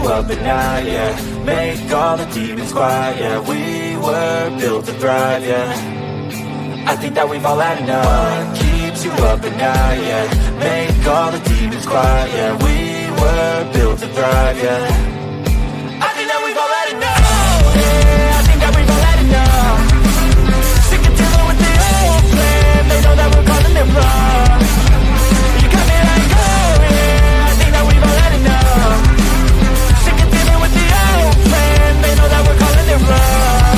Up at night, yeah. Make all the demons quiet, yeah. We were built to thrive, yeah. I think that we've all had enough. What keeps you up at night, yeah. Make all the demons quiet, yeah. We were built to thrive, yeah. I think that we've all had enough. Yeah, I think that we've all had enough. Sick of dealing with the old plan. They know that we're calling it wrong. You got me like, oh yeah. I think that we've all had enough. They know that we're calling it wrong.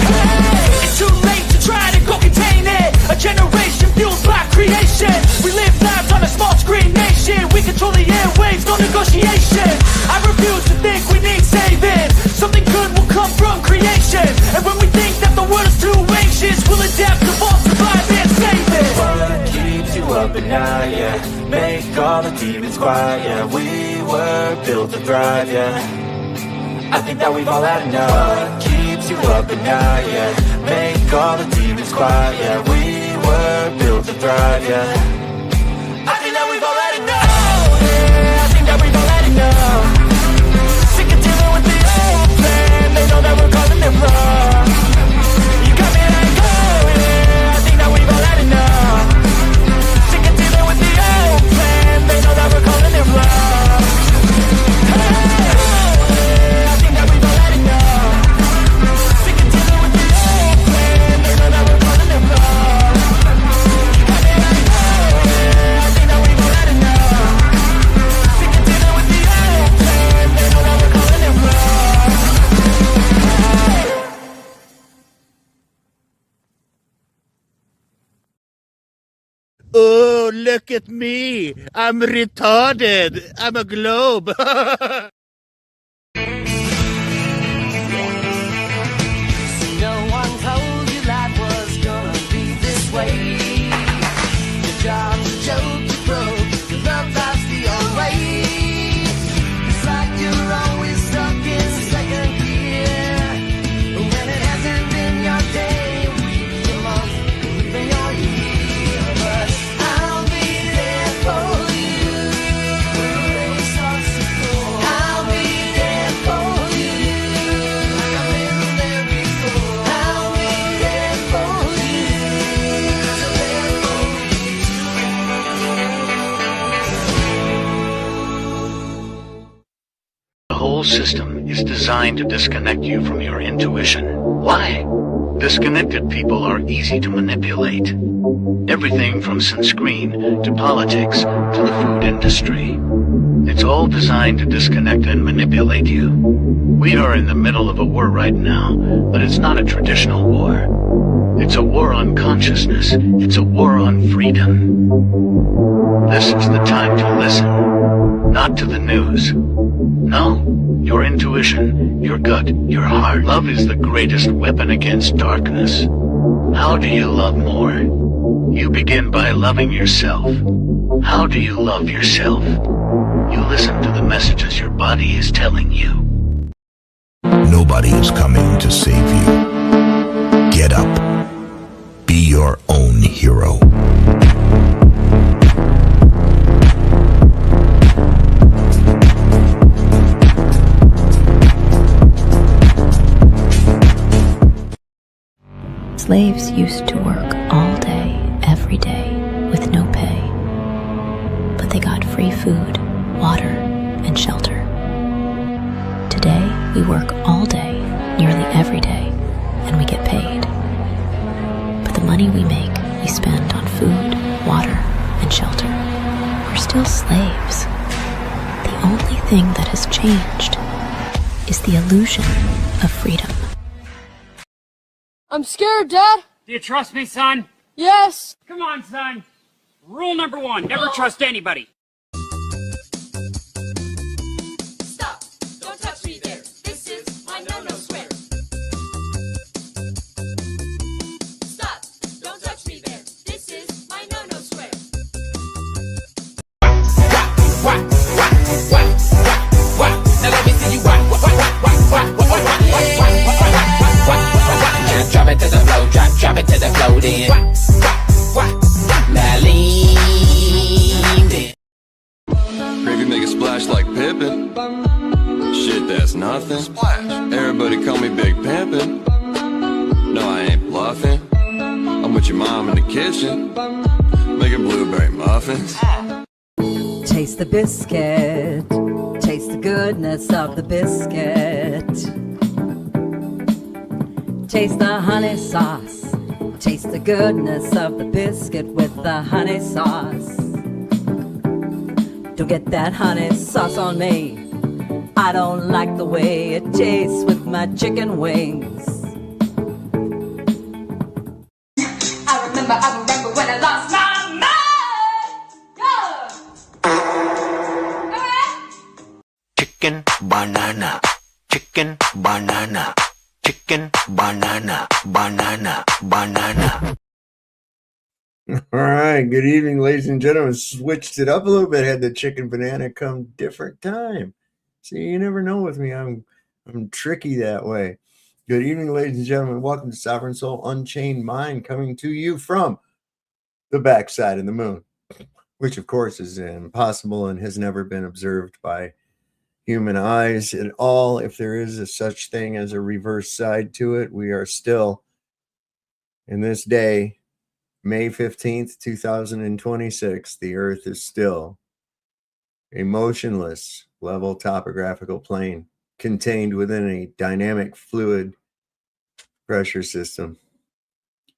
Hey, it's too late to try to go contain it. A generation fueled by creation. We live lives on a small screen nation. We control the airwaves, no negotiation. I refuse to think we need saving. Something good will come from creation. And when we think that the world is too anxious, we'll adapt, evolve, survive and save it. What keeps you up at night, yeah. Make all the demons quiet, yeah. We were built to thrive, yeah. I think that we've all had enough. What keeps you up at night, yeah. Make all the demons quiet, yeah. We were built to thrive, yeah. I think that we've all had enough. Yeah, I think that we've all had enough. Sick of dealing with the old plan. They know that we're calling it wrong. You got me like, oh yeah. I think that we've all had enough. Sick of dealing with the old plan. They know that we're calling it wrong. Hey. Oh, look at me. I'm retarded. I'm a globe. No one told you life was gonna be this way. Your job's a joke, you broke. Your love life's the old way. It's like you're always stuck in second gear. When it hasn't been your day, week, your month, even your year. But I'll be there for you when the rain starts to pour. I'll be there for you like I've been there before. I'll be there for you, so there for The whole system is designed to disconnect you from your intuition. Why? Disconnected people are easy to manipulate. Everything from sunscreen to politics to the food industry. It's all designed to disconnect and manipulate you. We are in the middle of a war right now, but it's not a traditional war. It's a war on consciousness. It's a war on freedom. This is the time to listen, not to the news. No, your intuition, your gut, your heart. Love is the greatest weapon against darkness. How do you love more? You begin by loving yourself. How do you love yourself? You listen to the messages your body is telling you. Nobody is coming to save you. Get up. Be your own hero. Slaves used to work all day, every day, with no pay. But they got free food, water, and shelter. Today, we work all day, nearly every day, and we get paid. But the money we make, we spend on food, water, and shelter. We're still slaves. The only thing that has changed is the illusion of freedom. I'm scared, Dad. Do you trust me, son? Yes. Come on, son. Rule number 1, never trust anybody. Splash like Pippin. Shit, that's nothing. Splash. Everybody call me Big Pimpin'. No, I ain't bluffing. I'm with your mom in the kitchen, making blueberry muffins. Taste the biscuit. Taste the goodness of the biscuit. Taste the honey sauce. Taste the goodness of the biscuit with the honey sauce. Don't get that honey sauce on me. I don't like the way it tastes with my chicken wings. I remember when I lost my mind. Chicken banana, chicken banana, chicken banana, banana, banana. All right, good evening, ladies and gentlemen. Switched it up a little bit. Had the chicken banana come different time. See, you never know with me. I'm tricky that way. Good evening, ladies and gentlemen. Welcome to Sovereign Soul Unchained Mind, coming to you from the backside of the moon, which of course is impossible and has never been observed by human eyes at all. If there is a such thing as a reverse side to it, we are still in this day, May 15th, 2026, the earth is still a motionless level topographical plane contained within a dynamic fluid pressure system.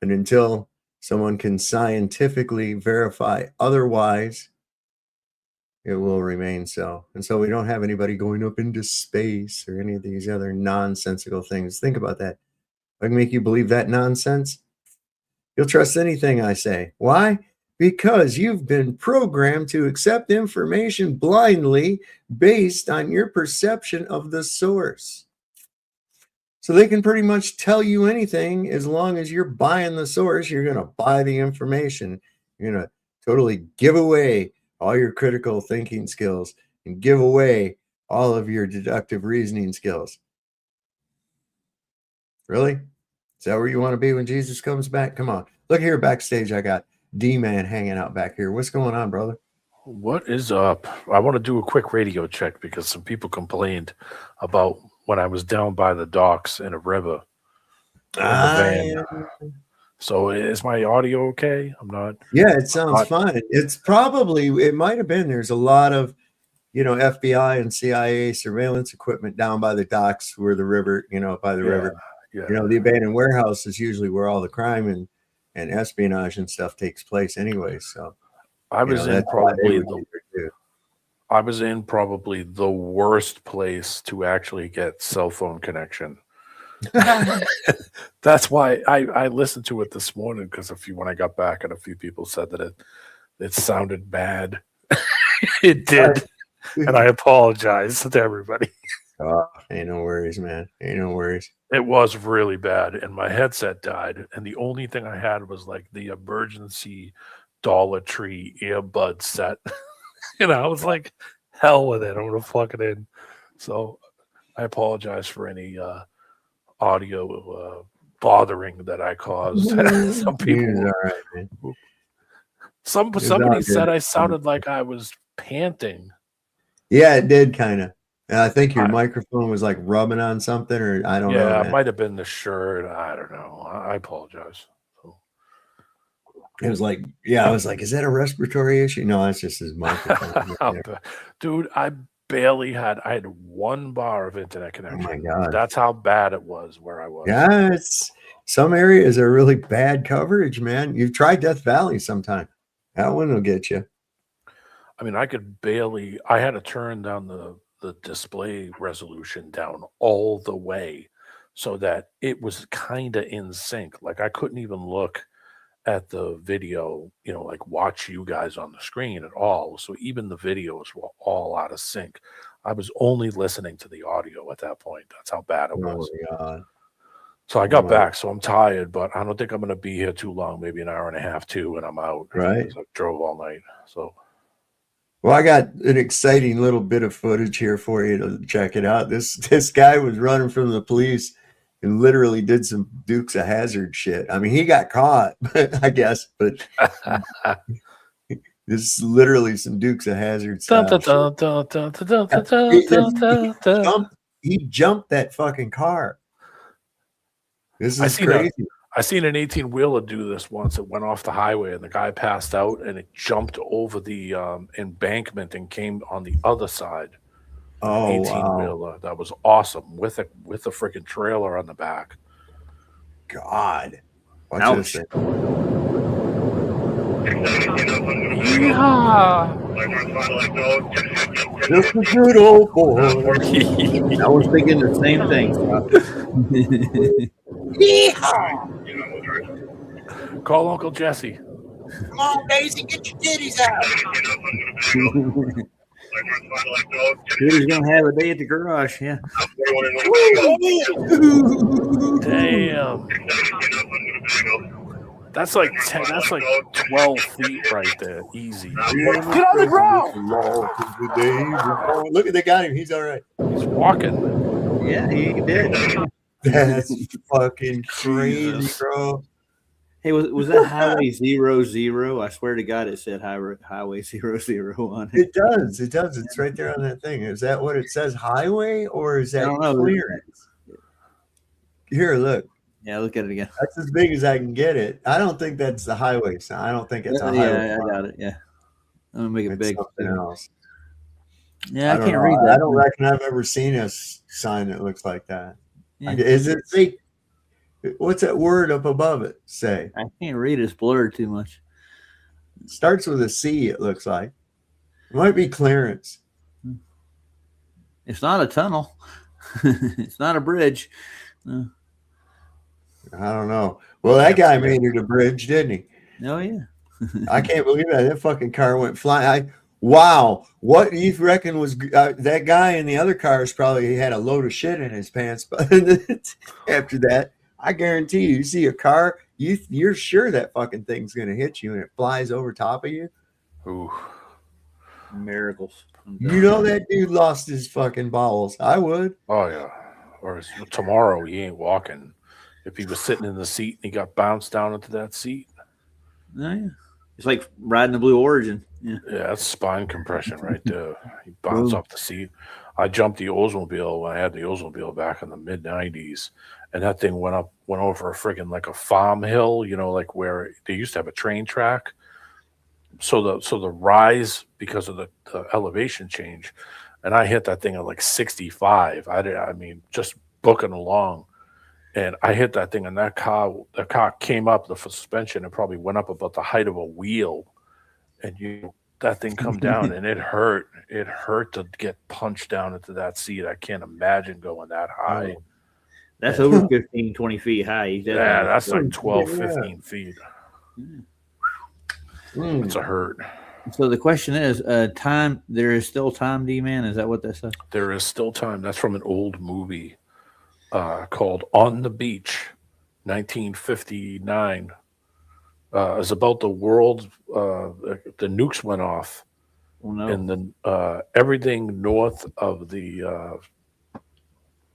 And until someone can scientifically verify otherwise, it will remain so. And so we don't have anybody going up into space or any of these other nonsensical things. Think about that. If I can make you believe that nonsense, you'll trust anything I say. Why? Because you've been programmed to accept information blindly based on your perception of the source. So they can pretty much tell you anything as long as you're buying the source. You're going to buy the information. You're going to totally give away all your critical thinking skills and give away all of your deductive reasoning skills. Really? Is that where you want to be when Jesus comes back? Come on. Look here backstage. I got D-Man hanging out back here. What's going on, brother? What is up? I want to do a quick radio check because some people complained about when I was down by the docks in a river in the van. So is my audio okay? I'm not. Yeah, it sounds fine. It's probably, it might have been. There's a lot of, FBI and CIA surveillance equipment down by the docks where the river, by the river. Yeah. The abandoned warehouse is usually where all the crime and espionage and stuff takes place anyway. So I was in probably the worst place to actually get cell phone connection. That's why I listened to it this morning, because when I got back and a few people said that it sounded bad. It did. And I apologize to everybody. Ain't no worries, man. Ain't no worries. It was really bad, and my headset died, and the only thing I had was like the emergency Dollar Tree earbud set. I was like, hell with it. I'm going to plug it in. So I apologize for any audio bothering that I caused. Some people. All right, man. Somebody said I sounded like I was panting. Yeah, it did kind of. And I think your microphone was like rubbing on something, or I don't know. Yeah, it might have been the shirt. I don't know. I apologize. It was like, I was like, is that a respiratory issue? No, it's just his microphone. Dude, I had one bar of internet connection. Oh my God. That's how bad it was where I was. Yeah, some areas are really bad coverage, man. You've tried Death Valley sometime. That one will get you. I mean, I had to turn down the display resolution down all the way so that it was kind of in sync. Like I couldn't even look at the video, like watch you guys on the screen at all. So even the videos were all out of sync. I was only listening to the audio at that point. That's how bad it was. Oh my God. So I got back, so I'm tired, but I don't think I'm going to be here too long, maybe an hour and a half too, and I'm out. Right. I drove all night. So. Well, I got an exciting little bit of footage here for you to check it out. This guy was running from the police and literally did some Dukes of Hazzard shit. I mean, he got caught, I guess, but This is literally some Dukes of Hazzard Dun, style. dun, dun, dun, dun, dun, dun, dun, dun, dun, dun. He jumped that fucking car. This is crazy. I seen an 18-wheeler do this once. It went off the highway and the guy passed out and it jumped over the embankment and came on the other side. Oh, 18-wheeler. wow. That was awesome with a freaking trailer on the back. God. Watch Ouch. this. Yeah. Just a good old boy. I was thinking the same thing. Call Uncle Jesse. Come on, Daisy, get your titties out. He's gonna have a day at the garage. Yeah. Damn. That's like 10, that's like 12 feet right there. Easy. Get on the ground. Look at the guy. He's all right. He's walking. Yeah, he did. That's fucking crazy, bro. Hey, was that Highway 00? I swear to God, it said Highway 00 on it. It does. It does. It's right there on that thing. Is that what it says? Highway, or is that clearance? Here, look. Yeah, look at it again. That's as big as I can get it. I don't think that's the highway sign. I don't think it's a highway. Yeah, I got it. Yeah. I'm gonna make it big. Something else. Yeah, I can't read that. I don't reckon I've ever seen a sign that looks like that. Yeah. Is it fake? What's that word up above it say? I can't read. It's blurred too much. It starts with a C, it looks like. It might be clearance. It's not a tunnel. It's not a bridge. I don't know. Well, that guy made it a bridge, didn't he? Oh, yeah. I can't believe that. That fucking car went flying. Wow. What do you reckon was that guy in the other cars probably had a load of shit in his pants. But after that, I guarantee you see a car, you're sure that fucking thing's going to hit you and it flies over top of you. Ooh. Miracles. You know that dude lost his fucking bowels. I would. Oh, yeah. Or tomorrow he ain't walking. If he was sitting in the seat and he got bounced down into that seat. Oh, yeah. It's like riding the Blue Origin. Yeah, that's spine compression right there. He bounced off the seat. I jumped the Oldsmobile when I had the Oldsmobile back in the mid-90s, and that thing went over a freaking like a farm hill, you know, like where they used to have a train track. So the rise, because of the elevation change, and I hit that thing at like 65. I mean, just booking along. And I hit that thing, and the car came up, the suspension, and probably went up about the height of a wheel. And that thing come down, and it hurt. It hurt to get punched down into that seat. I can't imagine going that high. Oh, that's over 15, 20 feet high. Yeah, that's like 12, 15 feet. It's a hurt. So the question is, time. There is still time, D-Man? Is that what that says? There is still time. That's from an old movie. Called On the Beach, 1959. It's about the world. The nukes went off, and then everything north of the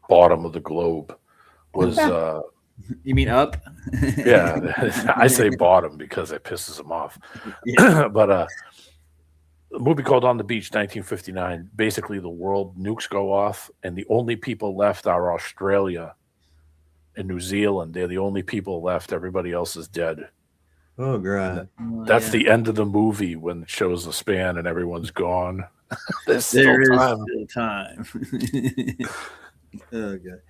bottom of the globe was. You mean up? Yeah, I say bottom because it pisses them off. Yeah. But a movie called On the Beach, 1959. Basically, the world nukes go off, and the only people left are Australia and New Zealand. They're the only people left. Everybody else is dead. Oh, God. That's the end of the movie when it shows the span and everyone's gone. There's There still is time. still time. Oh, God.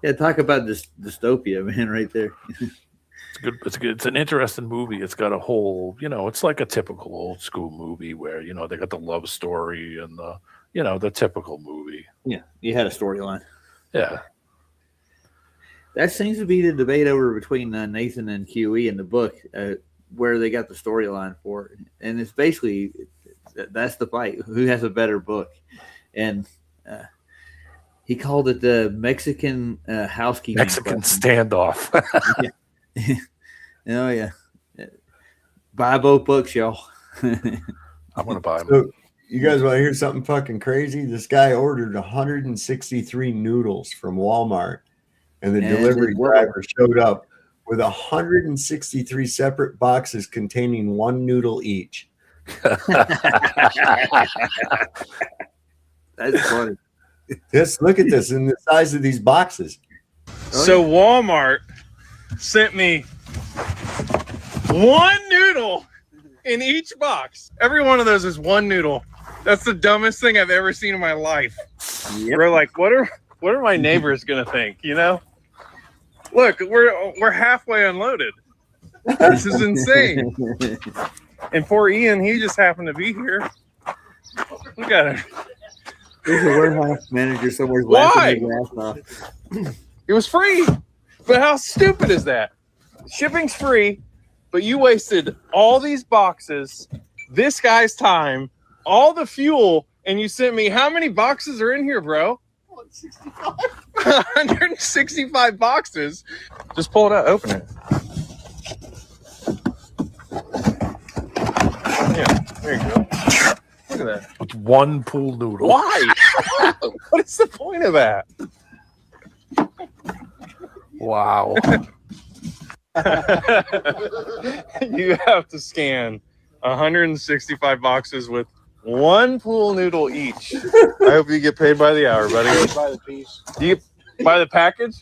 Yeah, talk about this dystopia, man, right there. It's good. It's good. It's an interesting movie. It's got a whole, it's like a typical old school movie where, they got the love story and the typical movie. Yeah, you had a storyline. Yeah. That seems to be the debate over between Nathan and QE in the book, where they got the storyline for it. And it's basically, that's the fight. Who has a better book? And he called it the Mexican housekeeping. Mexican standoff. Yeah. Oh, yeah. Buy both books, y'all. I'm going to buy them. So, you guys want to hear something fucking crazy? This guy ordered 163 noodles from Walmart, and the delivery driver showed up with 163 separate boxes containing one noodle each. That's funny. Just look at this and the size of these boxes. So Walmart sent me one noodle in each box. Every one of those is one noodle. That's the dumbest thing I've ever seen in my life. Yep. We're like, what are my neighbors gonna think? You know? Look, we're halfway unloaded. This is insane. And poor Ian, he just happened to be here. Look at him. There's a warehouse manager somewhere. Why? Laughing his ass off. It was free. But how stupid is that? Shipping's free, but you wasted all these boxes, this guy's time, all the fuel, and you sent me how many boxes are in here, bro? 165. 165 boxes. Just pull it out, open it. Yeah, there you go. Look at that. With one pool noodle. Why? What is the point of that? Wow. You have to scan 165 boxes with one pool noodle each. I hope you get paid by the hour, buddy. By the piece. Do you buy the package?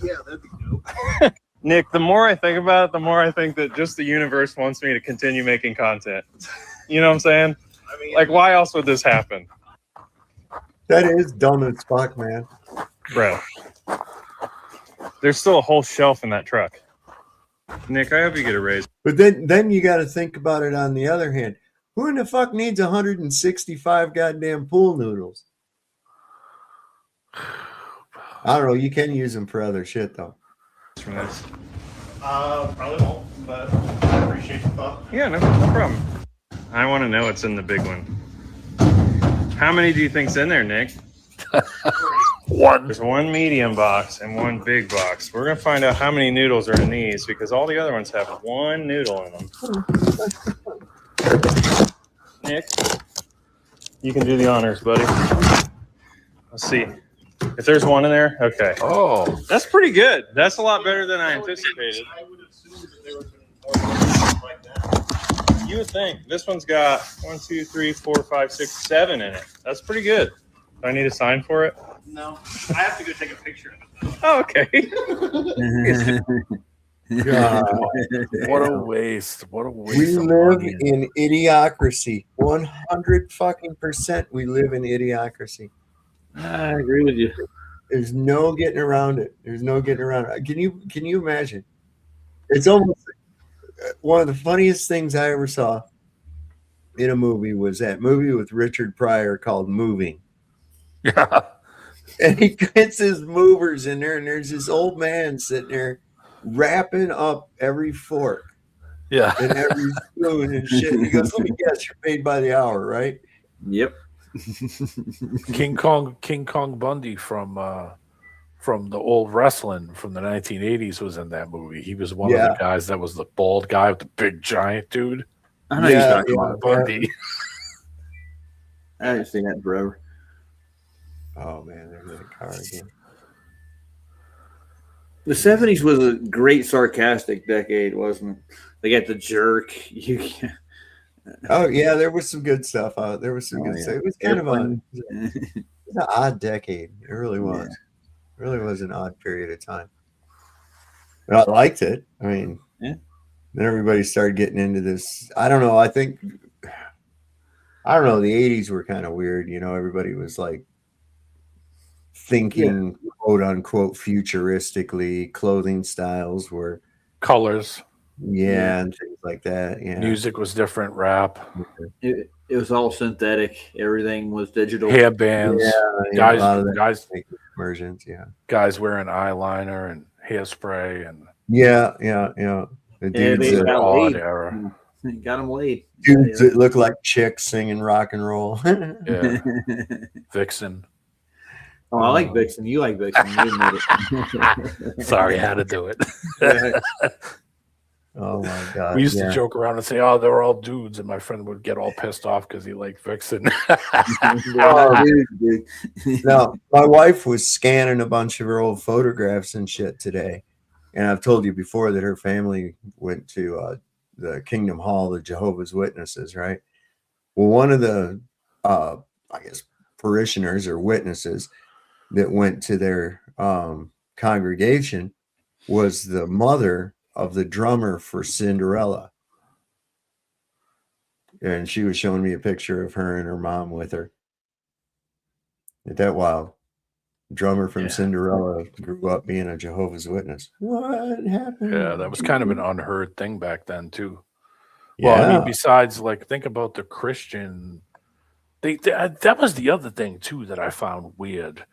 Yeah, that'd be dope. Nick, the more I think about it, the more I think that just the universe wants me to continue making content. You know what I'm saying? I mean, Like, why else would this happen? That is dumb as fuck, man. Bro, there's still a whole shelf in that truck. Nick, I hope you get a raise. But then you got to think about it on the other hand. Who in the fuck needs 165 goddamn pool noodles? I don't know. You can use them for other shit, though. From this. probably won't, but I appreciate the thought. Yeah, no problem. I want to know what's in the big one. How many do you think's in there, Nick? One. There's one medium box and one big box. We're going to find out how many noodles are in these because all the other ones have one noodle in them. Nick, you can do the honors, buddy. Let's see. If there's one in there, okay. Oh, That's pretty good. That's a lot better than I anticipated. I would assume that they were more like that. You would think. This one's got 1, 2, 3, 4, 5, 6, 7 in it. That's pretty good. Do I need a sign for it? No, I have to go take a picture of it. Oh, okay. God. what a waste. What a waste. We of live money. in idiocracy. 100% we live in idiocracy. I agree with you. There's no getting around it. There's no getting around it. Can you imagine? It's almost one of the funniest things I ever saw in a movie was that movie with Richard Pryor called Moving. Yeah. And he gets his movers in there, and there's this old man sitting there wrapping up every fork Yeah. and every spoon and shit. And he goes, "Let me guess, you're paid by the hour, right?" Yep. King Kong Bundy from the old wrestling from the 1980s was in that movie. He was one of the guys that was the bald guy with the big giant dude. I know you're talking Kong about Bundy. I haven't seen that in forever. Oh man, there's that car again. The 70s was a great sarcastic decade, wasn't it? They got the jerk. Oh yeah, there was some good stuff. There was some good stuff. It was kind of an odd decade. It really was. It really was an odd period of time. But I liked it. I mean, then everybody started getting into this. I don't know. The 80s were kind of weird. You know, everybody was like thinking, quote unquote, futuristically. Clothing styles were Colors. and things like that. Yeah, Music was different. Rap. It was all synthetic. Everything was digital. Hair bands. a lot of Guys versions. Yeah. guys wearing eyeliner and hairspray and Yeah. The dudes, they got odd laid. era. Got them laid. dudes that look like chicks singing rock and roll. Yeah. Vixen. Oh, I like Vixen. You like Vixen. You admit it. Sorry, I had to do it. Oh my god. We used to joke around and say, "Oh, they're all dudes," and my friend would get all pissed off because he liked Vixen. Oh, dude. No, my wife was scanning a bunch of her old photographs and shit today, and I've told you before that her family went to the Kingdom Hall, the Jehovah's Witnesses, right? Well, one of the, I guess, parishioners or witnesses that went to their congregation was the mother of the drummer for Cinderella. And she was showing me a picture of her and her mom with her. Isn't that wild? Drummer from Cinderella grew up being a Jehovah's Witness. What happened? Yeah, that was kind of an unheard thing back then too. Yeah. Well, I mean, besides, like, think about the Christian. That was the other thing too that I found weird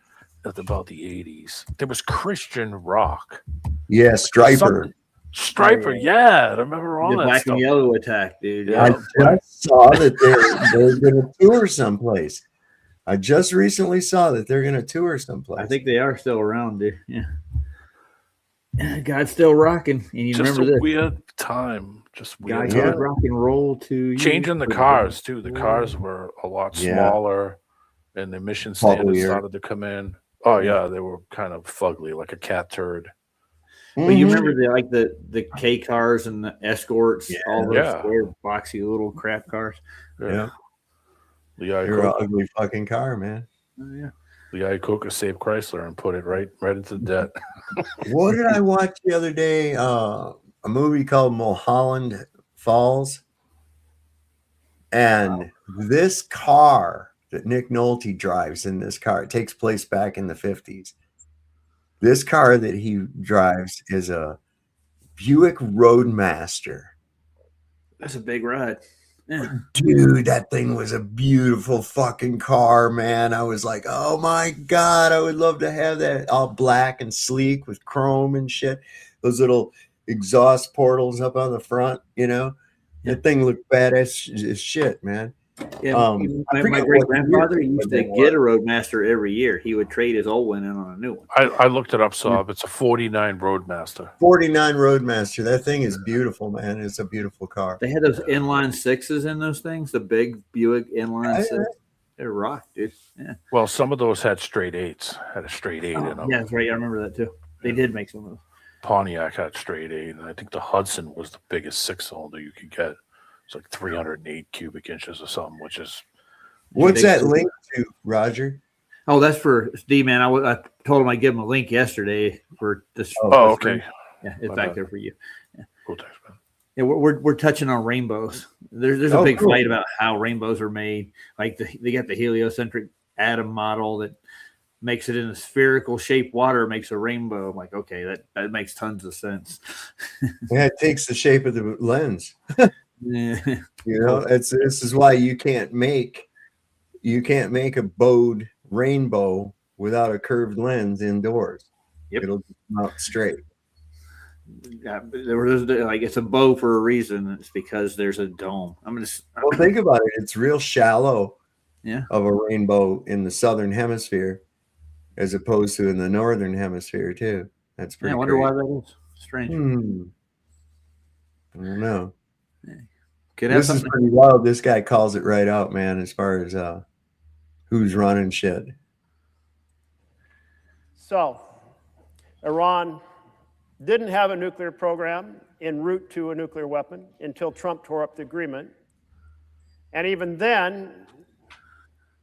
about the 80s. There was Christian rock. Yeah, Striper. Striper, yeah. I remember all The that black stuff. and yellow attack, dude. I just saw that they're going to tour someplace. I just recently saw that they're going to tour someplace. I think they are still around, dude. Yeah. God's still rocking. And you Just remember a this. weird time. Just weird God time. gave rock and roll to you. Changing the cars too. The cars were a lot smaller, and the emission standards started to come in. Oh yeah, they were kind of fugly, like a cat turd. But you remember the K cars and the Escorts, all those Yeah. square, boxy little crap cars. Yeah. The You're an ugly fucking car, man. Oh, yeah. The Iacocca saved Chrysler and put it right into debt. What did I watch the other day? A movie called Mulholland Falls. And this car that Nick Nolte drives in this car, it takes place back in the 50s. This car that he drives is a Buick Roadmaster. That's a big ride. Yeah. Dude, that thing was a beautiful fucking car, man. I was like, oh my God, I would love to have that, all black and sleek with chrome and shit. Those little exhaust portals up on the front, you know? That thing looked badass as shit, man. Yeah, my great grandfather used to get a Roadmaster every year. He would trade his old one in on a new one. I looked it up, Saab. It's a 49 Roadmaster. 49 Roadmaster. That thing is beautiful, man. It's a beautiful car. They had those inline sixes in those things, the big Buick inline six. They're rock, dude. Yeah. Well, some of those had straight eights. Had a straight eight in them. Yeah, that's right. I remember that too. They did make some of those. Pontiac had straight eight, and I think the Hudson was the biggest six-cylinder you could get. It's like 308 cubic inches or something, which is. What's that link to, Roger? Oh, that's for D man. I told him I'd give him a link yesterday for this. Oh, okay. Yeah, it's back there for you. Yeah. Cool, thanks, man. Yeah, we're touching on rainbows. There's a big fight about how rainbows are made. Like they got the heliocentric atom model that makes it in a spherical shape. Water makes a rainbow. I'm like, okay, that makes tons of sense. Yeah, it takes the shape of the lens. Yeah. You know, this is why you can't make a bowed rainbow without a curved lens indoors. Yep. It'll come out straight. Yeah, like it's a bow for a reason. It's because there's a dome. Well, think about it. It's real shallow. Yeah. Of a rainbow in the southern hemisphere, as opposed to in the northern hemisphere too. That's pretty. I wonder crazy. why that is. Strange. I don't know. Could have This is something. pretty wild. This guy calls it right out, man, as far as who's running shit. So, Iran didn't have a nuclear program en route to a nuclear weapon until Trump tore up the agreement. And even then,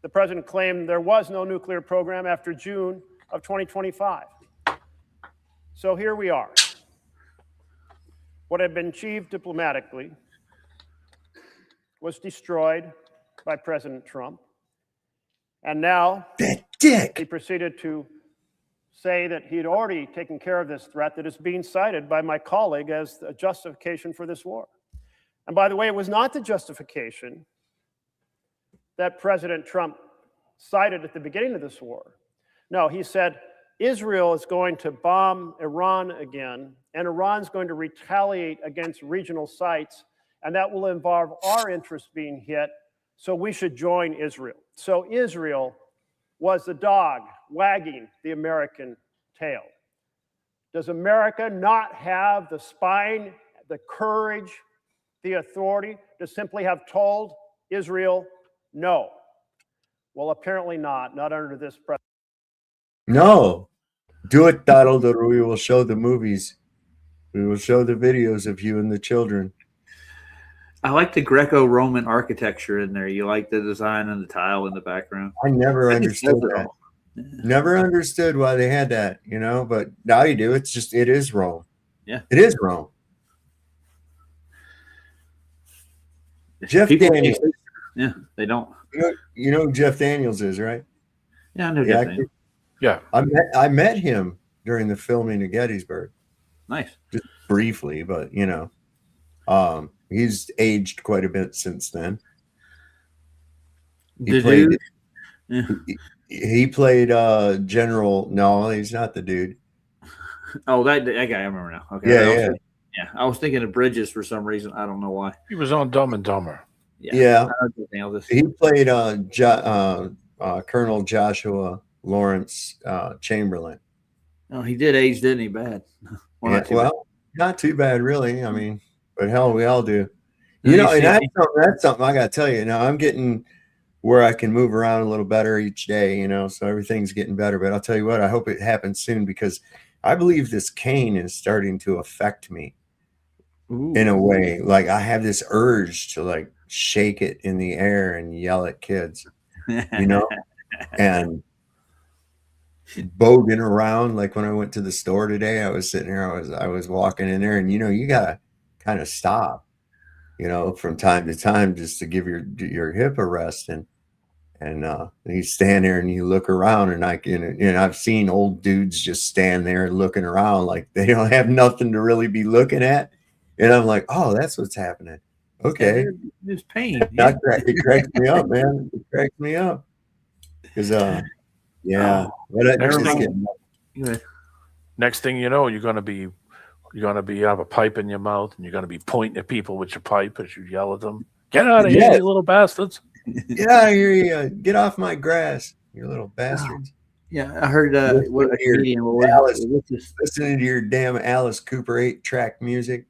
the president claimed there was no nuclear program after June of 2025. So here we are. What had been achieved diplomatically was destroyed by President Trump. And now he proceeded to say that he had already taken care of this threat that is being cited by my colleague as a justification for this war. And by the way, it was not the justification that President Trump cited at the beginning of this war. No, he said Israel is going to bomb Iran again, and Iran's going to retaliate against regional sites, and that will involve our interests being hit, so we should join Israel. So Israel was the dog wagging the American tail. Does America not have the spine, the courage, the authority to simply have told Israel no? Well, apparently not under this president. No. Do it, Donald, or we will show the movies. We will show the videos of you and the children. I like the Greco-Roman architecture in there. You like the design and the tile in the background. I never I understood says it that. all. Never understood why they had that, but now you do. It's just, it is Rome. Yeah. It is Rome. Jeff People Daniels. Yeah, they don't. You know who Jeff Daniels is, right? Yeah, I know Jeff Daniels. Yeah. I met him during the filming of Gettysburg. Nice. Just briefly, but he's aged quite a bit since then. He played General. No, he's not the dude. Oh, that guy, I remember now. Okay. Yeah. I was thinking of Bridges for some reason. I don't know why. He was on Dumb and Dumber. Yeah. He played Colonel Joshua Lawrence Chamberlain. Oh, he did age, didn't he? Bad. Not too bad, really. I mean, but hell, we all do. And that's something I got to tell you. Now, I'm getting where I can move around a little better each day, so everything's getting better. But I'll tell you what, I hope it happens soon, because I believe this cane is starting to affect me. Ooh. In a way. Like, I have this urge to like shake it in the air and yell at kids, and bogan around. Like when I went to the store today, I was sitting here, I was walking in there, and you gotta kind of stop, from time to time, just to give your hip a rest. And you stand there and you look around, and I've seen old dudes just stand there looking around like they don't have nothing to really be looking at. And I'm like, oh, that's what's happening. Okay. There's pain. It cracks me up, man. It cracks me up. Because, next thing you know, you're gonna be have a pipe in your mouth, and you're gonna be pointing at people with your pipe as you yell at them. Get out of here, you little bastards! Get out of here, you get off my grass, you little bastards! Yeah, I heard listening to your damn Alice Cooper 8-track music.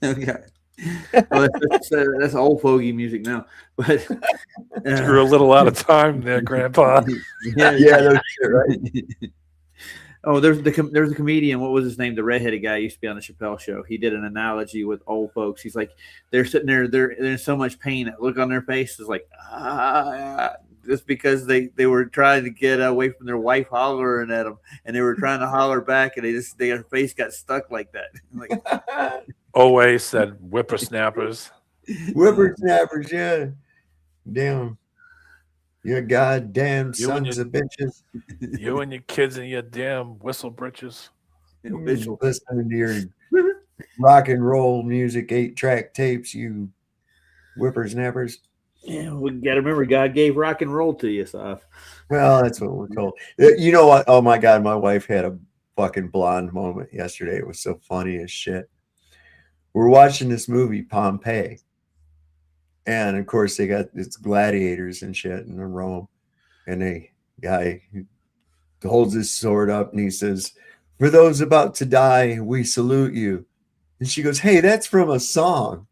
Okay. Well, that's old fogey music now, but you're a little out of time there, Grandpa. yeah, that's right. Oh, there's a comedian. What was his name? The redheaded guy used to be on the Chappelle Show. He did an analogy with old folks. He's like, they're sitting there, they're in so much pain. That look on their face is like, just because they were trying to get away from their wife hollering at them, and they were trying to holler back, and their face got stuck like that. Like, OA said whippersnappers. Whippersnappers, yeah. Damn. You goddamn sons of bitches. You and your kids and your damn whistle britches. Listening to your rock and roll music 8-track tapes, you whippersnappers. Yeah, we got to remember God gave rock and roll to you, Saf. Well, that's what we're told. You know what? Oh my God, my wife had a fucking blonde moment yesterday. It was so funny as shit. We're watching this movie, Pompeii. And of course, they got it's gladiators and shit in Rome. And a guy holds his sword up and he says, "For those about to die, we salute you." And she goes, "Hey, that's from a song."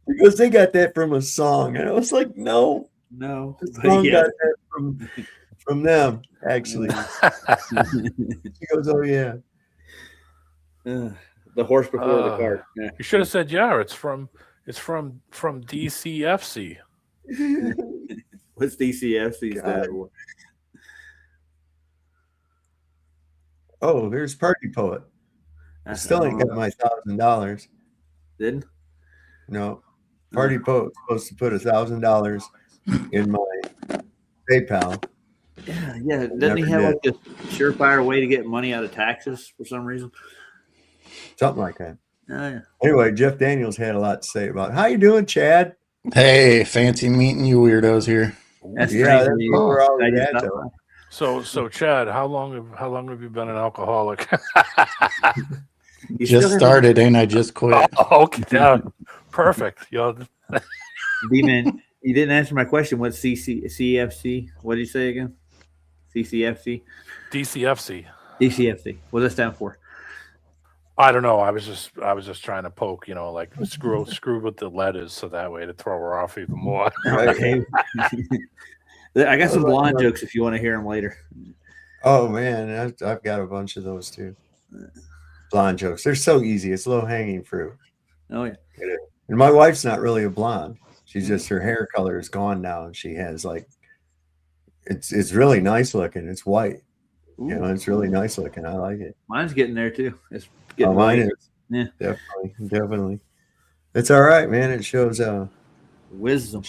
Because they got that from a song. And I was like, no. The song got that from them, actually. She goes, "Oh, yeah. The horse before the cart." Yeah. You should have said, "Yeah, it's from DCFC." What's DCFC stand for? Oh, there's Party Poet. I still ain't got my $1,000. Didn't? No. Party Poet was supposed to put $1,000 in my PayPal. Yeah. Doesn't he have like a surefire way to get money out of taxes for some reason? Something like that. Oh, yeah. Anyway, Jeff Daniels had a lot to say about it. How you doing, Chad? Hey, fancy meeting you weirdos here. That's that's where we're already at, though. So Chad, how long have you been an alcoholic? Just started and I just quit. Oh, okay, down. Perfect. D-Man, you didn't answer my question. What's CFC? What did you say again? CCFC? DCFC. What does that stand for? I don't know. I was just trying to poke, like screw with the letters so that way to throw her off even more. Okay. I got some blonde jokes if you want to hear them later. Oh man, I've got a bunch of those too. Blonde jokes. They're so easy. It's low hanging fruit. Oh yeah. And my wife's not really a blonde. She's just her hair color is gone now, and she has like it's really nice looking. It's white. Ooh. You know, it's really nice looking. I like it. Mine's getting there too. It's getting mine white. is. Yeah. Definitely. It's all right, man. It shows wisdom.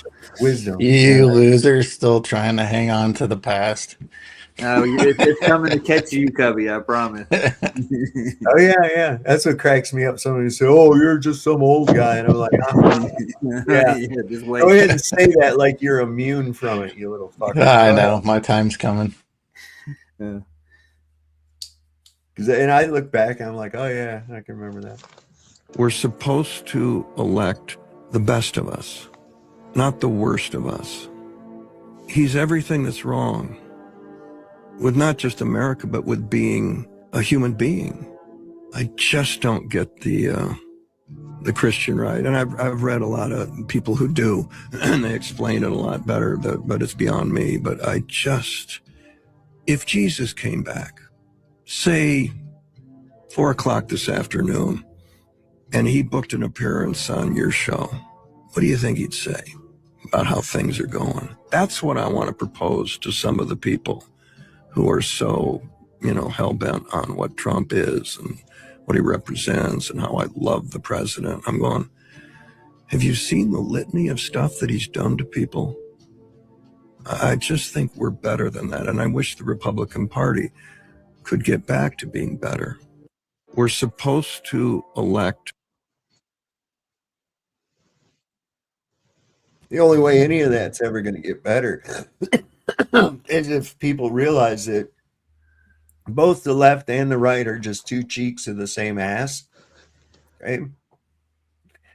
You losers still trying to hang on to the past. No, it's coming to catch you, Cubby. I promise. Oh yeah. That's what cracks me up. Somebody say, "Oh, you're just some old guy," and I'm like, "Yeah, just wait. Go ahead and say that like you're immune from it, you little fucker." I know my time's coming. Yeah. And I look back and I'm like, "Oh yeah, I can remember that." We're supposed to elect the best of us, not the worst of us. He's everything that's wrong with not just America, but with being a human being. I just don't get the Christian right. And I've read a lot of people who do, and they explain it a lot better, but it's beyond me. But if Jesus came back, say 4 o'clock this afternoon, and he booked an appearance on your show, what do you think he'd say about how things are going? That's what I want to propose to some of the people who are so, hell-bent on what Trump is and what he represents and how I love the president. I'm going, have you seen the litany of stuff that he's done to people? I just think we're better than that, and I wish the Republican Party could get back to being better. We're supposed to elect. The only way any of that's ever going to get better is if people realize that both the left and the right are just two cheeks of the same ass. Okay.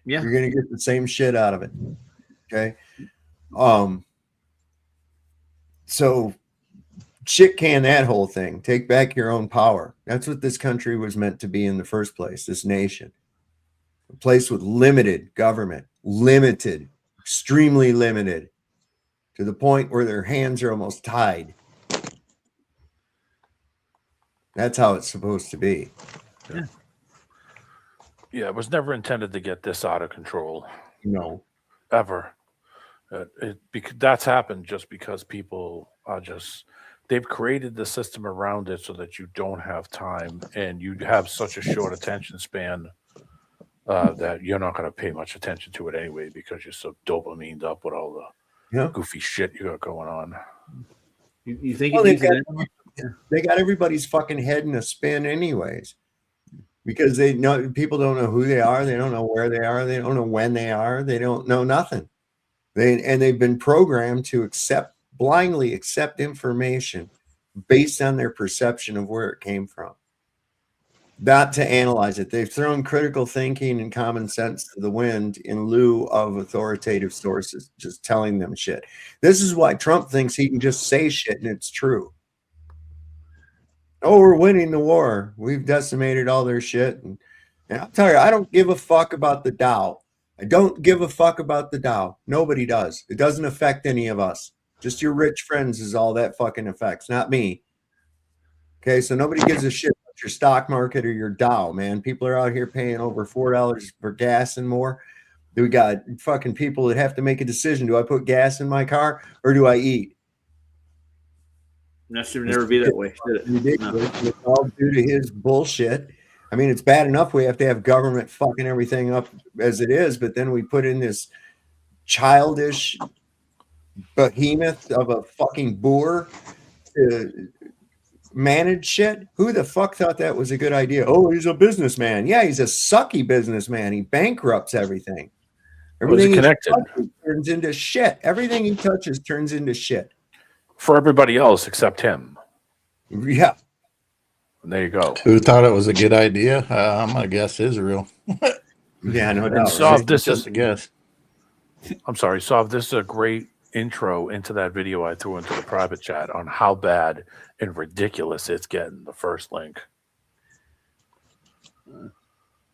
Yeah. You're going to get the same shit out of it. Okay. So shit can that whole thing. Take back your own power. That's what this country was meant to be in the first place, this nation. A place with limited government, extremely limited, to the point where their hands are almost tied. That's how it's supposed to be. Yeah, it was never intended to get this out of control. No. Ever. That's happened just because people are they've created the system around it so that you don't have time and you have such a short attention span that you're not going to pay much attention to it anyway because you're so dopamined up with all the goofy shit you got going on. You think they got everybody's fucking head in a spin anyways, because people don't know who they are, they don't know where they are, they don't know when they are, they don't know nothing. They've been programmed to blindly accept information based on their perception of where it came from, not to analyze it. They've thrown critical thinking and common sense to the wind in lieu of authoritative sources just telling them shit. This is why Trump thinks he can just say shit and it's true. Oh, we're winning the war. We've decimated all their shit. And I'll tell you, I don't give a fuck about the Dow. I don't give a fuck about the Dow. Nobody does. It doesn't affect any of us. Just your rich friends is all that fucking affects, not me. Okay, so nobody gives a shit about your stock market or your Dow, man. People are out here paying over $4 for gas and more. We got fucking people that have to make a decision. Do I put gas in my car or do I eat? That should never be that way, should it? Ridiculous. No. It's all due to his bullshit. I mean, it's bad enough we have to have government fucking everything up as it is, but then we put in this childish behemoth of a fucking boor to manage shit. Who the fuck thought that was a good idea? Oh, he's a businessman. Yeah, he's a sucky businessman. He bankrupts everything. Everything he touches turns into shit. Everything he touches turns into shit. For everybody else except him. Yeah. And there you go. Who thought it was a good idea? I'm gonna guess Israel. Yeah, no doubt. And Sov, this Just is a guess. I'm sorry, Sov, this is a great intro into that video I threw into the private chat on how bad and ridiculous it's getting. The first link.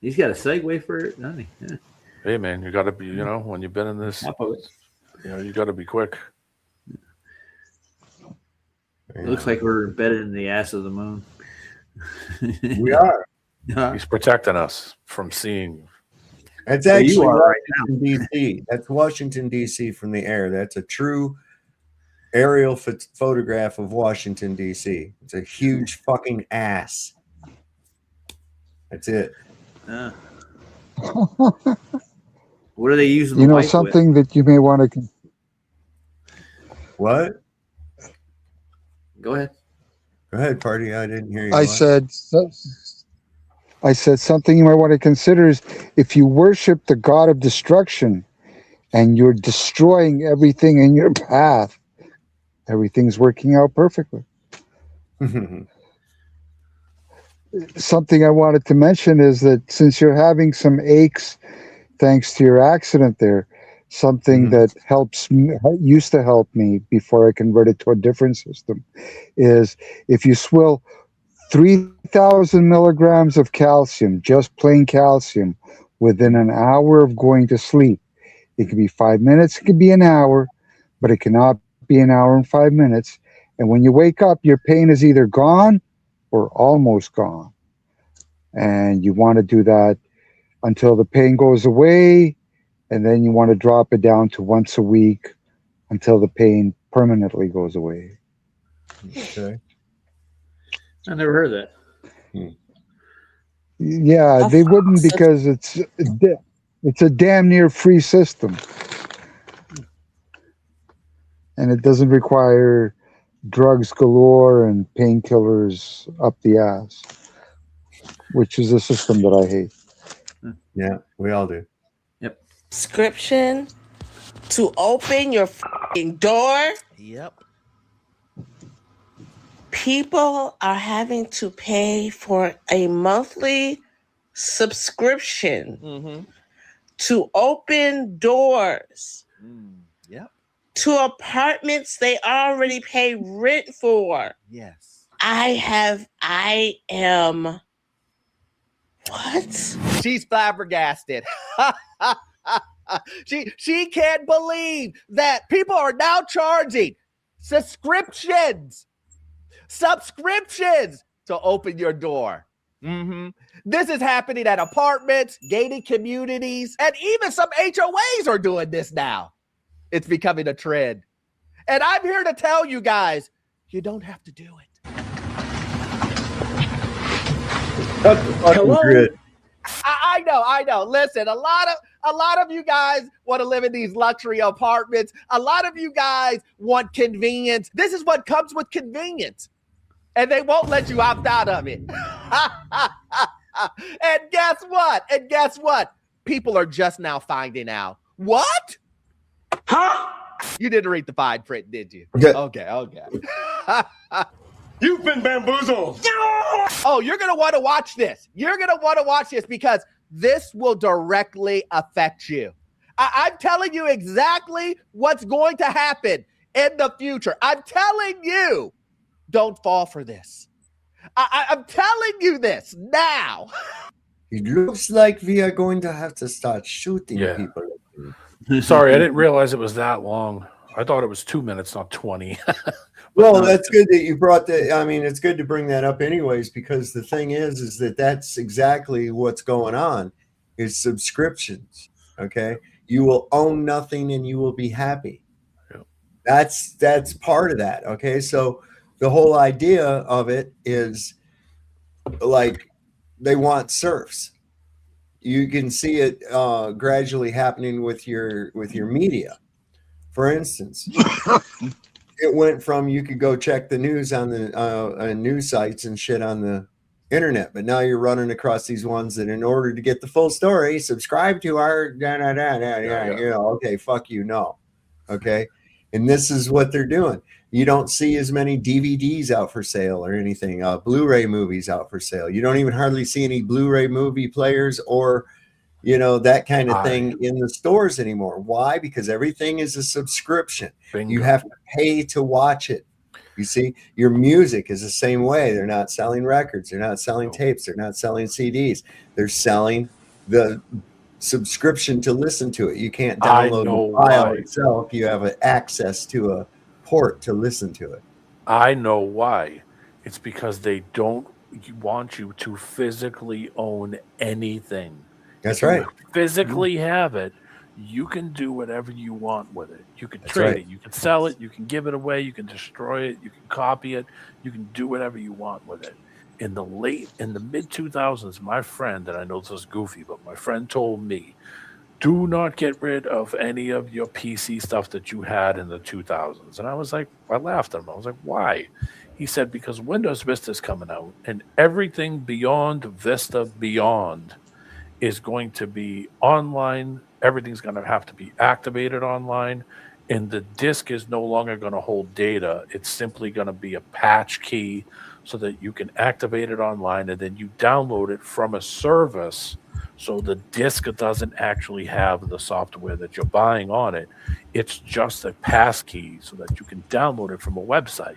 He's got a segue for it, doesn't he? Yeah. Hey man, you gotta be, when you've been in this, you gotta be quick. It looks like we're embedded in the ass of the moon. We are. He's protecting us from seeing. That's So actually you are right Washington, D.C. That's Washington, D.C. from the air. That's a true aerial photograph of Washington, D.C. It's a huge fucking ass. That's it. What are they using? You the know, wipe something that you may want to. What? Go ahead. Go ahead, party. I didn't hear you. I said something you might want to consider is if you worship the god of destruction and you're destroying everything in your path, everything's working out perfectly. Something I wanted to mention is that since you're having some aches thanks to your accident there, something that helps me, used to help me before I converted to a different system, is if you swill 3,000 milligrams of calcium, just plain calcium, within an hour of going to sleep. It could be 5 minutes, it could be an hour, but it cannot be an hour and 5 minutes. And when you wake up, your pain is either gone or almost gone. And you want to do that until the pain goes away, and then you want to drop it down to once a week until the pain permanently goes away. Okay. I never heard that. Yeah, they wouldn't because it's a damn near free system. And it doesn't require drugs galore and painkillers up the ass, which is a system that I hate. Yeah, we all do. Yep. Subscription to open your f***ing door. Yep. People are having to pay for a monthly subscription to open doors Yep. to apartments they already pay rent for. Yes. I am. What? She's flabbergasted. She can't believe that people are now charging subscriptions to open your door. This is happening at apartments, gated communities, and even some HOAs are doing this now. It's becoming a trend. And I'm here to tell you guys, you don't have to do it. That's the fucking grid. I know. Listen, a lot of you guys want to live in these luxury apartments. A lot of you guys want convenience. This is what comes with convenience. And they won't let you opt out of it. And guess what? People are just now finding out. What? Huh? You didn't read the fine print, did you? Okay. You've been bamboozled. Oh, you're going to want to watch this. Because this will directly affect you. I'm telling you exactly what's going to happen in the future. I'm telling you, don't fall for this. I'm telling you this now. It looks like we are going to have to start shooting people. Sorry, I didn't realize it was that long. I thought it was 2 minutes, not 20. Well, that's good that you brought that. I mean, it's good to bring that up anyways, because the thing is that that's exactly what's going on is subscriptions. Okay. You will own nothing and you will be happy. Yep. That's part of that. Okay. So the whole idea of it is like they want serfs. You can see it gradually happening with your media. For instance, it went from you could go check the news on the news sites and shit on the internet, but now you're running across these ones that in order to get the full story, subscribe to our you know, okay, fuck you, no. Okay. And this is what they're doing. You don't see as many DVDs out for sale or anything, Blu-ray movies out for sale. You don't even hardly see any Blu-ray movie players or that kind of thing in the stores anymore. Why? Because everything is a subscription. Bingo. You have to pay to watch it. You see, your music is the same way. They're not selling records. They're not selling tapes. They're not selling CDs. They're selling the subscription to listen to it. You can't download the file itself. You have access to a port to listen to it. I know why. It's because they don't want you to physically own anything. That's If you right. physically have it, you can do whatever you want with it. You can That's trade right. it, you can sell it, you can give it away, you can destroy it, you can copy it, you can do whatever you want with it. In the mid 2000s, my friend, and I know this is goofy, but my friend told me, do not get rid of any of your PC stuff that you had in the 2000s. And I was like, I laughed at him. I was like, why? He said, because Windows Vista is coming out and everything beyond Vista Beyond is going to be online. Everything's going to have to be activated online. And the disk is no longer going to hold data. It's simply going to be a patch key so that you can activate it online and then you download it from a service. So the disk doesn't actually have the software that you're buying on it. It's just a pass key so that you can download it from a website.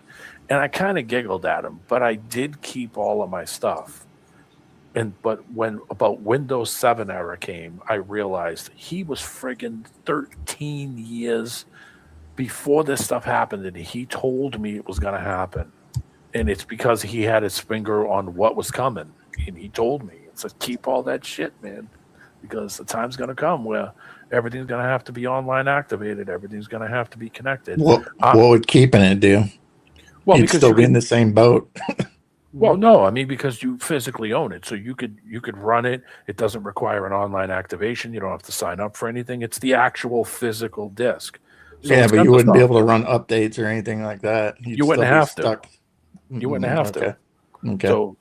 And I kind of giggled at him, but I did keep all of my stuff. But when about Windows 7 era came, I realized he was friggin' 13 years before this stuff happened, and he told me it was going to happen. And it's because he had his finger on what was coming. And he told me, so keep all that shit, man, because the time's going to come where everything's going to have to be online activated. Everything's going to have to be connected. What would keeping it do? Well, You'd because still you be can- in the same boat. Well, no, I mean, because you physically own it. So you could run it. It doesn't require an online activation. You don't have to sign up for anything. It's the actual physical disk. So Yeah, it's but got you the wouldn't be able to software. run updates or anything like that. You'd You wouldn't still be have to. stuck. You wouldn't have to. Okay. So,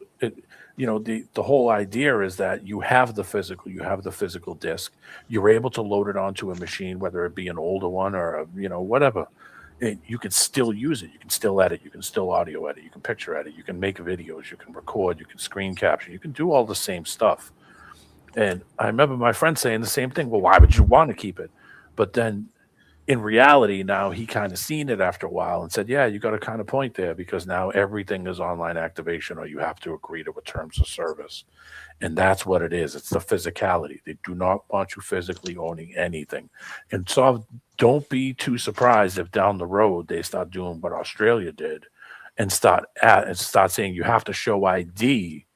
the whole idea is that you have the physical disk. You're able to load it onto a machine, whether it be an older one or whatever. And you can still use it. You can still edit. You can still audio edit. You can picture edit. You can make videos. You can record. You can screen capture. You can do all the same stuff. And I remember my friend saying the same thing. Well, why would you want to keep it? But then in reality, now he kind of seen it after a while and said, yeah, you got a kind of point there, because now everything is online activation or you have to agree to a terms of service. And that's what it is. It's the physicality. They do not want you physically owning anything. And so don't be too surprised if down the road they start doing what Australia did and start saying you have to show ID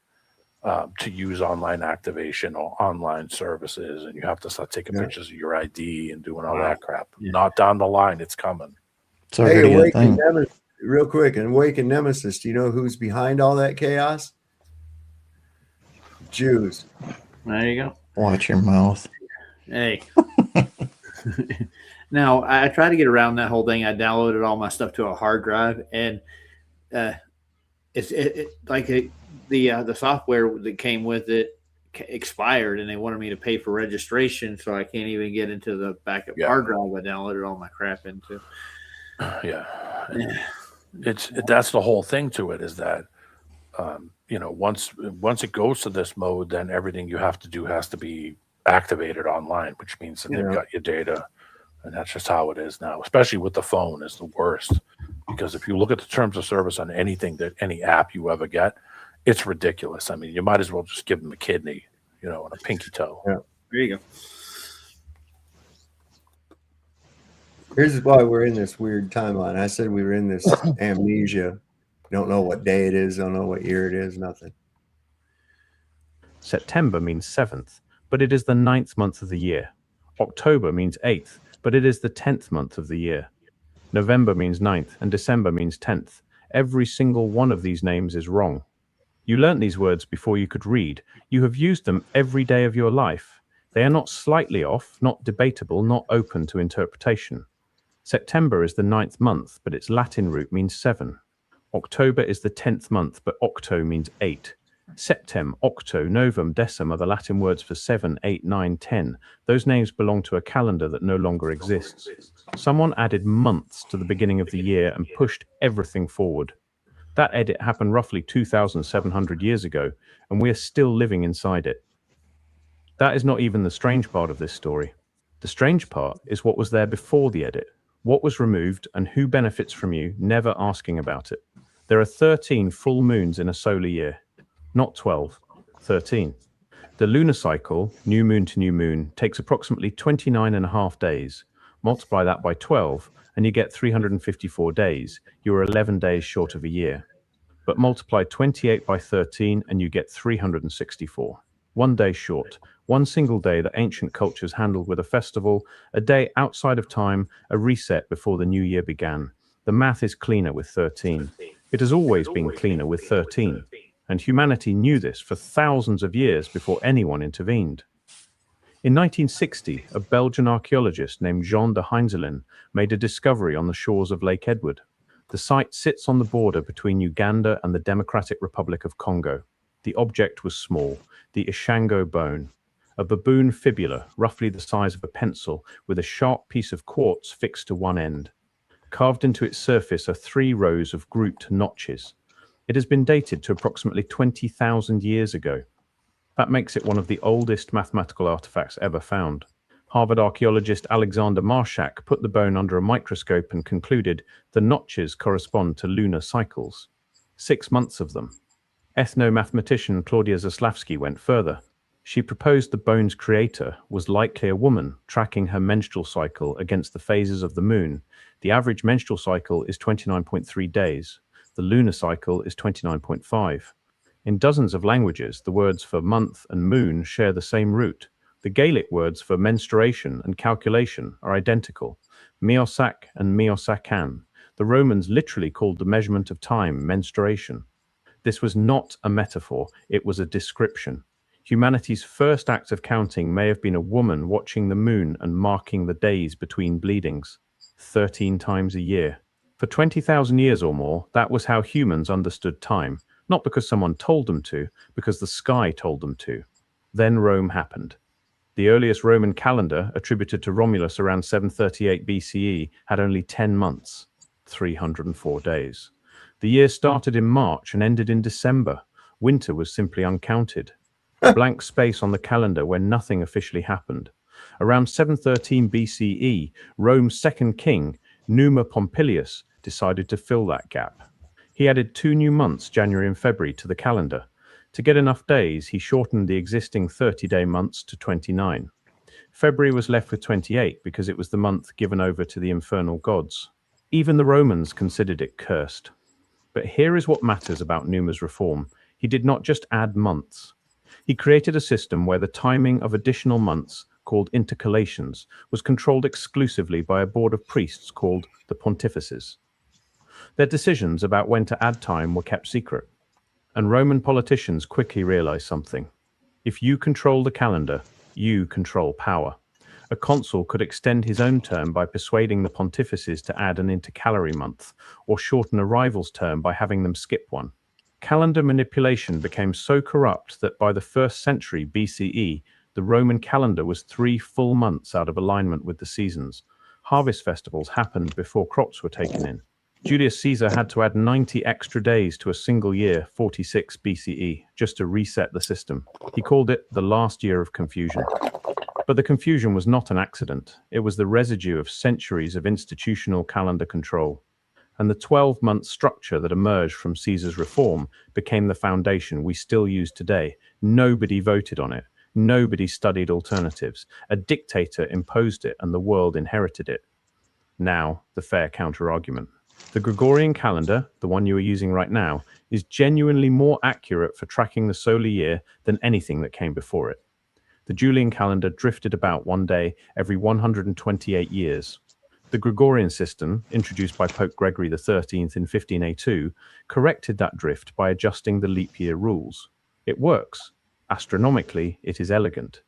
to use online activation or online services, and you have to start taking pictures of your ID and doing all that crap. Not down the line, it's coming. Hey, Awaken Nemesis, real quick, and Awaken Nemesis, do you know who's behind all that chaos? Jews. There you go. Watch your mouth. Hey. Now, I tried to get around that whole thing. I downloaded all my stuff to a hard drive, and the software that came with it expired, and they wanted me to pay for registration, so I can't even get into the backup hard drive I downloaded all my crap into. That's the whole thing to it, is that once it goes to this mode, then everything you have to do has to be activated online, which means that they've got your data. And that's just how it is now, especially with the phone is the worst. Because if you look at the terms of service on any app you ever get, it's ridiculous. I mean, you might as well just give them a kidney, and a pinky toe. Yeah. There you go. Here's why we're in this weird timeline. I said we were in this amnesia. Don't know what day it is. Don't know what year it is. Nothing. September means 7th, but it is the 9th month of the year. October means 8th, but it is the 10th month of the year. November means 9th, and December means 10th. Every single one of these names is wrong. You learnt these words before you could read. You have used them every day of your life. They are not slightly off, not debatable, not open to interpretation. September is the 9th month, but its Latin root means 7. October is the 10th month, but octo means 8. Septem, octo, novum, decem are the Latin words for 7, 8, 9, 10. Those names belong to a calendar that no longer exists. Someone added months to the beginning of the year and pushed everything forward. That edit happened roughly 2,700 years ago, and we are still living inside it. That is not even the strange part of this story. The strange part is what was there before the edit, what was removed, and who benefits from you never asking about it. There are 13 full moons in a solar year. Not 12, 13. The lunar cycle, new moon to new moon, takes approximately 29.5 days. Multiply that by 12, and you get 354 days. You are 11 days short of a year. But multiply 28 by 13, and you get 364. 1 day short. One single day that ancient cultures handled with a festival, a day outside of time, a reset before the new year began. The math is cleaner with 13. It has always been cleaner with 13. And humanity knew this for thousands of years before anyone intervened. In 1960, a Belgian archaeologist named Jean de Heinzelin made a discovery on the shores of Lake Edward. The site sits on the border between Uganda and the Democratic Republic of Congo. The object was small, the Ishango bone, a baboon fibula roughly the size of a pencil with a sharp piece of quartz fixed to one end. Carved into its surface are 3 rows of grouped notches. It has been dated to approximately 20,000 years ago. That makes it one of the oldest mathematical artifacts ever found. Harvard archaeologist Alexander Marshak put the bone under a microscope and concluded the notches correspond to lunar cycles. 6 months of them. Ethno-mathematician Claudia Zaslavsky went further. She proposed the bone's creator was likely a woman tracking her menstrual cycle against the phases of the moon. The average menstrual cycle is 29.3 days. The lunar cycle is 29.5. In dozens of languages, the words for month and moon share the same root. The Gaelic words for menstruation and calculation are identical. Miosak and miosakan. The Romans literally called the measurement of time menstruation. This was not a metaphor, it was a description. Humanity's first act of counting may have been a woman watching the moon and marking the days between bleedings. 13 times a year. For 20,000 years or more, that was how humans understood time. Not because someone told them to, because the sky told them to. Then Rome happened. The earliest Roman calendar, attributed to Romulus around 738 BCE, had only 10 months, 304 days. The year started in March and ended in December. Winter was simply uncounted. A blank space on the calendar where nothing officially happened. Around 713 BCE, Rome's second king, Numa Pompilius, decided to fill that gap. He added 2 new months, January and February, to the calendar. To get enough days, he shortened the existing 30-day months to 29. February was left with 28 because it was the month given over to the infernal gods. Even the Romans considered it cursed. But here is what matters about Numa's reform. He did not just add months. He created a system where the timing of additional months, called intercalations, was controlled exclusively by a board of priests called the pontifices. Their decisions about when to add time were kept secret. And Roman politicians quickly realized something. If you control the calendar, you control power. A consul could extend his own term by persuading the pontifices to add an intercalary month, or shorten a rival's term by having them skip one. Calendar manipulation became so corrupt that by the 1st century BCE, the Roman calendar was 3 full months out of alignment with the seasons. Harvest festivals happened before crops were taken in. Julius Caesar had to add 90 extra days to a single year, 46 BCE, just to reset the system. He called it the last year of confusion. But the confusion was not an accident. It was the residue of centuries of institutional calendar control. And the 12-month structure that emerged from Caesar's reform became the foundation we still use today. Nobody voted on it. Nobody studied alternatives. A dictator imposed it and the world inherited it. Now, the fair counter-argument. The Gregorian calendar, the one you are using right now, is genuinely more accurate for tracking the solar year than anything that came before it. The Julian calendar drifted about 1 day every 128 years. The Gregorian system, introduced by Pope Gregory XIII in 1502, corrected that drift by adjusting the leap year rules. It works. Astronomically, it is elegant.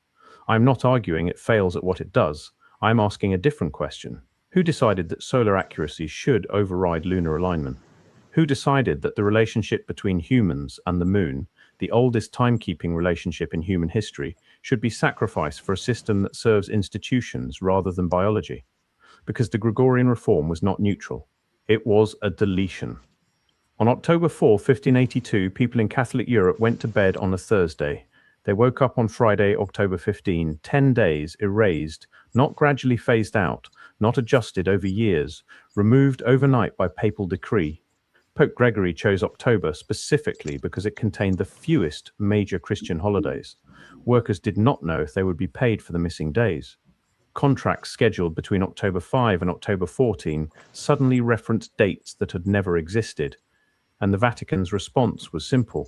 I'm not arguing it fails at what it does. I'm asking a different question. Who decided that solar accuracy should override lunar alignment? Who decided that the relationship between humans and the moon, the oldest timekeeping relationship in human history, should be sacrificed for a system that serves institutions rather than biology? Because the Gregorian reform was not neutral. It was a deletion. On October 4, 1582, people in Catholic Europe went to bed on a Thursday. They woke up on Friday, October 15, 10 days erased, not gradually phased out, not adjusted over years, removed overnight by papal decree. Pope Gregory chose October specifically because it contained the fewest major Christian holidays. Workers did not know if they would be paid for the missing days. Contracts scheduled between October 5 and October 14 suddenly referenced dates that had never existed, and the Vatican's response was simple.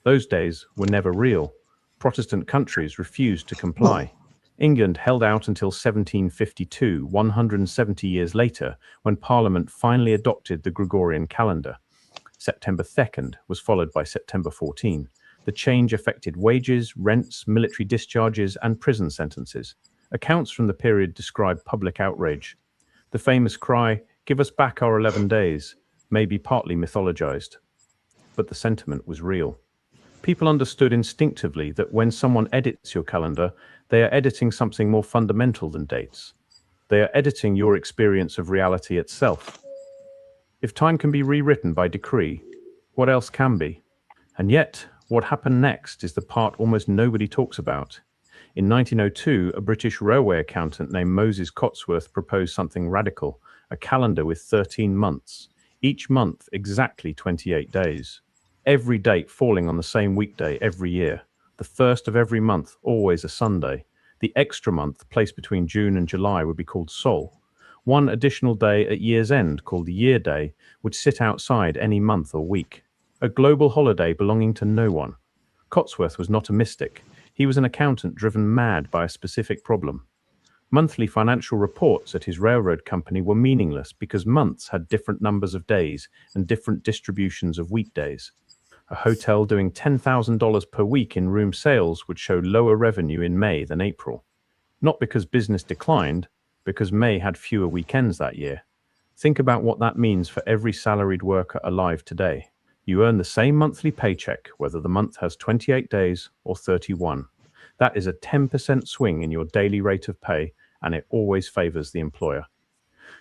Those days were never real. Protestant countries refused to comply. England held out until 1752, 170 years later, when Parliament finally adopted the Gregorian calendar. September 2nd was followed by September 14. The change affected wages, rents, military discharges, and prison sentences. Accounts from the period describe public outrage. The famous cry, "Give us back our 11 days," may be partly mythologized, but the sentiment was real. People understood instinctively that when someone edits your calendar, they are editing something more fundamental than dates. They are editing your experience of reality itself. If time can be rewritten by decree, what else can be? And yet, what happened next is the part almost nobody talks about. In 1902, a British railway accountant named Moses Cotsworth proposed something radical, a calendar with 13 months, each month exactly 28 days. Every date falling on the same weekday every year. The first of every month, always a Sunday. The extra month, placed between June and July, would be called Sol. One additional day at year's end, called the Year Day, would sit outside any month or week. A global holiday belonging to no one. Cotsworth was not a mystic. He was an accountant driven mad by a specific problem. Monthly financial reports at his railroad company were meaningless because months had different numbers of days and different distributions of weekdays. A hotel doing $10,000 per week in room sales would show lower revenue in May than April. Not because business declined, because May had fewer weekends that year. Think about what that means for every salaried worker alive today. You earn the same monthly paycheck, whether the month has 28 days or 31. That is a 10% swing in your daily rate of pay, and it always favors the employer.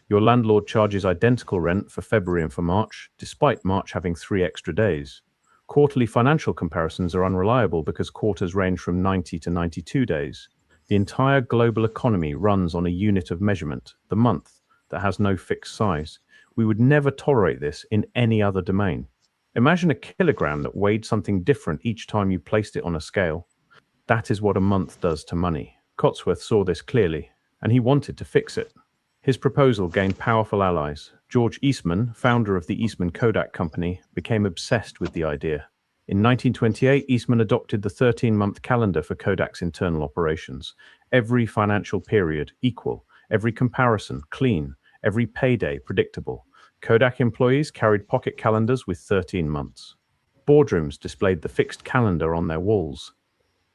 Your landlord charges identical rent for February and for March, despite March having 3 extra days. Quarterly financial comparisons are unreliable because quarters range from 90 to 92 days. The entire global economy runs on a unit of measurement, the month, that has no fixed size. We would never tolerate this in any other domain. Imagine a kilogram that weighed something different each time you placed it on a scale. That is what a month does to money. Cotsworth saw this clearly, and he wanted to fix it. His proposal gained powerful allies. George Eastman, founder of the Eastman Kodak Company, became obsessed with the idea. In 1928, Eastman adopted the 13-month calendar for Kodak's internal operations. Every financial period equal, every comparison clean, every payday predictable. Kodak employees carried pocket calendars with 13 months. Boardrooms displayed the fixed calendar on their walls.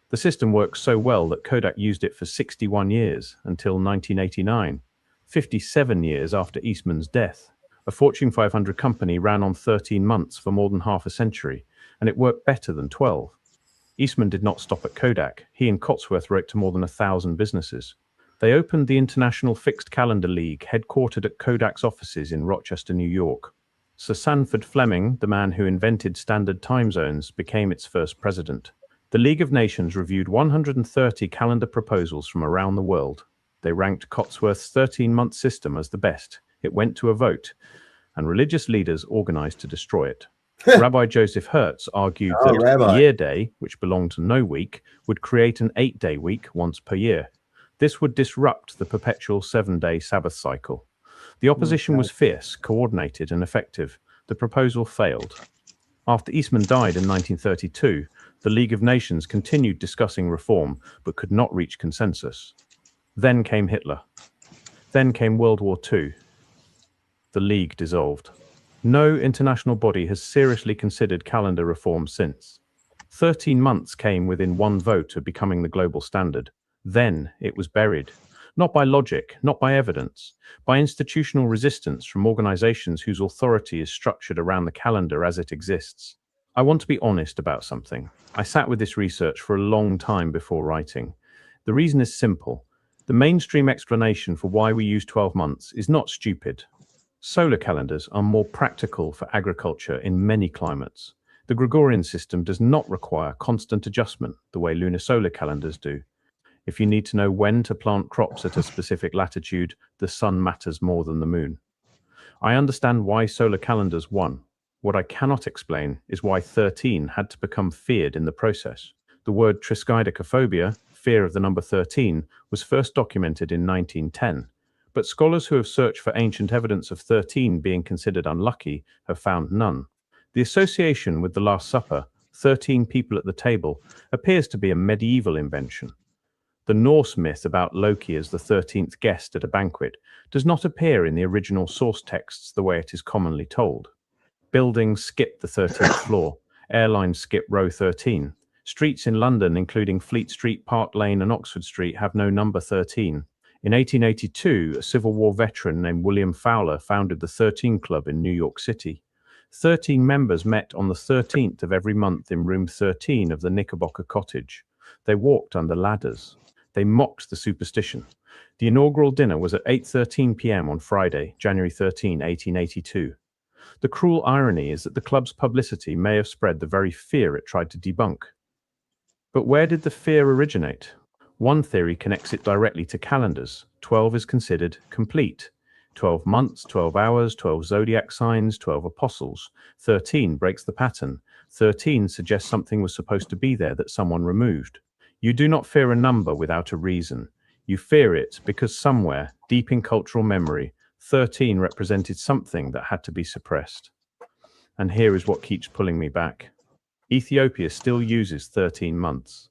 The system worked so well that Kodak used it for 61 years, until 1989, 57 years after Eastman's death. A Fortune 500 company ran on 13 months for more than half a century, and it worked better than 12. Eastman did not stop at Kodak. He and Cotsworth wrote to more than 1,000 businesses. They opened the International Fixed Calendar League, headquartered at Kodak's offices in Rochester, New York. Sir Sanford Fleming, the man who invented standard time zones, became its first president. The League of Nations reviewed 130 calendar proposals from around the world. They ranked Cotsworth's 13-month system as the best. It went to a vote, and religious leaders organized to destroy it. Rabbi Joseph Hertz argued that Year Day, which belonged to no week, would create an 8-day week once per year. This would disrupt the perpetual 7-day Sabbath cycle. The opposition was fierce, coordinated, and effective. The proposal failed. After Eastman died in 1932, the League of Nations continued discussing reform, but could not reach consensus. Then came Hitler. Then came World War II. The League dissolved. No international body has seriously considered calendar reform since. 13 months came within one vote of becoming the global standard. Then it was buried. Not by logic, not by evidence, by institutional resistance from organizations whose authority is structured around the calendar as it exists. I want to be honest about something. I sat with this research for a long time before writing. The reason is simple. The mainstream explanation for why we use 12 months is not stupid. Solar calendars are more practical for agriculture in many climates. The Gregorian system does not require constant adjustment the way lunar solar calendars do. If you need to know when to plant crops at a specific latitude, the sun matters more than the moon. I understand why solar calendars won. What I cannot explain is why 13 had to become feared in the process. The word triskaidekaphobia, fear of the number 13 was first documented in 1910, but scholars who have searched for ancient evidence of 13 being considered unlucky have found none. The association with the Last Supper, 13 people at the table, appears to be a medieval invention. The Norse myth about Loki as the 13th guest at a banquet does not appear in the original source texts the way it is commonly told. Buildings skip the 13th floor, airlines skip row 13. Streets in London, including Fleet Street, Park Lane and Oxford Street, have no number 13. In 1882, a Civil War veteran named William Fowler founded the 13 Club in New York City. 13 members met on the 13th of every month in room 13 of the Knickerbocker Cottage. They walked under ladders. They mocked the superstition. The inaugural dinner was at 8:13 p.m. on Friday, January 13, 1882. The cruel irony is that the club's publicity may have spread the very fear it tried to debunk. But where did the fear originate? One theory connects it directly to calendars. 12 is considered complete. 12 months, 12 hours, 12 zodiac signs, 12 apostles. 13 breaks the pattern. 13 suggests something was supposed to be there that someone removed. You do not fear a number without a reason. You fear it because somewhere, deep in cultural memory, 13 represented something that had to be suppressed. And here is what keeps pulling me back. Ethiopia still uses 13 months.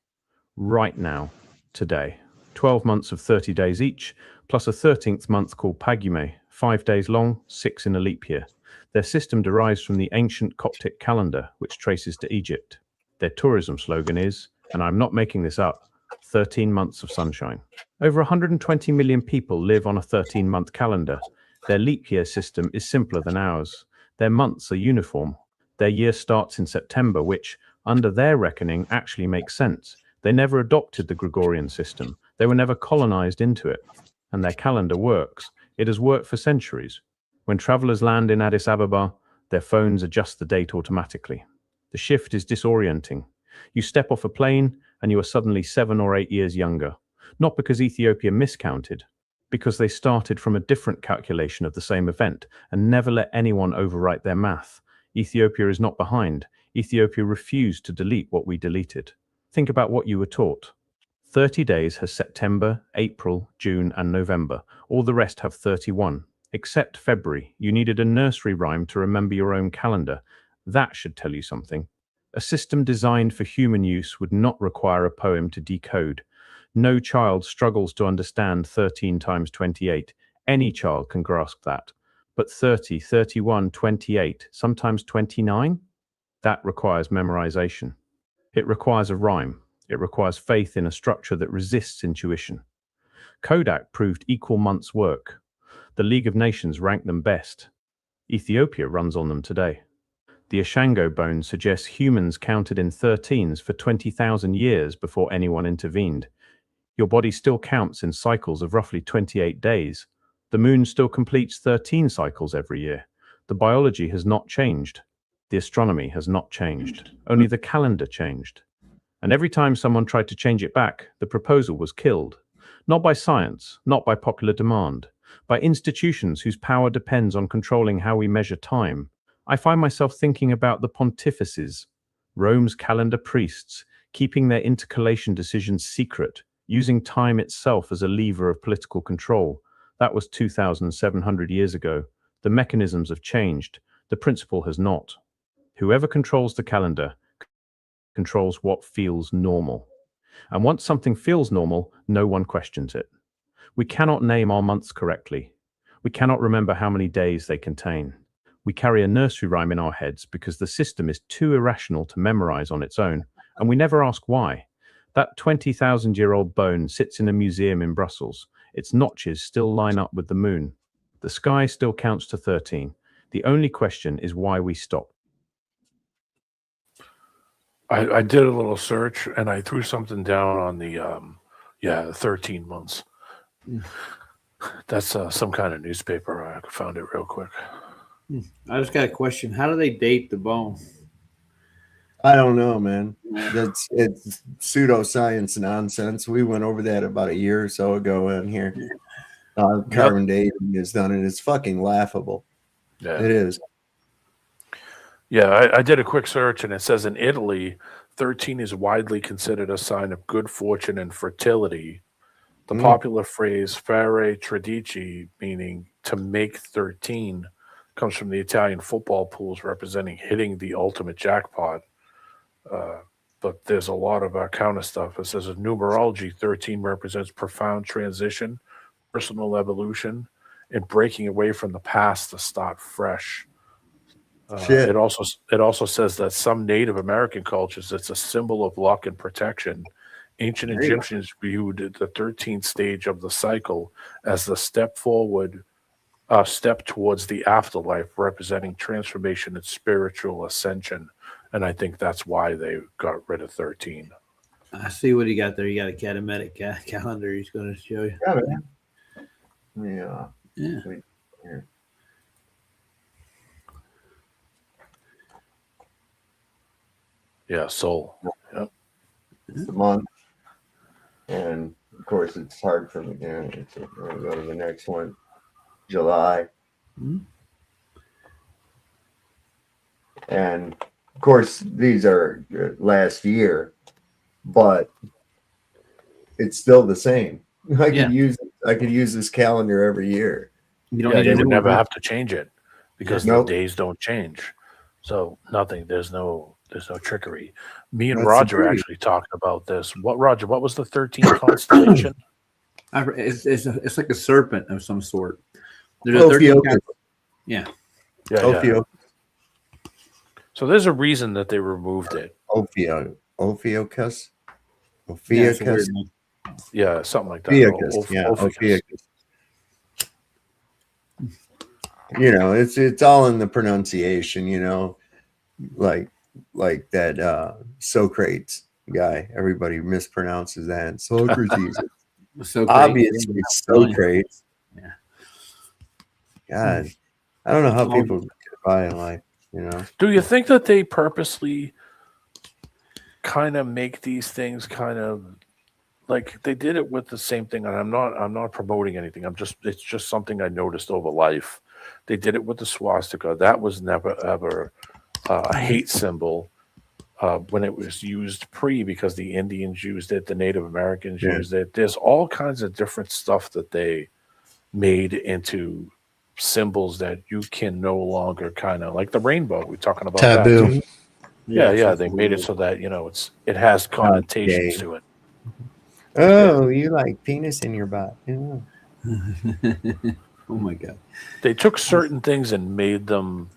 Right now, today. 12 months of 30 days each, plus a 13th month called Pagume, 5 days long, 6 in a leap year. Their system derives from the ancient Coptic calendar, which traces to Egypt. Their tourism slogan is, and I'm not making this up, 13 months of sunshine. Over 120 million people live on a 13-month calendar. Their leap year system is simpler than ours. Their months are uniform. Their year starts in September, which, under their reckoning, actually makes sense. They never adopted the Gregorian system. They were never colonized into it. And their calendar works. It has worked for centuries. When travelers land in Addis Ababa, their phones adjust the date automatically. The shift is disorienting. You step off a plane, and you are suddenly 7 or 8 years younger. Not because Ethiopia miscounted, because they started from a different calculation of the same event and never let anyone overwrite their math. Ethiopia is not behind. Ethiopia refused to delete what we deleted. Think about what you were taught. 30 days has September, April, June, and November. All the rest have 31. Except February. You needed a nursery rhyme to remember your own calendar. That should tell you something. A system designed for human use would not require a poem to decode. No child struggles to understand 13 times 28. Any child can grasp that. But 30, 31, 28, sometimes 29? That requires memorization. It requires a rhyme. It requires faith in a structure that resists intuition. Kodak proved equal months' work. The League of Nations ranked them best. Ethiopia runs on them today. The Ashango bone suggests humans counted in 13s for 20,000 years before anyone intervened. Your body still counts in cycles of roughly 28 days. The moon still completes 13 cycles every year. The biology has not changed. The astronomy has not changed. Only the calendar changed. And every time someone tried to change it back, the proposal was killed. Not by science, not by popular demand, by institutions whose power depends on controlling how we measure time. I find myself thinking about the pontifices, Rome's calendar priests, keeping their intercalation decisions secret, using time itself as a lever of political control. That was 2,700 years ago. The mechanisms have changed. The principle has not. Whoever controls the calendar controls what feels normal. And once something feels normal, no one questions it. We cannot name our months correctly. We cannot remember how many days they contain. We carry a nursery rhyme in our heads because the system is too irrational to memorize on its own, and we never ask why. That 20,000-year-old bone sits in a museum in Brussels. Its notches still line up with the moon. The sky still counts to 13. The only question is why we stop. I did a little search and I threw something down on the 13 months. That's some kind of newspaper. I found it real quick. I just got a question. How do they date the bone? I don't know, man. It's pseudoscience nonsense. We went over that about a year or so ago in here. Carbon dating is done, and it's fucking laughable. Yeah. It is. Yeah, I did a quick search, and it says in Italy, 13 is widely considered a sign of good fortune and fertility. The popular phrase "fare tredici," meaning to make 13, comes from the Italian football pools representing hitting the ultimate jackpot. But there's a lot of counter stuff. It says in numerology, 13 represents profound transition, personal evolution, and breaking away from the past to start fresh. Shit. It also says that some Native American cultures, it's a symbol of luck and protection. Ancient There you go. Egyptians viewed the 13th stage of the cycle as the step towards the afterlife, representing transformation and spiritual ascension. And I think that's why they got rid of 13. I see what he got there. You got a Catamatic calendar he's going to show you. Yeah. Yeah. Here. Yeah, soul. Yep. It's the month. And of course, it's hard for me. Yeah, we're going to go to the next one. July. And of course, these are last year, but it's still the same. I could use this calendar every year. You would never have to change it because the days don't change. So nothing. There's no trickery. Me and That's Roger agreed. actually talked about this. Roger? What was the 13th constellation? It's like a serpent of some sort. There's a 13 kind of- yeah. Yeah. So there's a reason that they removed it. Ophiuchus. Yeah, something like that. Ophiuchus. You know, it's all in the pronunciation. You know, like that Socrates guy. Everybody mispronounces that. Socrates. Obviously, Socrates. Yeah. God, I don't know how people get by in life. You know. Do you think that they purposely kind of make these things kind of like they did it with the same thing? And I'm not promoting anything. It's just something I noticed over life. They did it with the swastika. That was never ever a hate symbol when it was used because the Indians used it, the Native Americans used it. There's all kinds of different stuff that they made into symbols that you can no longer kind of like the rainbow. We're talking about Taboo. that too. Yeah. They made it so that it has connotations to it. Oh, you like penis in your butt? Yeah. Oh my God! They took certain things and made them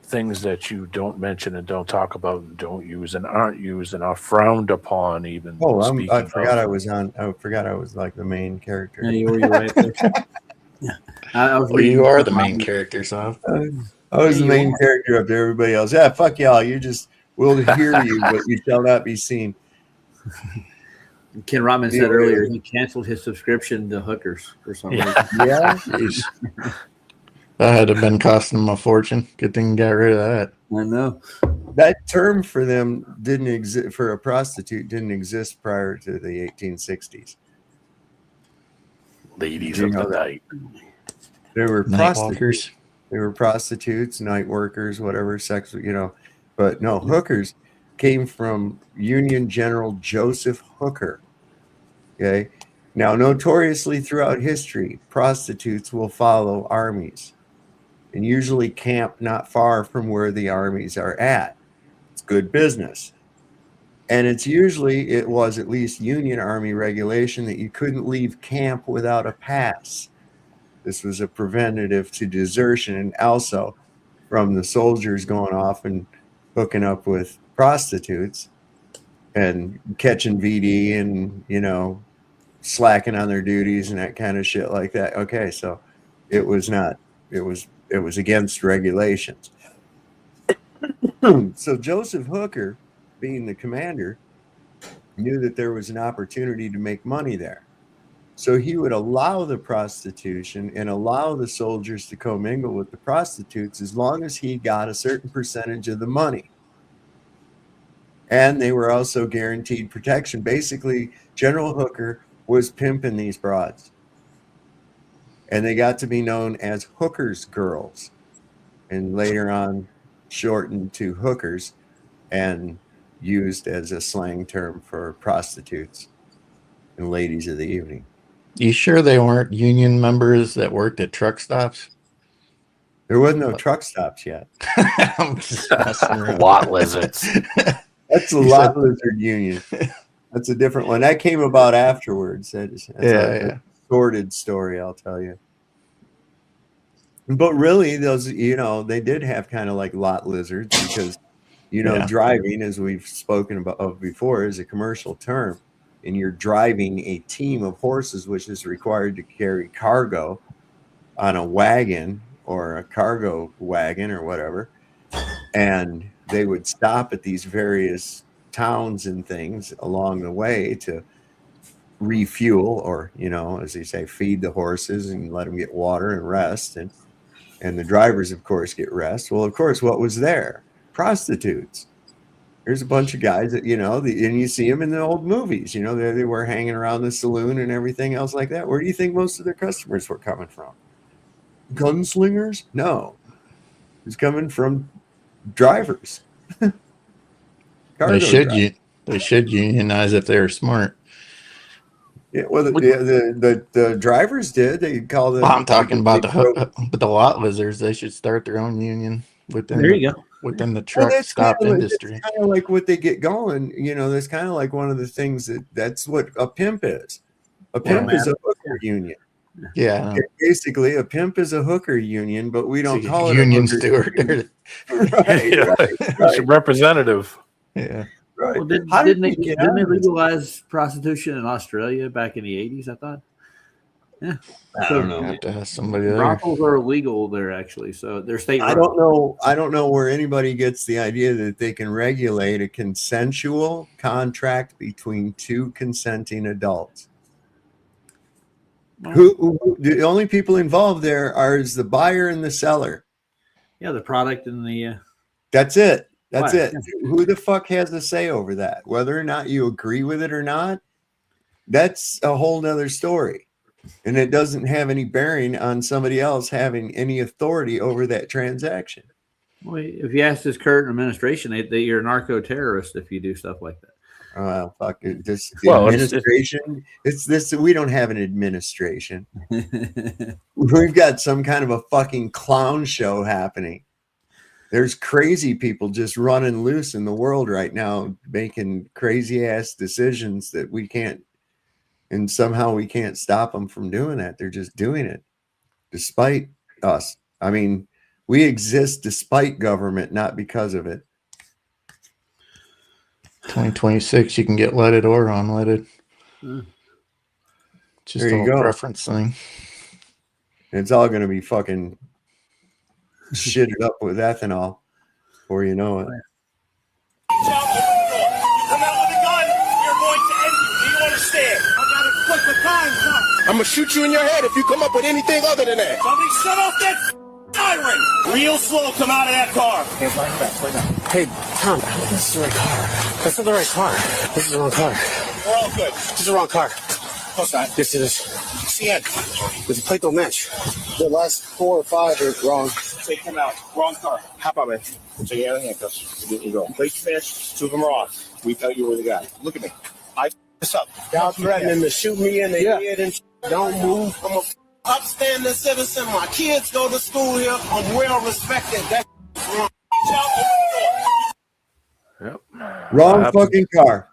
things that you don't mention and don't talk about and don't use and aren't used and are frowned upon. Even I forgot I was like the main character. Yeah, you were right there. You are the main character, son. I was the main character up there. Everybody else, fuck y'all. You just will hear you, but you shall not be seen. Ken Rodman said earlier he canceled his subscription to hookers for some reason. Yeah. That had to have been costing them a fortune. Good thing you got rid of that. I know. That term for them didn't exist, for a prostitute didn't exist prior to the 1860s. Ladies of the night. They were Night prostitutes. walkers. They were prostitutes, night workers, whatever, sex, But no, hookers came from Union General Joseph Hooker. Okay. Now, notoriously throughout history, prostitutes will follow armies and usually camp not far from where the armies are at. It's good business. And it was at least Union Army regulation that you couldn't leave camp without a pass. This was a preventative to desertion and also from the soldiers going off and hooking up with prostitutes and catching VD and, slacking on their duties and that kind of shit like that. Okay, so it was against regulations. So Joseph Hooker, being the commander, knew that there was an opportunity to make money there. So he would allow the prostitution and allow the soldiers to commingle with the prostitutes as long as he got a certain percentage of the money. And they were also guaranteed protection. Basically, General Hooker was pimping these broads. And they got to be known as Hooker's girls. And later on, shortened to hookers. And used as a slang term for prostitutes and ladies of the evening. You sure they weren't union members that worked at truck stops? There was no truck stops yet. I'm just messing around. Lot lizards. That's the lot lizard union. That's a different one. That came about afterwards. That's a sordid story, I'll tell you. But really, those, they did have kind of like lot lizards because, driving, as we've spoken about before, is a commercial term. And you're driving a team of horses, which is required to carry cargo on a wagon or a cargo wagon or whatever. And they would stop at these various towns and things along the way to refuel or, as they say, feed the horses and let them get water and rest. And the drivers, of course, get rest. Well, of course, what was there? Prostitutes. There's a bunch of guys that, and you see them in the old movies, they were hanging around the saloon and everything else like that. Where do you think most of their customers were coming from? Gunslingers? No. It's coming from drivers. They should unionize if they were smart. Yeah, well, the drivers did. They call them. I'm talking about the lot lizards. They should start their own union within. There you go. Within the truck stop industry. It's kind of like what they get going. That's kind of like one of the things that's what a pimp is. A pimp is a hooker union. Yeah. Basically, a pimp is a hooker union, but we don't call it union a steward. Right. Representative. Yeah. Right. Well, didn't they legalize prostitution in Australia back in the 80s, I thought? Yeah. I don't know. Have to ask somebody there. Brothels are illegal there, actually. So they're state. I don't know where anybody gets the idea that they can regulate a consensual contract between two consenting adults. Who the only people involved there are the buyer and the seller. Yeah, the product and the. That's it. That's it. Who the fuck has a say over that? Whether or not you agree with it or not, that's a whole nother story. And it doesn't have any bearing on somebody else having any authority over that transaction. Well, if you ask this current administration, you're a narco-terrorist if you do stuff like that. Oh, fuck it. Administration. It's this. We don't have an administration. We've got some kind of a fucking clown show happening. There's crazy people just running loose in the world right now, making crazy ass decisions that we can't, and somehow we can't stop them from doing that. They're just doing it despite us. I mean, we exist despite government, not because of it. 2026, you can get leaded or unleaded. Just there you a go. Preference thing. It's all going to be fucking shitted up with ethanol before you know it. Come out with a gun, you're going to end you. Do you understand? I gotta put the gun. I'm gonna shoot you in your head if you come up with anything other than that. Somebody shut off that siren. Real slow, come out of that car. Hey, play back. Hey, Tom, I don't think this is the right car. That's not the right car. This is the wrong car. We're all good. This is the wrong car. Close that. Yes, it is. See it. But the plate don't match. The last 4 or 5 are wrong. Take them out. Wrong car. Hop on, man. Take you out of the handcuffs. You go. Plates match. 2 of them are off. We thought you were the guy. Look at me. I this up. Y'all threatening to shoot me in the head and don't move. I'm a upstanding citizen. My kids go to school here. I'm well respected. That's wrong. Yep. Wrong fucking car.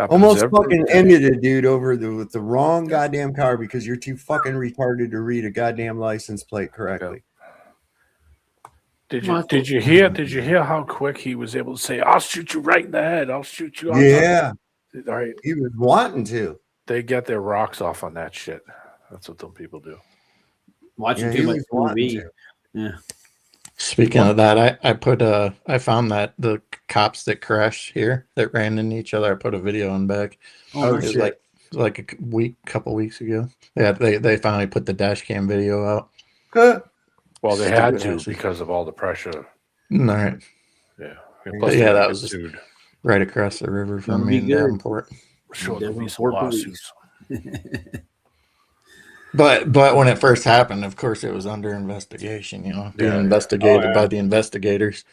Almost every fucking day. ended a dude with the wrong goddamn car because you're too fucking retarded to read a goddamn license plate correctly. Did you hear how quick he was able to say, "I'll shoot you right in the head. I'll shoot you." Yeah. All right. He was wanting to. They get their rocks off on that shit. That's what them people do. Watching too much TV. Yeah. Speaking of that, I found that the cops that crashed here that ran into each other. I put a video on back. Oh, it shit. was like a couple weeks ago. Yeah, they finally put the dash cam video out. Well, they had to because of all the pressure. All right. Yeah. But yeah, that was right across the river from me in Davenport. Sure, there'll be some lawsuits. But when it first happened, of course, it was under investigation. Being investigated by the investigators.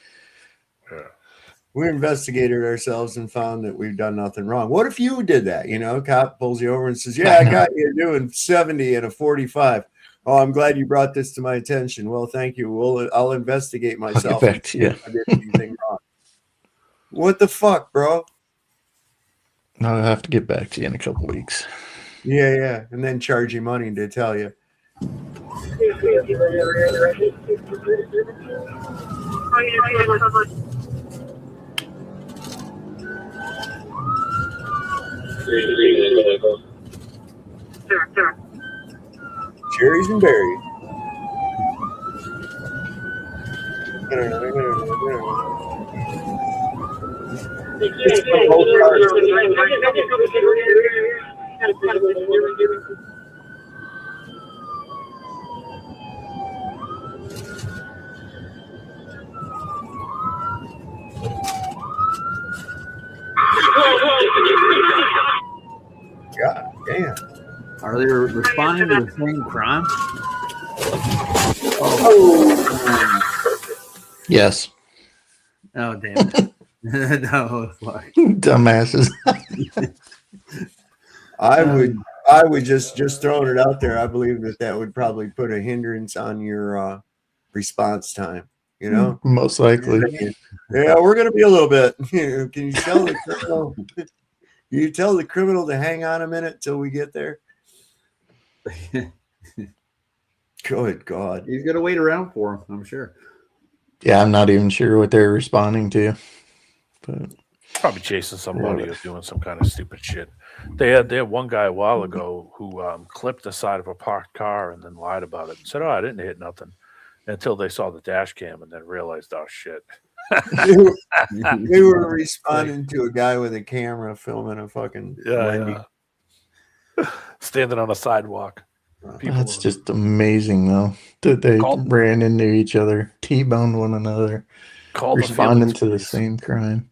Yeah. We investigated ourselves and found that we've done nothing wrong. What if you did that? You know, cop pulls you over and says, "Yeah, I got you doing 70 and a 45. Oh, I'm glad you brought this to my attention. Well, thank you. I'll investigate myself. I'll get back to you. I did anything wrong." What the fuck, bro? I'll have to get back to you in a couple weeks. Yeah, and then charge you money to tell you. Cherries and berries. God damn. Are they responding to the same crime? Yes. Oh, damn it. No, fuck. Dumbasses. I would just throwing it out there. I believe that would probably put a hindrance on your response time. You know, most likely. Yeah, we're gonna be a little bit. Can you tell the criminal? You tell the criminal to hang on a minute till we get there. Good God, he's gonna wait around for him, I'm sure. Yeah, I'm not even sure what they're responding to, but probably chasing somebody or doing some kind of stupid shit. They had one guy a while ago who clipped the side of a parked car and then lied about it. Said, "Oh, I didn't hit nothing," until they saw the dash cam and then realized, "Oh shit." They were responding to a guy with a camera filming a fucking standing on a sidewalk. That's just amazing, though, that they ran into each other, T-boned one another, responding to the same crime.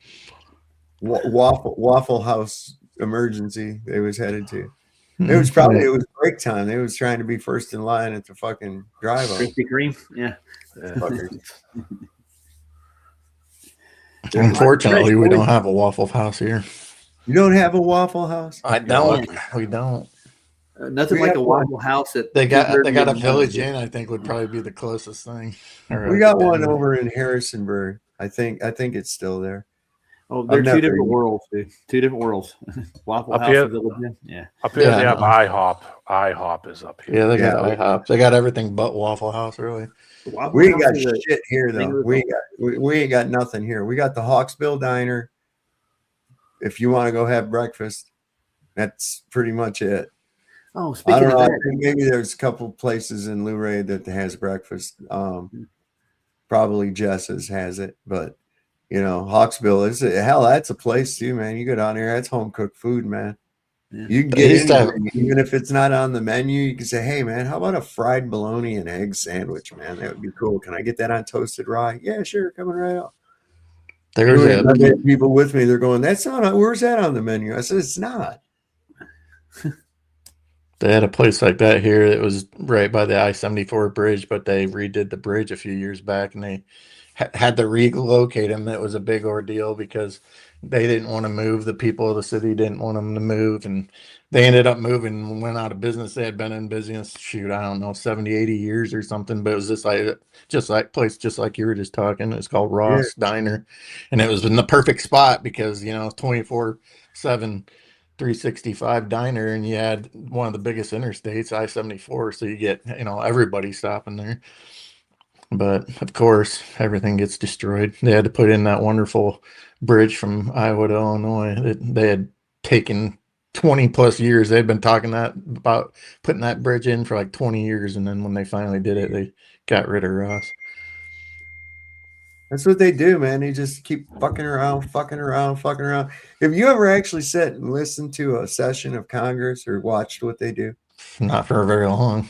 Waffle House emergency they was headed to. It was probably it was break time. They was trying to be first in line at the fucking drive-up. Krispy Kreme, yeah. Unfortunately, we don't have a Waffle House here. You don't have a Waffle House? I don't. We don't. Nothing like a Waffle House. They got a Village Inn. I think would probably be the closest thing. We got one over in Harrisonburg. I think it's still there. Oh, they're two different worlds, dude. Two different worlds. Waffle House and Village Inn. Yeah. Up here they have IHOP. IHOP is up here. Yeah, they got IHOP. They got everything but Waffle House, really. We ain't got shit here though. We ain't got nothing here. We got the Hawksbill Diner. If you want to go have breakfast, that's pretty much it. Oh, speaking of that, I think maybe there's a couple places in Luray that has breakfast. Probably Jess's has it, but you know, Hawksbill is hell. That's a place too, man. You go down there, that's home cooked food, man. Yeah. You can get in, even if it's not on the menu. You can say, "Hey, man, how about a fried bologna and egg sandwich, man? That would be cool. Can I get that on toasted rye?" "Yeah, sure, coming right up." There's people with me. They're going, "That's not. Where's that on the menu?" I said, "It's not." They had a place like that here. It was right by the I-74 bridge, but they redid the bridge a few years back, and they had to relocate them. It was a big ordeal because they didn't want to move. The people of the city didn't want them to move, and they ended up moving and went out of business. They had been in business, I don't know, 70, 80 years or something, but it was just like you were just talking. It's called Ross Diner, and it was in the perfect spot because, 24/7, 365 diner, and you had one of the biggest interstates, I-74, so you get, everybody stopping there. But of course, everything gets destroyed. They had to put in that wonderful bridge from Iowa to Illinois. They had taken 20 plus years. They'd been talking about putting that bridge in for like 20 years. And then when they finally did it, they got rid of Ross. That's what they do, man. They just keep fucking around. Have you ever actually sat and listened to a session of Congress or watched what they do? Not for very long.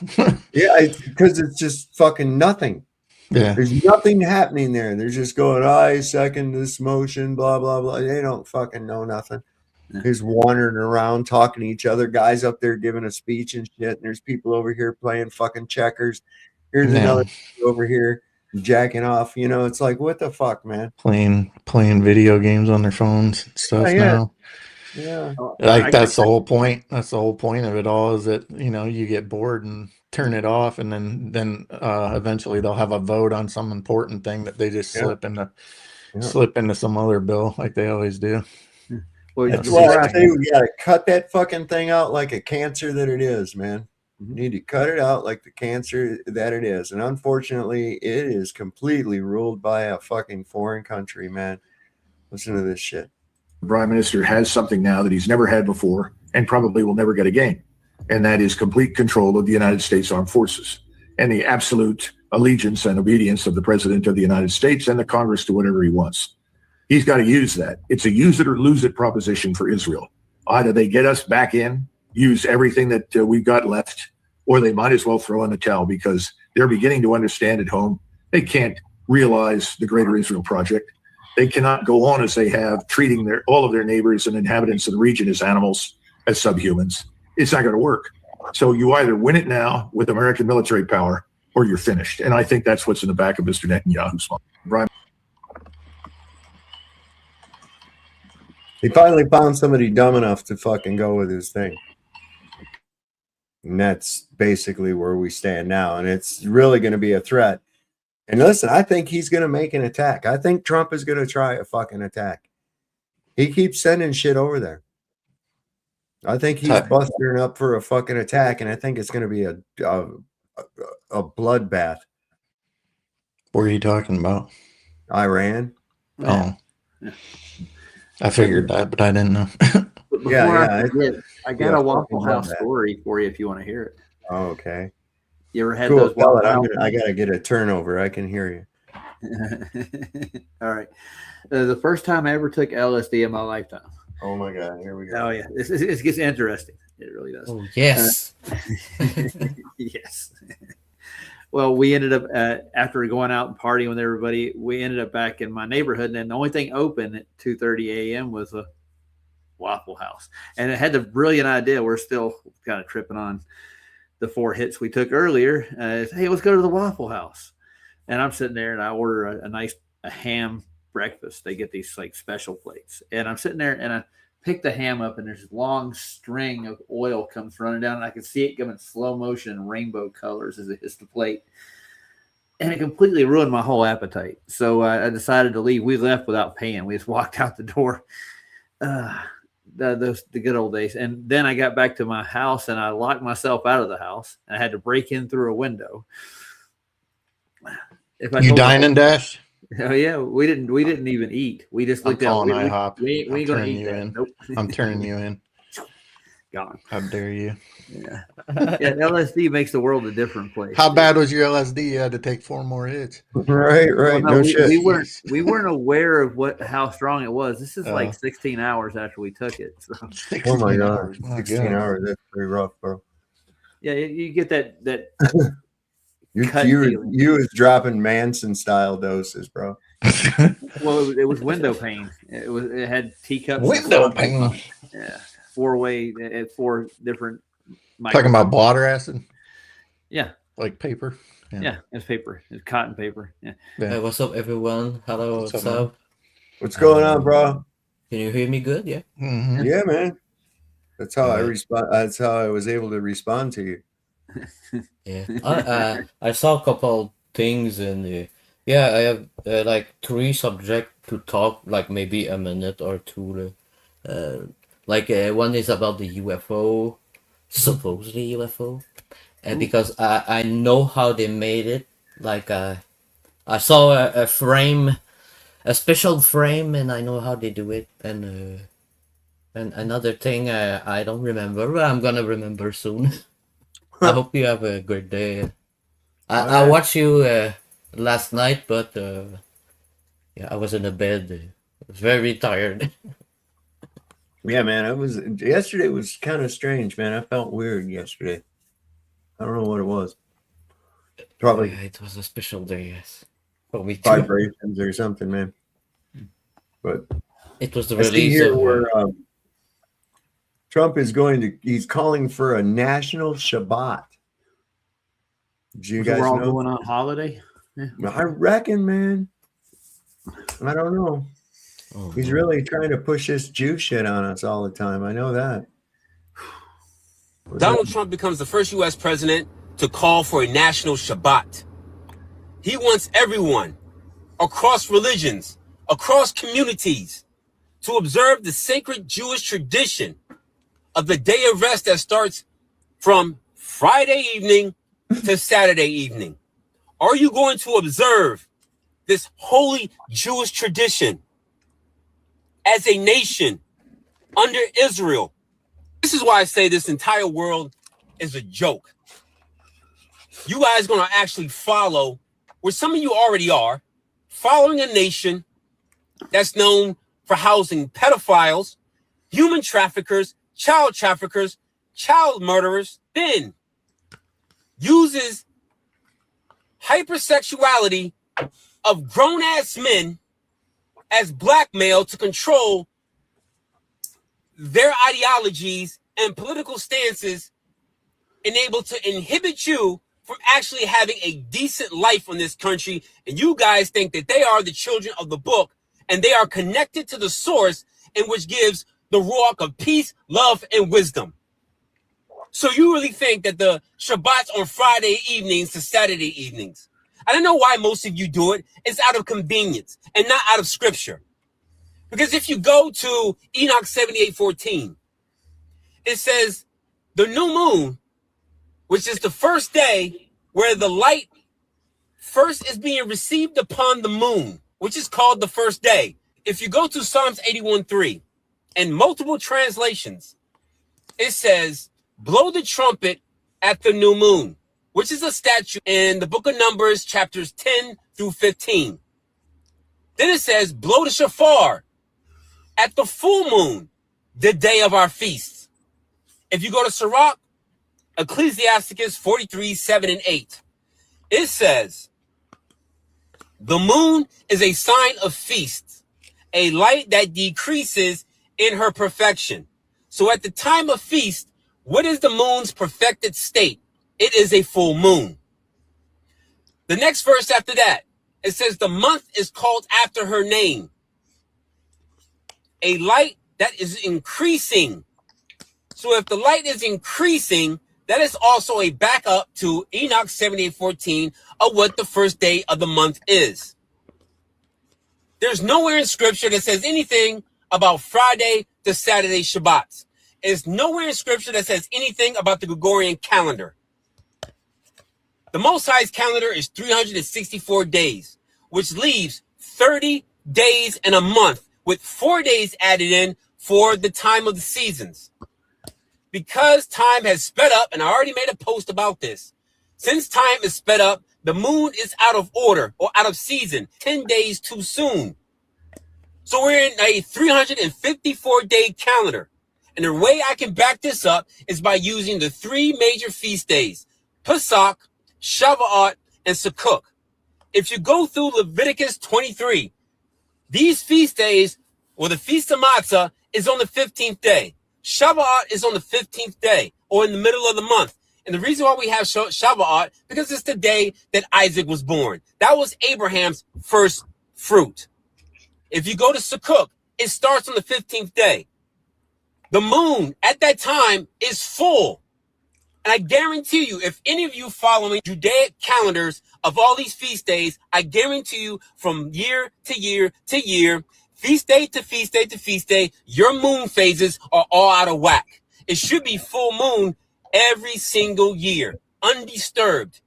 Yeah, because it's just fucking nothing. Yeah. There's nothing happening there. They're just going, "I second this motion," blah, blah, blah. They don't fucking know nothing. They're just wandering around talking to each other. Guys up there giving a speech and shit. And there's people over here playing fucking checkers. Here's another over here. jacking off. You know, it's like, what the fuck, man? Playing video games on their phones and stuff now. Yeah. Like that's the whole point. That's the whole point of it all, is that, you know, you get bored and turn it off, and then eventually they'll have a vote on some important thing that they just slip into some other bill like they always do. Well, that's why I say we gotta cut that fucking thing out like a cancer that it is, man. You need to cut it out like the cancer that it is. And unfortunately, it is completely ruled by a fucking foreign country, man. Listen to this shit. The Prime Minister has something now that he's never had before and probably will never get again. And that is complete control of the United States Armed Forces and the absolute allegiance and obedience of the President of the United States and the Congress to whatever he wants. He's got to use that. It's a use it or lose it proposition for Israel. Either they get us back in, use everything that we've got left, or they might as well throw in the towel, because they're beginning to understand at home they can't realize the Greater Israel Project. They cannot go on as they have, treating all of their neighbors and inhabitants of the region as animals, as subhumans. It's not going to work. So you either win it now with American military power, or you're finished. And I think that's what's in the back of Mr. Netanyahu's mind. Brian. He finally found somebody dumb enough to fucking go with his thing. And that's basically where we stand now. And it's really going to be a threat. And listen, I think he's going to make an attack. I think Trump is going to try a fucking attack. He keeps sending shit over there. I think he's busting up for a fucking attack, and I think it's going to be a bloodbath. What are you talking about? Iran. Oh. I figured that, but I didn't know. I got a Waffle House story for you if you want to hear it. Oh, okay. You ever had cool, those Waffle House? I got to get a turnover. I can hear you. All right. The first time I ever took LSD in my lifetime. Oh, my God. Here we go. Oh, yeah. It gets interesting. It really does. Oh, yes. Yes. Well, we ended up, after going out and partying with everybody, we ended up back in my neighborhood. And then the only thing open at 2:30 a.m. was a Waffle House. And it had the brilliant idea. We're still kind of tripping on the 4 hits we took earlier. Hey, let's go to the Waffle House. And I'm sitting there and I order a nice ham breakfast. They get these like special plates. And I'm sitting there and I pick the ham up, and there's this long string of oil comes running down, and I can see it come in slow motion in rainbow colors as it hits the plate. And it completely ruined my whole appetite. So I decided to leave. We left without paying. We just walked out the door. The good old days. And then I got back to my house and I locked myself out of the house. I had to break in through a window. You dine and dash? Oh yeah, we didn't even eat. We just looked at IHOP. We ain't gonna eat that. Nope. I'm turning you in. Gone. How dare you? Yeah. LSD makes the world a different place. How bad was your LSD? You had to take 4 more hits. Right. Well, no shit. We weren't aware of how strong it was. This is like 16 hours after we took it. So. Oh my God. 16 hours. That's pretty rough, bro. Yeah, you get that You was dropping Manson style doses, bro. Well, it was window pane. It had teacups. Window pane. Yeah, 4-way at 4 different. Talking about blotter acid. Yeah, like paper. Yeah, it's paper. It's cotton paper. Yeah. Hey, what's up, everyone? Hello, what's up? What's going on, bro? Can you hear me good? Yeah. Mm-hmm. Yeah, man. That's how I respond. That's how I was able to respond to you. Yeah, I saw a couple things, and I have like 3 subjects to talk, like maybe a minute or 2. One is about the UFO, supposedly UFO, and because I know how they made it. Like I saw a frame, a special frame, and I know how they do it. And another thing I don't remember, but I'm gonna remember soon. I hope you have a great day. I watched you last night, but I was in a bed. I was very tired. Yeah, man. Yesterday was kind of strange, man. I felt weird yesterday. I don't know what it was. Probably it was a special day, yes. For me too. Vibrations or something, man. But it was the release release of where Trump is he's calling for a national Shabbat. Do you guys we're all know? going on holiday? I reckon, man. I don't know. He's really trying to push this Jew shit on us all the time. I know that. Donald Trump becomes the first U.S. president to call for a national Shabbat. He wants everyone, across religions, across communities, to observe the sacred Jewish tradition of the day of rest that starts from Friday evening to Saturday evening. Are you going to observe this holy Jewish tradition as a nation under Israel? This is why I say this entire world is a joke. You guys are going to actually follow, where some of you already are, following a nation that's known for housing pedophiles, human traffickers, child murderers, then uses hypersexuality of grown-ass men as blackmail to control their ideologies and political stances, and able to inhibit you from actually having a decent life in this country. And you guys think that they are the children of the book, and they are connected to the source, in which gives the ruach of peace, love, and wisdom. So you really think that the Shabbats on Friday evenings to Saturday evenings? I don't know why most of you do it. It's out of convenience and not out of scripture. Because if you go to Enoch 78:14, it says the new moon, which is the first day where the light first is being received upon the moon, which is called the first day. If you go to Psalms 81:3 and multiple translations, it says, blow the trumpet at the new moon, which is a statute in the book of Numbers, chapters 10 through 15. Then it says, blow the shofar at the full moon, the day of our feasts. If you go to Sirach, Ecclesiasticus 43:7-8, it says, the moon is a sign of feasts, a light that decreases in her perfection. So at the time of feast, what is the moon's perfected state? It is a full moon. The next verse after that, it says the month is called after her name, a light that is increasing. So if the light is increasing, that is also a backup to Enoch 78:14 of what the first day of the month is. There's nowhere in scripture that says anything about Friday to Saturday Shabbats. There's nowhere in scripture that says anything about the Gregorian calendar. The Most High's calendar is 364 days, which leaves 30 days in a month, with 4 days added in for the time of the seasons. Because time has sped up, and I already made a post about this, since time is sped up, the moon is out of order or out of season 10 days too soon. So we're in a 354-day calendar. And the way I can back this up is by using the three major feast days, Pesach, Shavuot, and Sukkot. If you go through Leviticus 23, these feast days, or the Feast of Matzah, is on the 15th day. Shavuot is on the 15th day, or in the middle of the month. And the reason why we have Shavuot, because it's the day that Isaac was born. That was Abraham's first fruit. If you go to Sukkot, it starts on the 15th day. The moon at that time is full. And I guarantee you, if any of you following Judaic calendars of all these feast days, I guarantee you from year to year to year, feast day to feast day to feast day, your moon phases are all out of whack. It should be full moon every single year, undisturbed.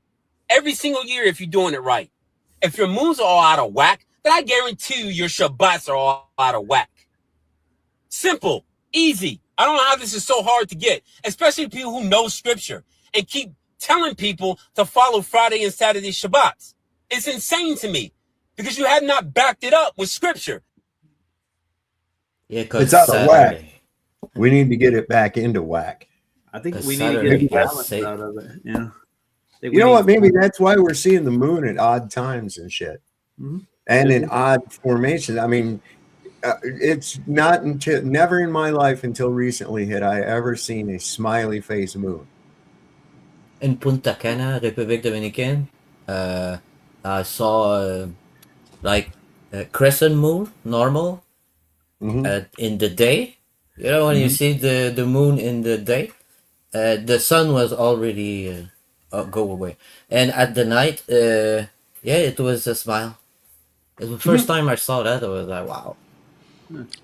Every single year if you're doing it right. If your moons are all out of whack, then I guarantee you your Shabbats are all out of whack. Simple, easy. I don't know how this is so hard to get, especially people who know scripture and keep telling people to follow Friday and Saturday Shabbats. It's insane to me because you have not backed it up with scripture. Yeah, it's out of whack. We need to get it back into whack. I think we need to get a balance out of it. Yeah. You know what? Maybe that's why we're seeing the moon at odd times and shit, and in odd formations. I mean, it's not until never in my life until recently had I ever seen a smiley face moon. In Punta Cana, République Dominicaine, I saw like a crescent moon, normal, in the day. You know, when you see the moon in the day, the sun was already go away, and at the night, yeah, it was a smile. It was the first time I saw that. I was like, wow.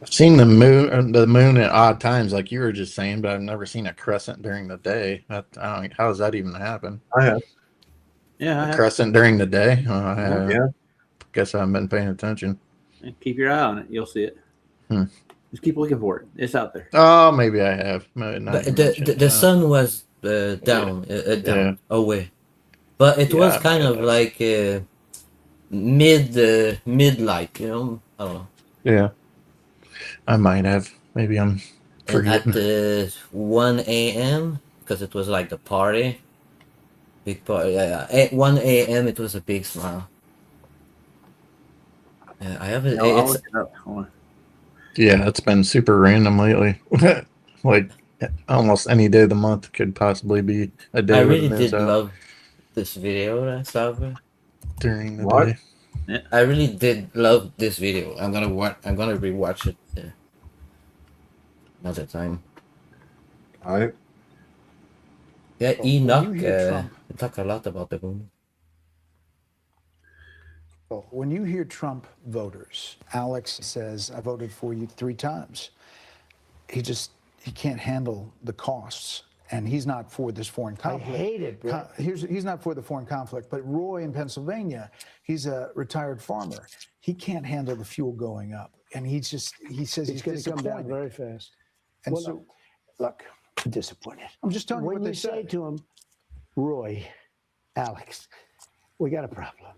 I've seen the moon at odd times, like you were just saying, but I've never seen a crescent during the day. I don't. How does that even happen? I have. Yeah, I A have. crescent during the day. Yeah. Guess I haven't been paying attention. Keep your eye on it. You'll see it. Hmm. Just keep looking for it. It's out there. Oh, maybe I have. Maybe not But even the mentioned, the sun was down, down away, but it was Yeah, I kind might of have. like mid light. You know, I don't know. Yeah, I might have. Maybe I'm And at forgetting. 1 a.m. because it was like the party, big party. Yeah, at 1 a.m. it was a big smile. Yeah, I have it. I'll It's look it up. Hold on. Yeah, it's been super random lately. Like almost any day of the month could possibly be a I day with really a miss did out love this video that I saw. during the What? day. Yeah, I really did love this video. I'm gonna rewatch it another time. All right. Yeah, Well, when Enoch you hear Trump, talk a lot about the moon. when you hear Trump voters, Alex says, I voted for you 3 times. He can't handle the costs. And he's not for this foreign conflict. I hate it, bro. He's not for the foreign conflict, but Roy in Pennsylvania, he's a retired farmer. He can't handle the fuel going up. And he says It's going to come down very fast. And Well, so, look, I'm disappointed. I'm just telling you when what they you say say. to him, Roy, Alex, we got a problem.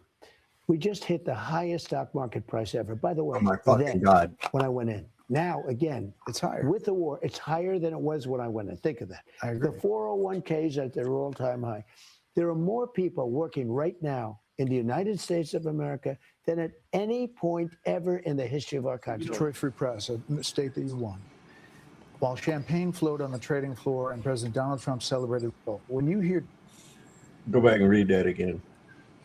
We just hit the highest stock market price ever. By the way, Oh my fucking then, God. when I went in. Now, again, it's higher. With the war, it's higher than it was when I went in. Think of that. I agree. The 401ks at their all-time high. There are more people working right now in the United States of America than at any point ever in the history of our country. Detroit Free Press, a state that you won. While champagne flowed on the trading floor and President Donald Trump celebrated, when you hear... Go back and read that again.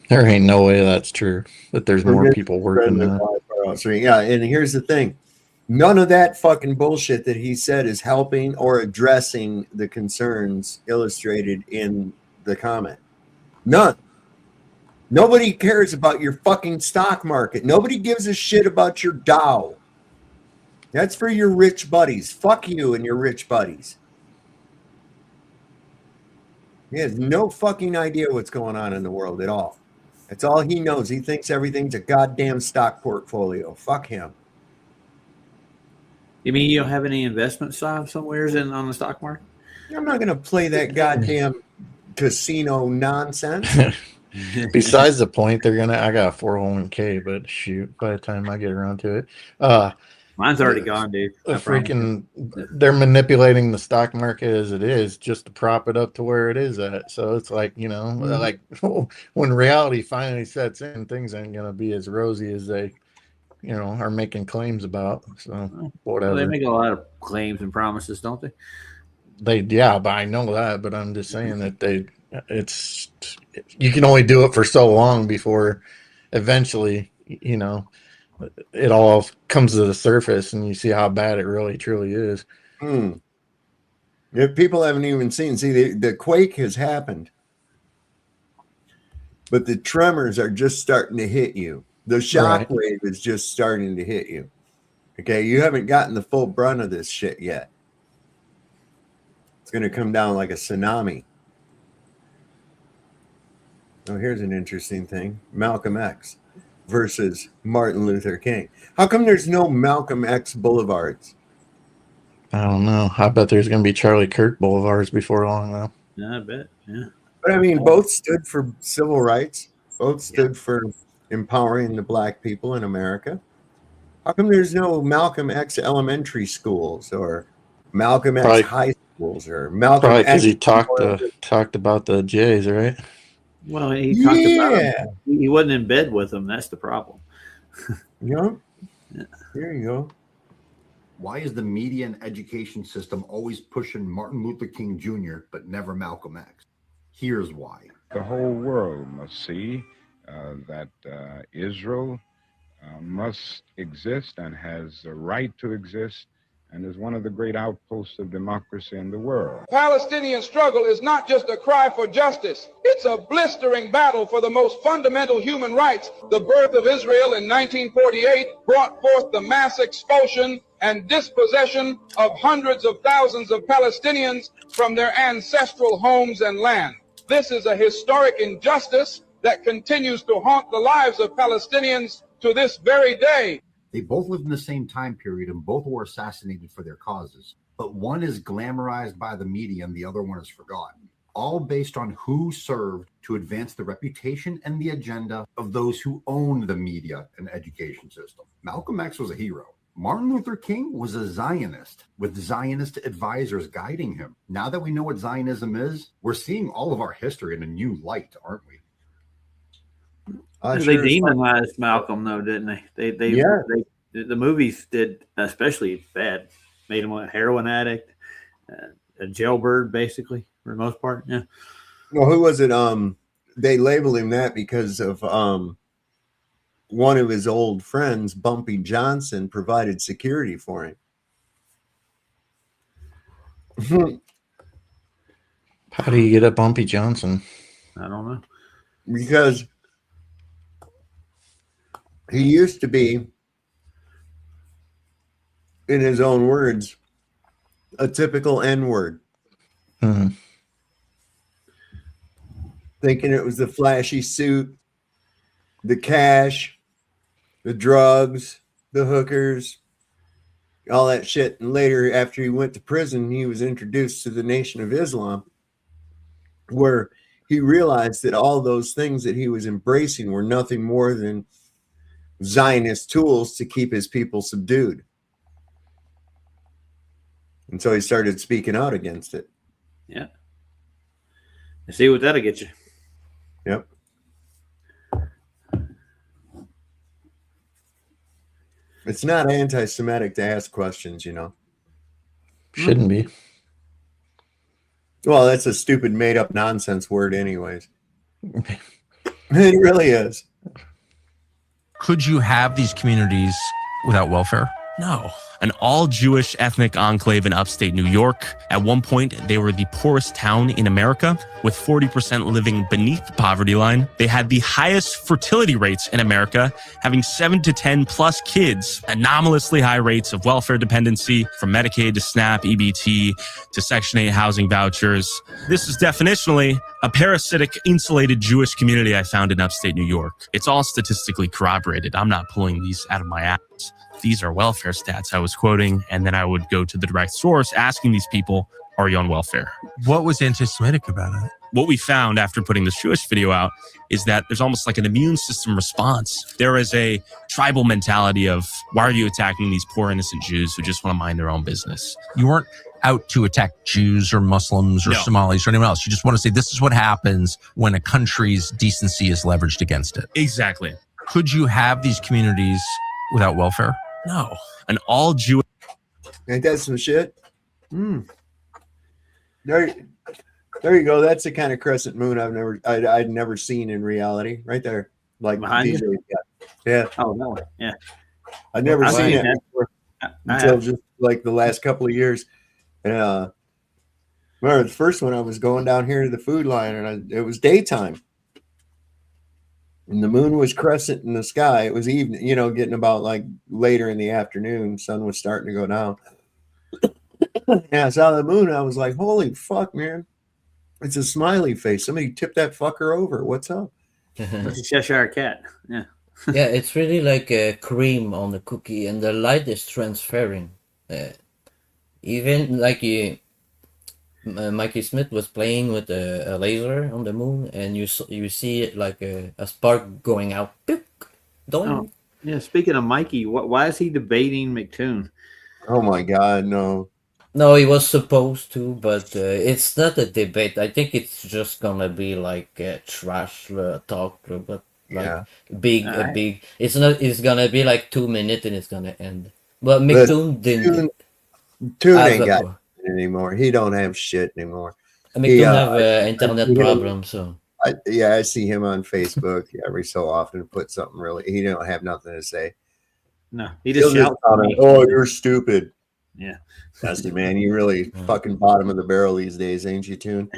There ain't no way that's true. That there's more Forget people the working president now. live. So, yeah, and here's the thing. None of that fucking bullshit that he said is helping or addressing the concerns illustrated in the comment. None. Nobody cares about your fucking stock market. Nobody gives a shit about your Dow. That's for your rich buddies. Fuck you and your rich buddies. He has no fucking idea what's going on in the world at all. That's all he knows. He thinks everything's a goddamn stock portfolio. Fuck him. You mean you don't have any investment somewheres on the stock market? I'm not going to play that goddamn casino nonsense. Besides the point, I got a 401k, but shoot, by the time I get around to it, mine's already gone, dude. They're manipulating the stock market as it is just to prop it up to where it is at. So it's like, like when reality finally sets in, things ain't gonna be as rosy as they, are making claims about. So whatever. Well, they make a lot of claims and promises, don't they? But I know that. But I'm just saying that you can only do it for so long before eventually, it all comes to the surface and you see how bad it really truly is. If people haven't even seen, the quake has happened, but the tremors are just starting to hit you. The shock wave is just starting to hit you. Okay, you haven't gotten the full brunt of this shit yet. It's going to come down like a tsunami. Oh, here's an interesting thing. Malcolm X versus Martin Luther King. How come there's no Malcolm X boulevards? I don't know. I bet there's going to be Charlie Kirk boulevards before long, though. Yeah, I bet. Yeah. But I mean, both stood for civil rights. Both stood for empowering the black people in America. How come there's no Malcolm X elementary schools or Malcolm X high schools or Malcolm X? Because he talked about the Jays, right? Well, he talked about them. He wasn't in bed with them. That's the problem. Yeah. There you go. Why is the media and education system always pushing Martin Luther King Jr., but never Malcolm X? Here's why. The whole world must see that Israel must exist and has a right to exist and is one of the great outposts of democracy in the world. Palestinian struggle is not just a cry for justice. It's a blistering battle for the most fundamental human rights. The birth of Israel in 1948 brought forth the mass expulsion and dispossession of hundreds of thousands of Palestinians from their ancestral homes and land. This is a historic injustice that continues to haunt the lives of Palestinians to this very day. They both lived in the same time period and both were assassinated for their causes. But one is glamorized by the media and the other one is forgotten. All based on who served to advance the reputation and the agenda of those who own the media and education system. Malcolm X was a hero. Martin Luther King was a Zionist with Zionist advisors guiding him. Now that we know what Zionism is, we're seeing all of our history in a new light, aren't we? They demonized Malcolm, though, didn't they? The movies did especially bad. Made him a heroin addict, a jailbird, basically, for the most part. Yeah. Well, who was it? They labeled him that because of one of his old friends, Bumpy Johnson, provided security for him. How do you get a Bumpy Johnson? I don't know. Because he used to be, in his own words, a typical N-word. Mm-hmm. Thinking it was the flashy suit, the cash, the drugs, the hookers, all that shit. And later, after he went to prison, he was introduced to the Nation of Islam, where he realized that all those things that he was embracing were nothing more than Zionist tools to keep his people subdued. And so he started speaking out against it. Yeah. And see what that'll get you. Yep. It's not anti-Semitic to ask questions, you know. Shouldn't be. Well, that's a stupid made-up nonsense word anyways. It really is. Could you have these communities without welfare? No. An all-Jewish ethnic enclave in upstate New York. At one point, they were the poorest town in America, with 40% living beneath the poverty line. They had the highest fertility rates in America, having 7 to 10 plus kids, anomalously high rates of welfare dependency, from Medicaid to SNAP, EBT, to Section 8 housing vouchers. This is definitionally a parasitic, insulated Jewish community I found in upstate New York. It's all statistically corroborated. I'm not pulling these out of my ass. These are welfare stats I was quoting, and then I would go to the direct source asking these people, are you on welfare? What was anti-Semitic about it? What we found after putting this Jewish video out is that there's almost like an immune system response. There is a tribal mentality of, why are you attacking these poor innocent Jews who just want to mind their own business? You weren't out to attack Jews or Muslims or Somalis or anyone else. You just want to say this is what happens when a country's decency is leveraged against it. Exactly. Could you have these communities without welfare? No. An all Jewish. Ain't that some shit? There you go. That's the kind of crescent moon I'd never seen in reality. Right there, like behind you. Yeah. Oh no. Yeah. I'd never seen it until just like the last couple of years. Remember the first one? I was going down here to the food line, and it was daytime. And the moon was crescent in the sky. It was evening, getting about like later in the afternoon. Sun was starting to go down. Yeah, I saw the moon. I was like, holy fuck, man. It's a smiley face. Somebody tipped that fucker over. What's up? It's a Cheshire cat. Yeah. Yeah, it's really like a cream on the cookie, and the light is transferring. Even like Mikey Smith was playing with a laser on the moon, and you see it like a spark going out. Oh, yeah. Speaking of Mikey, why is he debating McToon? Oh my God, no. No, he was supposed to, but it's not a debate. I think it's just gonna be like a trash talk, but like big. It's not. It's gonna be like 2 minutes, and it's gonna end. But McToon didn't. Toon ain't got it anymore. He don't have shit anymore. McToon have internet problem, so. I see him on Facebook every so often. Put something really. He don't have nothing to say. No, he just shouts. Comment, oh, you're stupid. Yeah, Dusty man, you really fucking bottom of the barrel these days, ain't you, Tune?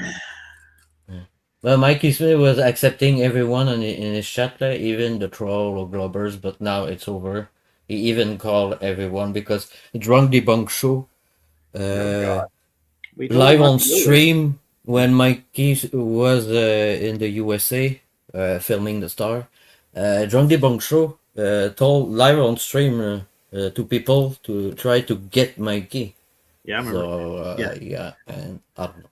Well, Mikey Smith was accepting everyone in his chat, even the troll or globbers, but now it's over. He even called everyone because Drunk Debunk Show live on stream when Mikey was in the USA filming the Star. Drunk Debunk Show told live on stream to people to try to get Mikey. Yeah, I remember. So yeah, and I don't know.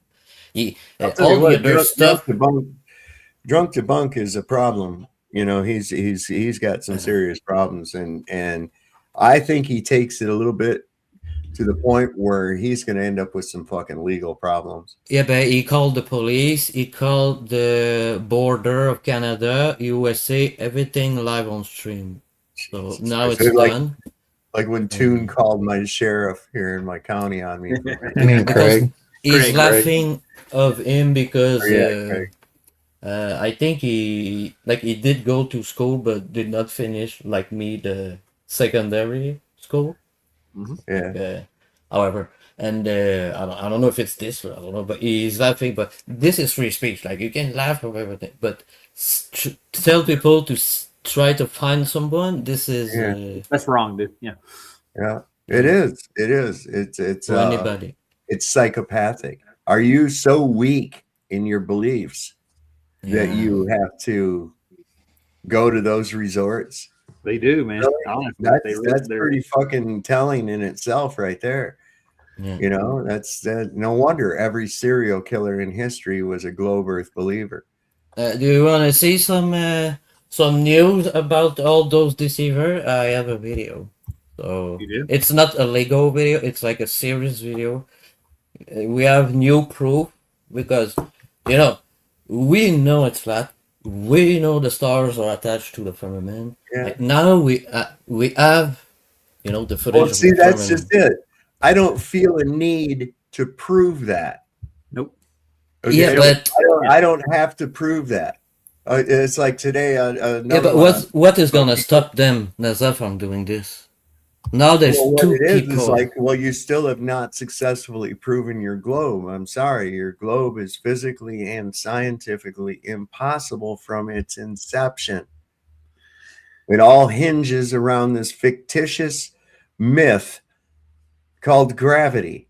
All the other stuff. Drunk Debunk is a problem. You know, he's got some serious problems, and I think he takes it a little bit to the point where he's going to end up with some fucking legal problems. Yeah, but he called the police, he called the border of Canada, USA, everything live on stream. So now it's done. Like when Toon called my sheriff here in my county on me. I mean, Craig. He's laughing of him because Craig. I think he did go to school but did not finish like me the secondary school. Yeah. However, and I don't know if it's this, I don't know, but he's laughing. But this is free speech. Like you can laugh or everything, but tell people to try to find someone. This is that's wrong, dude. Yeah. It is. It's for anybody. It's psychopathic. Are you so weak in your beliefs that you have to go to those resorts? They do, man. Honestly, that's pretty fucking telling in itself, right there. Yeah. You know, that's no wonder every serial killer in history was a globe earth believer. Do you want to see some news about all those deceivers? I have a video. So it's not a Lego video, it's like a serious video. We have new proof because we know it's flat. We know the stars are attached to the firmament. Yeah. Like now we have the footage. Well, of see, the that's firmament. just it. I don't feel a need to prove that. Nope. Okay? Yeah, but I don't have to prove that. It's like today. but what is gonna stop them, NASA, from doing this? Now there's two people. Is like, well, you still have not successfully proven your globe. I'm sorry, your globe is physically and scientifically impossible from its inception. It all hinges around this fictitious myth called gravity.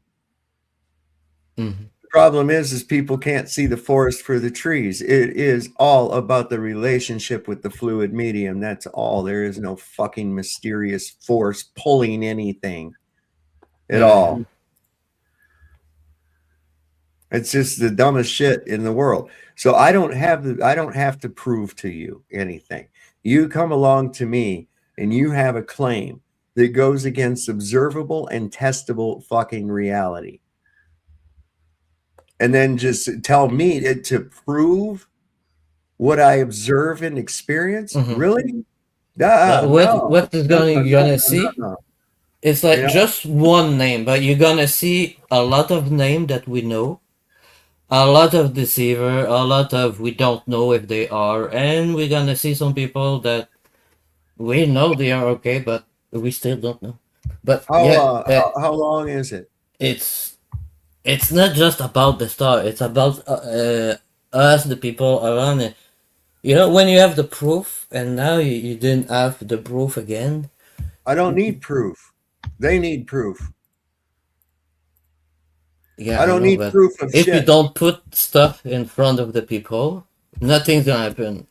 Mm-hmm. The problem is people can't see the forest for the trees. It is all about the relationship with the fluid medium. That's all. There is no fucking mysterious force pulling anything at all. It's just the dumbest shit in the world. So I don't have to prove to you anything. You come along to me and you have a claim that goes against observable and testable fucking reality. And then just tell me to prove what I observe and experience? Mm-hmm. Really? What is gonna see? No. It's like just one name, but you're gonna see a lot of names that we know, a lot of deceiver, a lot of we don't know if they are, and we're gonna see some people that we know they are okay, but we still don't know. But how long is it? It's not just about the star. It's about us, the people around it. When you have the proof, and now you didn't have the proof again. I don't need proof. They need proof. Yeah, I don't need proof of if shit. you don't put stuff in front of the people, nothing's gonna happen.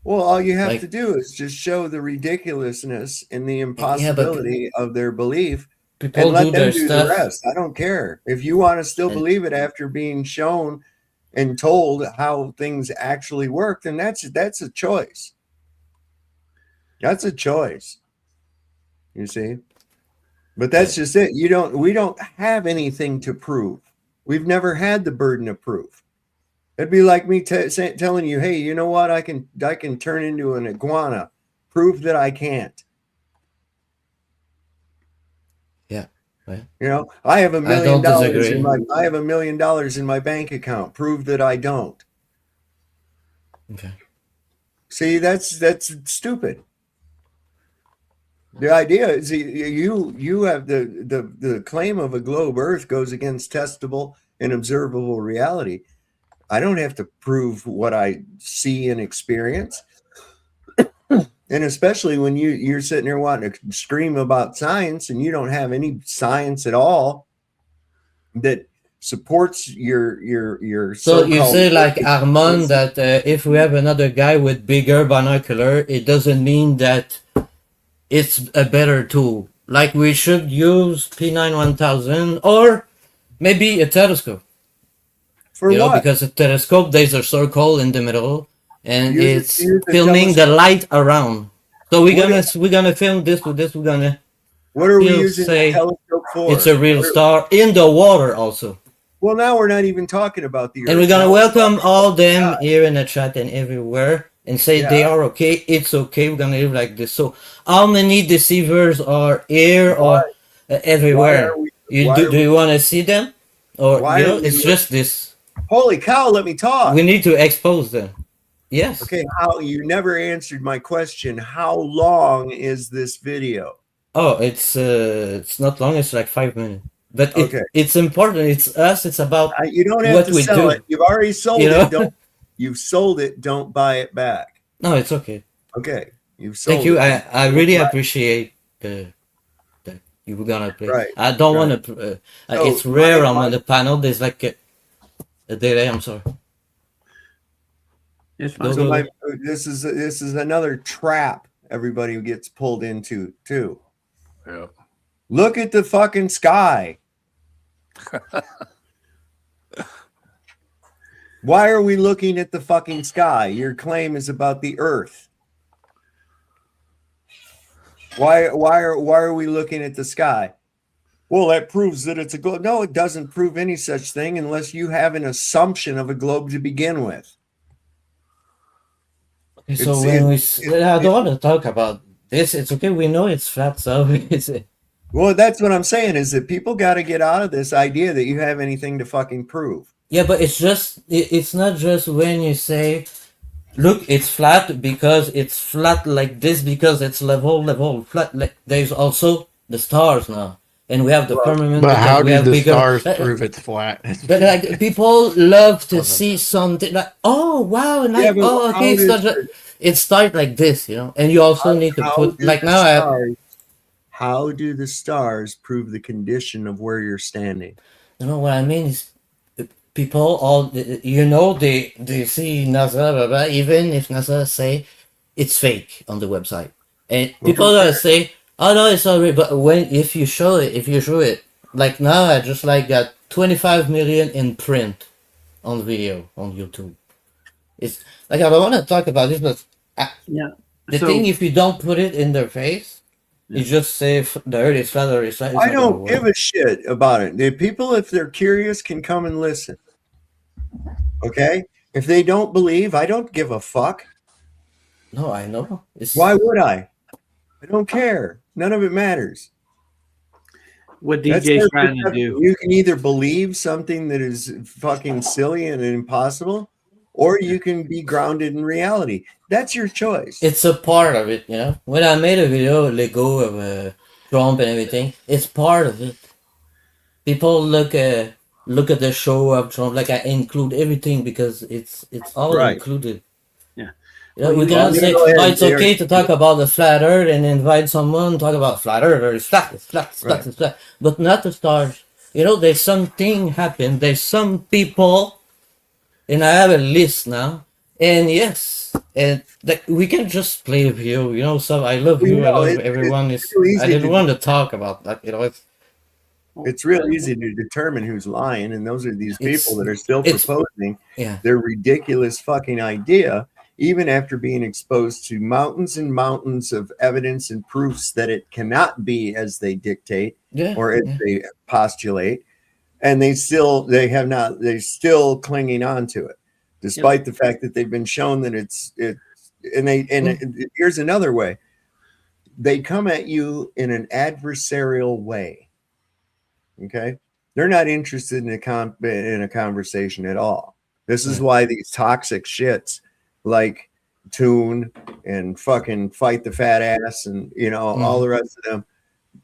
Well, all you have to do is just show the ridiculousness and the impossibility of their belief. People and let do them their do stuff. the rest. I don't care. If you want to still believe it after being shown and told how things actually work, then that's a choice. That's a choice. You see? But that's just it. We don't have anything to prove. We've never had the burden of proof. It'd be like me telling you, hey, you know what? I can turn into an iguana. Prove that I can't. Yeah. Right. I have $1 million disagree. I have $1 million in my bank account. Prove that I don't. Okay. See, that's stupid. The idea is you have the claim of a globe Earth goes against testable and observable reality. I don't have to prove what I see and experience. And especially when you're sitting there wanting to scream about science and you don't have any science at all that supports your So you so-called say like Armand that if we have another guy with bigger binocular, it doesn't mean that it's a better tool. Like we should use P9 1000 or maybe a telescope. For you know, what? because a telescope there's a circle in the middle and it's use the filming the telescope. light around. So we're What gonna film this with this. We're gonna What are we still using the say telescope for? it's a real star in the water also. Well, now we're not even talking about the And we're Earth. gonna Now we're welcome talking all about the them sky. here in the chat and everywhere and say Yeah. they are okay. It's okay. We're gonna live like this. So how many deceivers are here or everywhere? Do you want to see them, or Why are we it's just this? Holy cow! Let me talk. We need to expose them. Yes. Okay. How you never answered my question? How long is this video? Oh, it's not long. It's like 5 minutes. But Okay. it's important. It's us. It's about You don't have what to we sell do. it. You've already sold You know? it. You've sold it. Don't buy it back. No, it's okay. Okay. You've sold Thank you. it. I really appreciate that you were gonna play. Right, I don't right. want to. So, It's rare my- on the panel. There's like a delay. I'm sorry. It's Go, So go, go. this is another trap everybody gets pulled into too. Yeah. Look at the fucking sky. Why are we looking at the fucking sky? Your claim is about the Earth. Why are we looking at the sky? Well, that proves that it's a globe. No, it doesn't prove any such thing unless you have an assumption of a globe to begin with. So I don't want to talk about this. It's okay. We know it's flat. So it's. Well, that's what I'm saying is that people got to get out of this idea that you have anything to fucking prove. Yeah, but it's not just when you say, look, it's flat because it's flat like this because it's level flat. Like, there's also the stars now, and we have the firmament. But because how we do have the bigger, stars prove it's flat? But like people love to see something like, oh wow, and like, but oh how okay, it's does not it starts like this, you know, and you also need to How put do like the now. How do the stars prove the condition of where you're standing? You know what I mean is people all you know they see NASA blah, blah, even if NASA say it's fake on the website and people are say oh no it's not real, but when if you show it like now I just like got 25 million in print on video on YouTube. It's like I don't want to talk about this, but the So- thing if you don't put it in their face, you just say the earth is flat or it's not. I don't give a shit about it. The people, if they're curious, can come and listen. Okay? If they don't believe, I don't give a fuck. No, I know. Why would I? I don't care. None of it matters. What That's DJ's their trying to perception. do. You can either believe something that is fucking silly and impossible, or you can be grounded in reality. That's your choice. It's a part of it, you know. When I made a video, Lego of Trump and everything, it's part of it. People look at the show of Trump, like I include everything because it's all Right. included. Yeah. You know, we cannot say it's okay to talk about the flat Earth and invite someone talk about flat Earth or it's flat, it's flat, it's flat, it's flat, but not the stars. You know, there's something happened. There's some people, and I have a list now. And yes, and we can just play a video. You know, so I love you. I love everyone. It's real easy I didn't to- want to talk about that. You know, It's real easy to determine who's lying, and those are these people that are still it's- proposing yeah. their ridiculous fucking idea, even after being exposed to mountains and mountains of evidence and proofs that it cannot be as they dictate or as they postulate, and they're still clinging on to it, despite the fact that they've been shown that here's another way. They come at you in an adversarial way. Okay, they're not interested in a conversation at all. This is why these toxic shits like Toon and fucking Fight the Fat Ass and, you know, all the rest of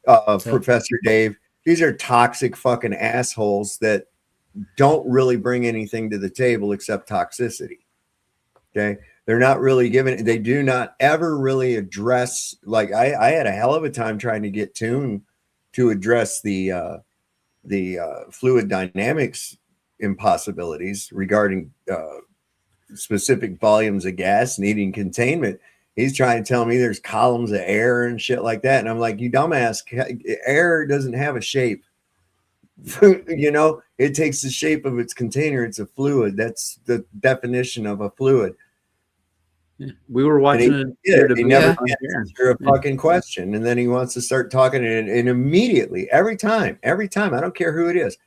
them, Professor Dave. These are toxic fucking assholes that don't really bring anything to the table except toxicity. Okay. They're not really given, they do not ever really address, like I had a hell of a time trying to get Toon to address the fluid dynamics impossibilities regarding specific volumes of gas needing containment. He's trying to tell me there's columns of air and shit like that. And I'm like, you dumbass, air doesn't have a shape. You know, it takes the shape of its container. It's a fluid. That's the definition of a fluid. We were watching he never answered a fucking question. And then he wants to start talking and immediately, every time, I don't care who it is.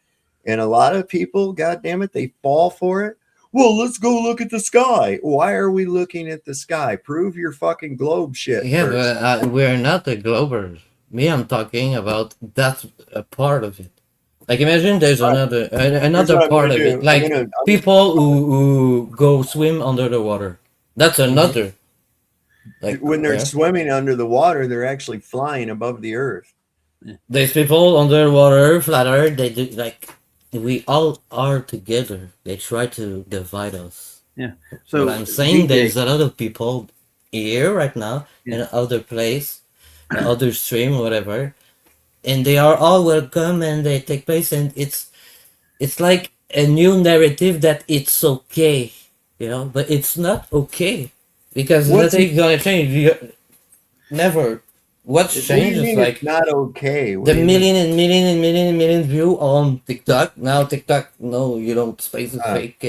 And a lot of people, God damn it, they fall for it. Well, let's go look at the sky. Why are we looking at the sky? Prove your fucking globe shit. Yeah, first. but we're not the globers. Me, I'm talking about that's a part of it. Like, imagine there's another part of it. Like people who go swim under the water. That's another. Like when they're swimming under the water, they're actually flying above the earth. There's people underwater, flat earth. They do like we all are together. They try to divide us. Yeah. So what I'm saying, there's a lot of people here right now in other place, other stream, whatever, and they are all welcome and they take place, and it's like a new narrative that it's okay, you know, but it's not okay because nothing's gonna change. Never. What's changed is like it's not okay. The million view on TikTok. Now TikTok, no, you don't space is fake.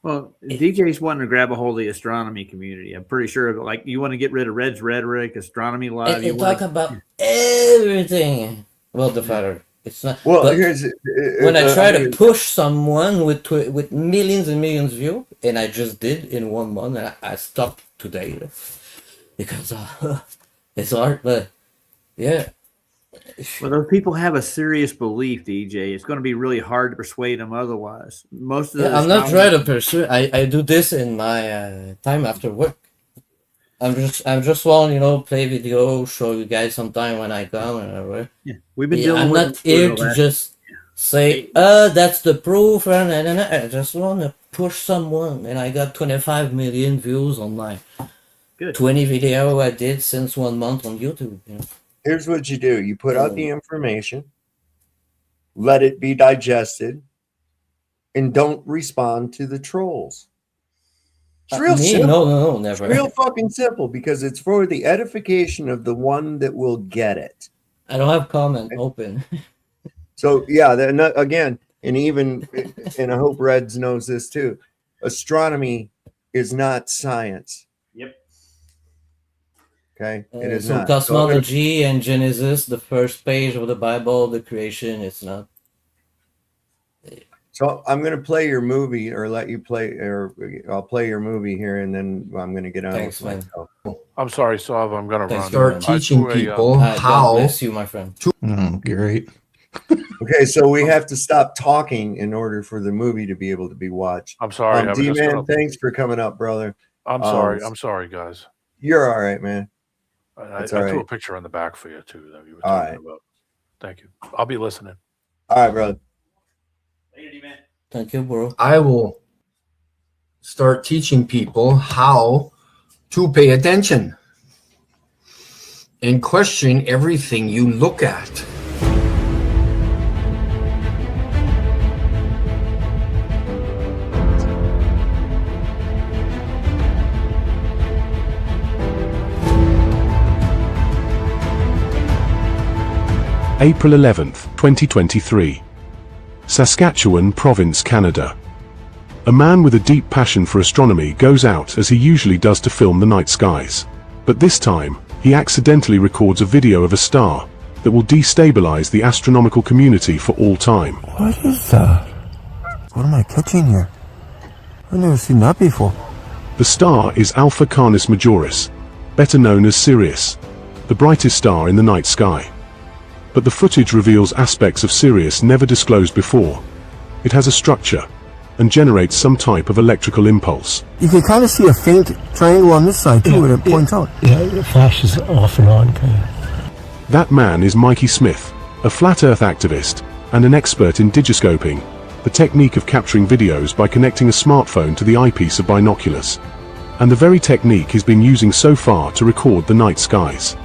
Well, DJ's wanting to grab a hold of the astronomy community. I'm pretty sure, like, you want to get rid of Red's rhetoric, astronomy live. And talk about everything. Well, the fatter. It's not. Well, when I try to push someone with millions and millions view, and I just did in 1 month, and I stopped today because it's hard. But yeah. Well, those people have a serious belief, DJ. It's going to be really hard to persuade them otherwise. Most of I'm not trying to pursue. I do this in my time after work. I'm just want, you know, play video, show you guys sometime when I come or whatever. Yeah, we've been dealing I'm with not here to just say, that's the proof, and I just want to push someone, and I got 25 million views on my 20 video I did since 1 month on YouTube. You know? Here's what you do. You put out the information, let it be digested, and don't respond to the trolls. It's real simple. No, never. It's real fucking simple because it's for the edification of the one that will get it. I don't have comment open. So, yeah, again, and even, and I hope Reds knows this too, astronomy is not science. Yep. Okay, it is so not. cosmology and Genesis, the first page of the Bible, the creation, it's not. So I'm going to play your movie, or let you play, or I'll play your movie here, and then I'm going to get on with myself. I'm sorry, Sav. I'm going to run. Start teaching people how. God bless you, my friend. Great. Okay, so we have to stop talking in order for the movie to be able to be watched. I'm sorry. D-Man, thanks for coming up, brother. I'm sorry. I'm sorry, guys. You're all right, man. I threw a picture on the back for you too that you were all talking about. Thank you. I'll be listening. All right, brother. Thank you, bro. I will start teaching people how to pay attention and question everything you look at. April 11th, 2023. Saskatchewan Province, Canada. A man with a deep passion for astronomy goes out as he usually does to film the night skies. But this time, he accidentally records a video of a star that will destabilize the astronomical community for all time. What is that? What am I catching here? I've never seen that before. The star is Alpha Canis Majoris, better known as Sirius, the brightest star in the night sky. But the footage reveals aspects of Sirius never disclosed before. It has a structure, and generates some type of electrical impulse. You can kind of see a faint triangle on this side too, where it points out. Yeah, it flashes off and on, kind of. That man is Mikey Smith, a flat earth activist and an expert in digiscoping, the technique of capturing videos by connecting a smartphone to the eyepiece of binoculars. And the very technique he's been using so far to record the night skies.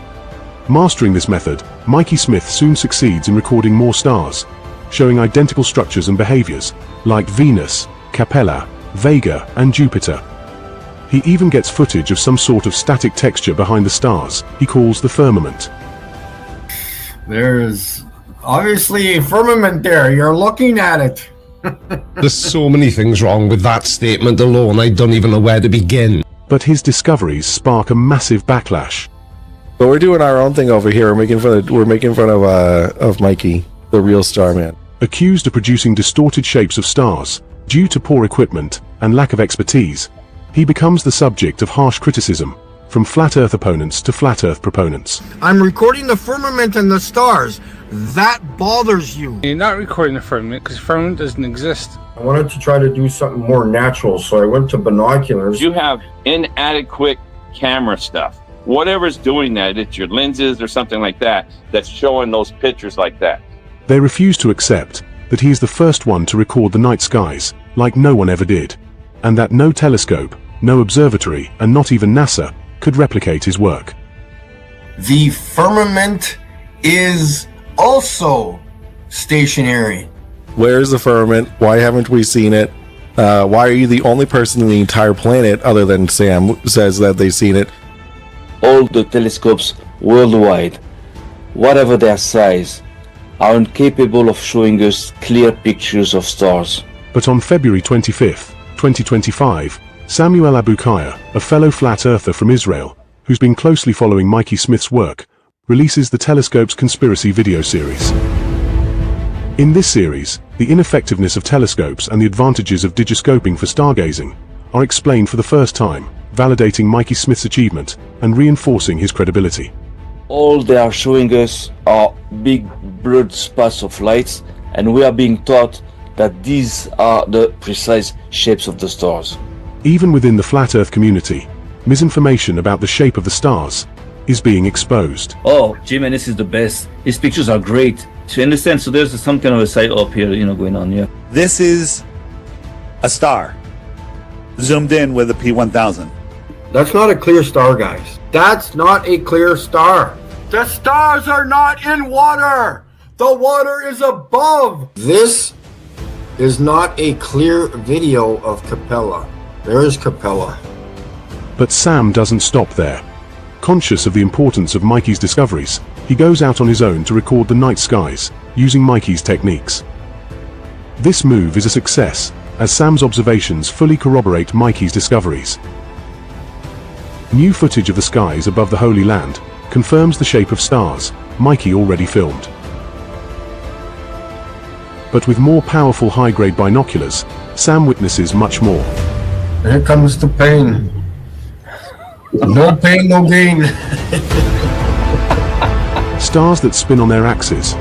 Mastering this method, Mikey Smith soon succeeds in recording more stars, showing identical structures and behaviors, like Venus, Capella, Vega, and Jupiter. He even gets footage of some sort of static texture behind the stars he calls the firmament. There's obviously a firmament there. You're looking at it. There's so many things wrong with that statement alone, I don't even know where to begin. But his discoveries spark a massive backlash. But we're doing our own thing over here. We're making fun of Mikey, the real star man. Accused of producing distorted shapes of stars, due to poor equipment and lack of expertise, he becomes the subject of harsh criticism, from flat earth opponents to flat earth proponents. I'm recording the firmament and the stars. That bothers you. You're not recording the firmament because firmament doesn't exist. I wanted to try to do something more natural, so I went to binoculars. You have inadequate camera stuff. Whatever's doing that, it's your lenses or something like that, that's showing those pictures like that. They refuse to accept that he is the first one to record the night skies, like no one ever did, and that no telescope, no observatory, and not even NASA could replicate his work. The firmament is also stationary. Where's the firmament? Why haven't we seen it? Why are you the only person in the entire planet, other than Sam, who says that they've seen it? All the telescopes worldwide, whatever their size, are incapable of showing us clear pictures of stars. But on February 25th, 2025, Samuel Abukaya, a fellow flat earther from Israel, who's been closely following Mikey Smith's work, releases the Telescope's Conspiracy video series. In this series, the ineffectiveness of telescopes and the advantages of digiscoping for stargazing are explained for the first time, validating Mikey Smith's achievement and reinforcing his credibility. All they are showing us are big blurred spots of lights, and we are being taught that these are the precise shapes of the stars. Even within the flat earth community, misinformation about the shape of the stars is being exposed. Oh, Jimenez is the best. His pictures are great. To understand, so there's some kind of a side up here, going on, yeah. This is a star, zoomed in with a P1000. That's not a clear star, guys. That's not a clear star. The stars are not in water. The water is above. This is not a clear video of Capella. There is Capella. But Sam doesn't stop there. Conscious of the importance of Mikey's discoveries, he goes out on his own to record the night skies, using Mikey's techniques. This move is a success, as Sam's observations fully corroborate Mikey's discoveries. New footage of the skies above the Holy Land confirms the shape of stars Mikey already filmed. But with more powerful high-grade binoculars, Sam witnesses much more. Here comes the pain. No pain, no gain. Stars that spin on their axes,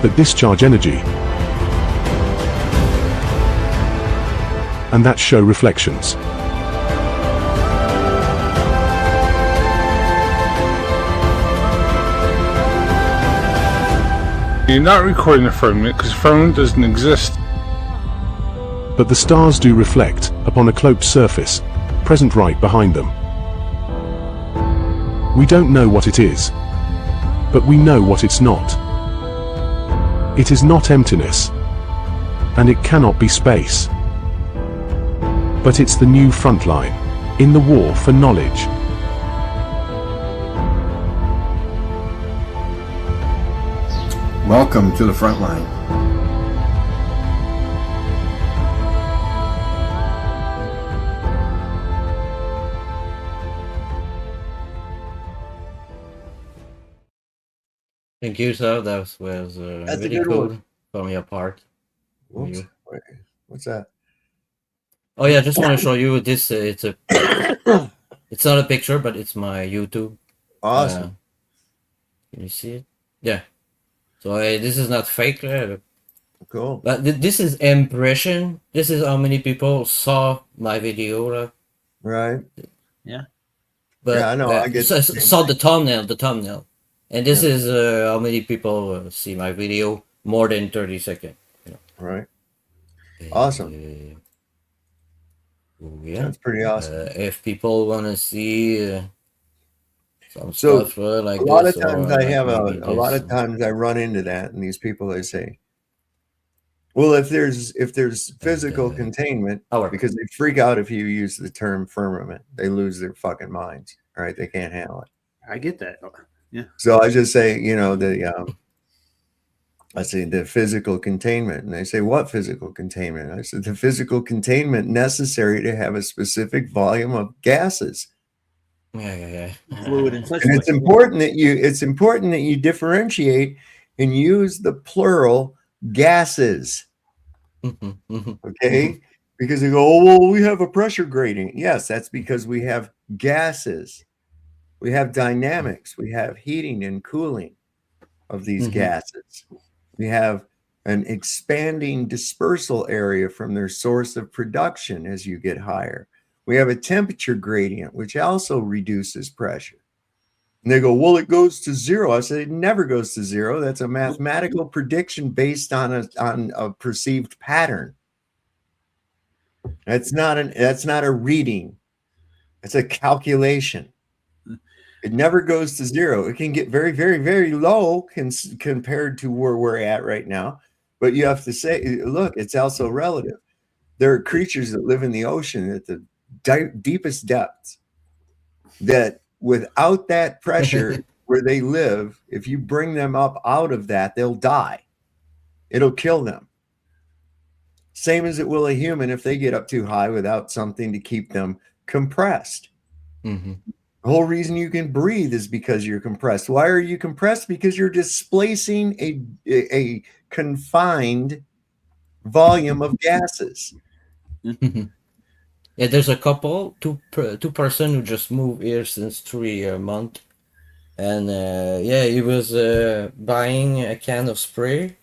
that discharge energy, and that show reflections. You're not recording the firmament because firmament doesn't exist. But the stars do reflect upon a cloaked surface, present right behind them. We don't know what it is, but we know what it's not. It is not emptiness, and it cannot be space. But it's the new front line, in the war for knowledge. Welcome to the front line. Thank you, sir. That was really cool from your part. Whoops. Wait, what's that? Oh yeah, I just want to show you this. It's a. It's not a picture, but it's my YouTube. Awesome. Can you see it? Yeah. So this is not fake. Cool. But this is impression. This is how many people saw my video. Right. Yeah. But yeah, I know. I get saw the thumbnail. And this is how many people see my video. More than 30 seconds. Right. Awesome. Yeah. That's pretty awesome. If people want to see some So stuff like a lot this, of times or I like have maybe a lot this. of times I run into that, and these people, they say, well, if there's physical containment, because they freak out if you use the term firmament, they lose their fucking minds. Right? They can't handle it. I get that. Yeah. So I just say, I say the physical containment, and they say, what physical containment? I said the physical containment necessary to have a specific volume of gases. Yeah. Fluid and such. And it's important that you differentiate and use the plural gases. Okay? Because they go, oh, well, we have a pressure gradient. Yes, that's because we have gases. We have dynamics. We have heating and cooling of these gases. We have an expanding dispersal area from their source of production as you get higher. We have a temperature gradient, which also reduces pressure. And they go, well, it goes to zero. I said, it never goes to zero. That's a mathematical prediction based on a perceived pattern. That's not a reading. It's a calculation. It never goes to zero. It can get very, very, very low compared to where we're at right now. But you have to say, look, it's also relative. There are creatures that live in the ocean at the deepest depths that without that pressure where they live, if you bring them up out of that, they'll die. It'll kill them. Same as it will a human if they get up too high without something to keep them compressed. The whole reason you can breathe is because you're compressed. Why are you compressed? Because you're displacing a confined volume of gases. Yeah, there's a couple, two person who just moved here since 3 months, and he was buying a can of spray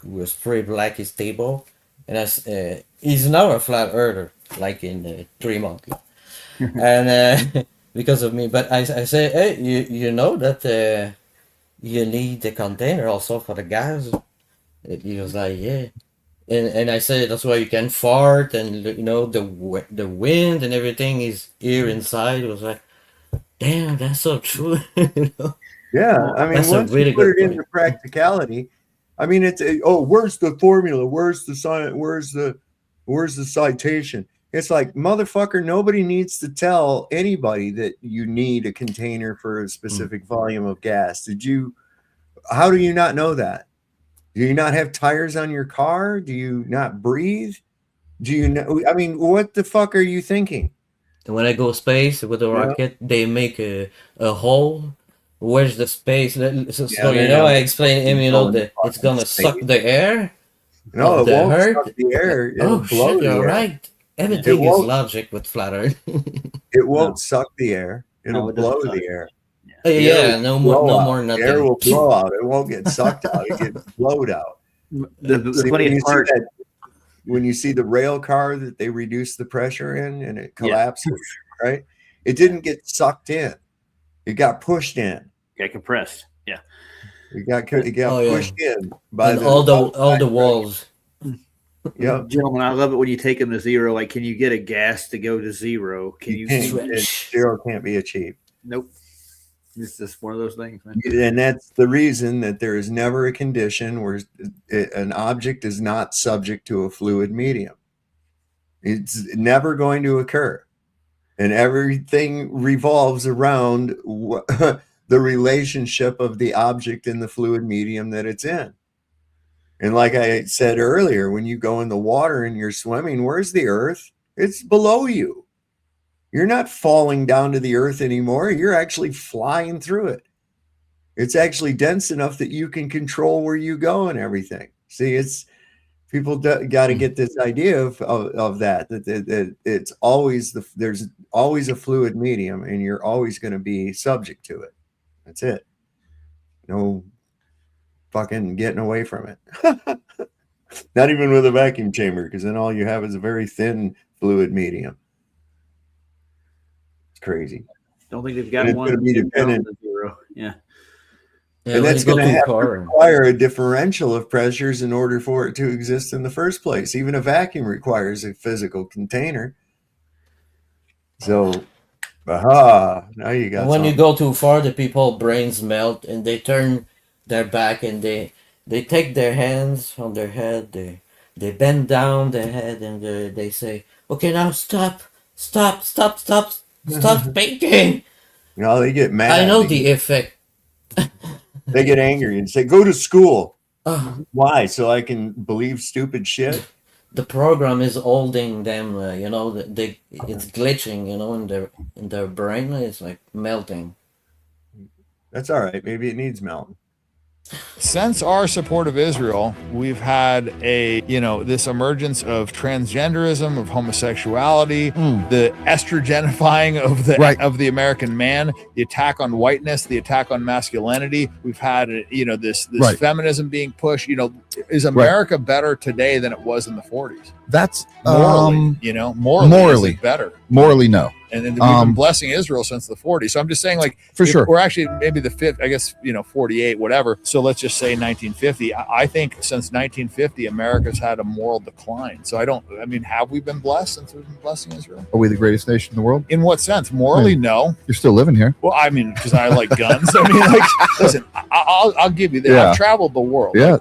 to spray black his table, and he's now a flat earther, like in 3 months, and because of me. But I say, hey, you know that you need the container also for the gas. He was like, yeah. And I said that's why you can fart, and the wind and everything is here inside. It was like, damn, that's so true. Yeah, I mean, that's once you put it into practicality, I mean, it's where's the formula? Where's the science? Where's the citation? It's like, motherfucker, nobody needs to tell anybody that you need a container for a specific volume of gas. How do you not know that? Do you not have tires on your car? Do you not breathe? Do you know? I mean, what the fuck are you thinking? When I go space with a rocket, they make a hole. Where's the space? I explain to him, that it's gonna suck the air. No, it won't suck the air. It'll blow shit, the you're air. Right. Everything is logic with flat Earth. It won't suck the air. It'll blow the air. No more nothing. The air will blow out. It won't get sucked out. It gets blowed out. When you see the rail car that they reduce the pressure in and it collapses, right? It didn't get sucked in. It got pushed in. Got compressed. Yeah. It got pushed in by all the walls. Yeah, gentlemen, I love it when you take them to zero. Like, can you get a gas to go to zero? Can you switch? Zero can't be achieved. Nope. It's just one of those things, man. And that's the reason that there is never a condition where an object is not subject to a fluid medium. It's never going to occur. And everything revolves around the relationship of the object in the fluid medium that it's in. And like I said earlier, when you go in the water and you're swimming, where's the earth? It's below you. You're not falling down to the earth anymore. You're actually flying through it. It's actually dense enough that you can control where you go and everything. See, it's people got to get this idea of that it's always there's always a fluid medium, and you're always going to be subject to it. That's it. No fucking getting away from it. Not even with a vacuum chamber, because then all you have is a very thin fluid medium. It's crazy. Don't think they've got And it's one. going to be dependent. Zero. Yeah. And that's going to have to require a differential of pressures in order for it to exist in the first place. Even a vacuum requires a physical container. So, now you got when you go too far, the people brains melt and they turn their back and they take their hands on their head, they bend down their head and they say, okay, now stop thinking. No, they get mad. I know the effect. They get angry and say, go to school. Why? So I can believe stupid shit? The program is holding them, it's glitching, in their brain. It's like melting. That's all right. Maybe it needs melting. Since our support of Israel, we've had this emergence of transgenderism, of homosexuality, the estrogenifying of the American man, the attack on whiteness, the attack on masculinity. We've had, this feminism being pushed. Is America better today than it was in the 40s? That's morally, morally, is it better? Morally, no. And we've been blessing Israel since the 40s. So I'm just saying, for sure, we're actually maybe the fifth, 48, whatever. So let's just say 1950. I think since 1950, America's had a moral decline. So have we been blessed since we've been blessing Israel? Are we the greatest nation in the world? In what sense? Morally, no. You're still living here. Well, because I like guns. Listen, I'll give you that. Yeah. I've traveled the world. Yeah,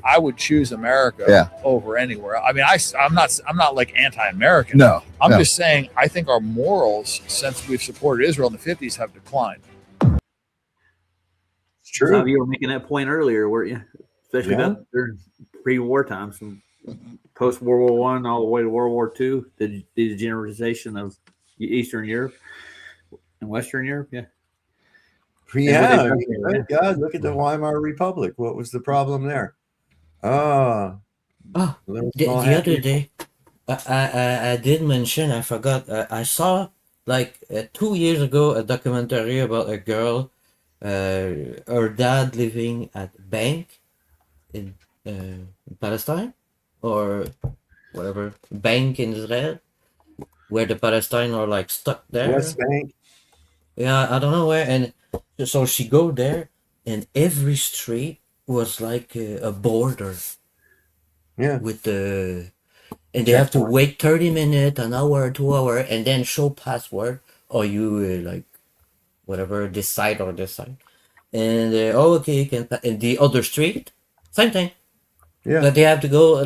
I would choose America over anywhere. I'm not like anti-American. No. I'm just saying, I think our morals, since we've supported Israel in the 50s, have declined. It's true. You were making that point earlier, weren't you? Especially during pre-war times, from post-World War I all the way to World War II, the degeneration of Eastern Europe and Western Europe. Yeah. Yeah. Thank God, look at the Weimar Republic. What was the problem there? The other day, I did mention, I forgot, I saw 2 years ago a documentary about a girl, her dad living at a bank in Palestine, or whatever, bank in Israel, where the Palestine are stuck there. West Bank. Yeah, I don't know where, and so she go there, and every street was like a border. Yeah. With and they have to wait 30 minutes, an hour, 2 hours, and then show password, or you whatever, this side or this side. And okay, you can. And the other street, same thing. Yeah. But they have to go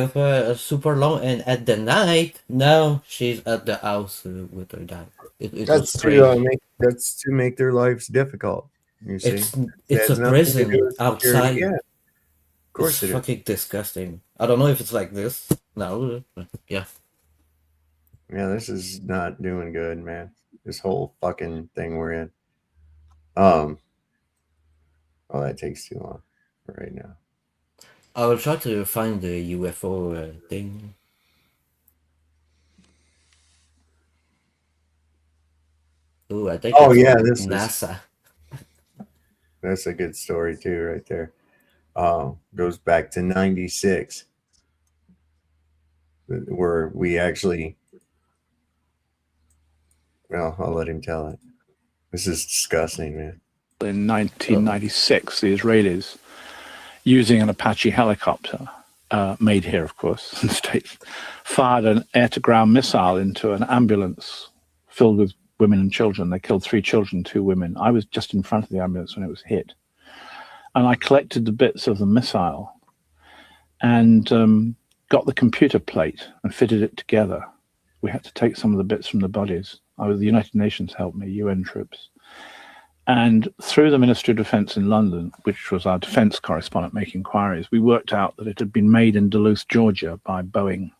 for super long, and at the night, now she's at the house with her dad. That's to make their lives difficult. You see, it's a prison outside. Yeah. Of course, it's fucking disgusting. I don't know if it's like this now. Yeah. Yeah, this is not doing good, man. This whole fucking thing we're in. Oh, that takes too long right now. I will try to find the UFO thing. Oh, I think. Oh yeah, this NASA. That's a good story too, right there. Goes back to 96, where we actually. Well, I'll let him tell it. This is disgusting, man. In 1996, the Israelis, using an Apache helicopter, made here, of course, in the States, fired an air-to-ground missile into an ambulance filled with women and children. They killed 3 children, 2 women. I was just in front of the ambulance when it was hit. And I collected the bits of the missile and got the computer plate and fitted it together. We had to take some of the bits from the bodies. The United Nations helped me, UN troops. And through the Ministry of Defense in London, which was our defense correspondent making inquiries, we worked out that it had been made in Duluth, Georgia by Boeing.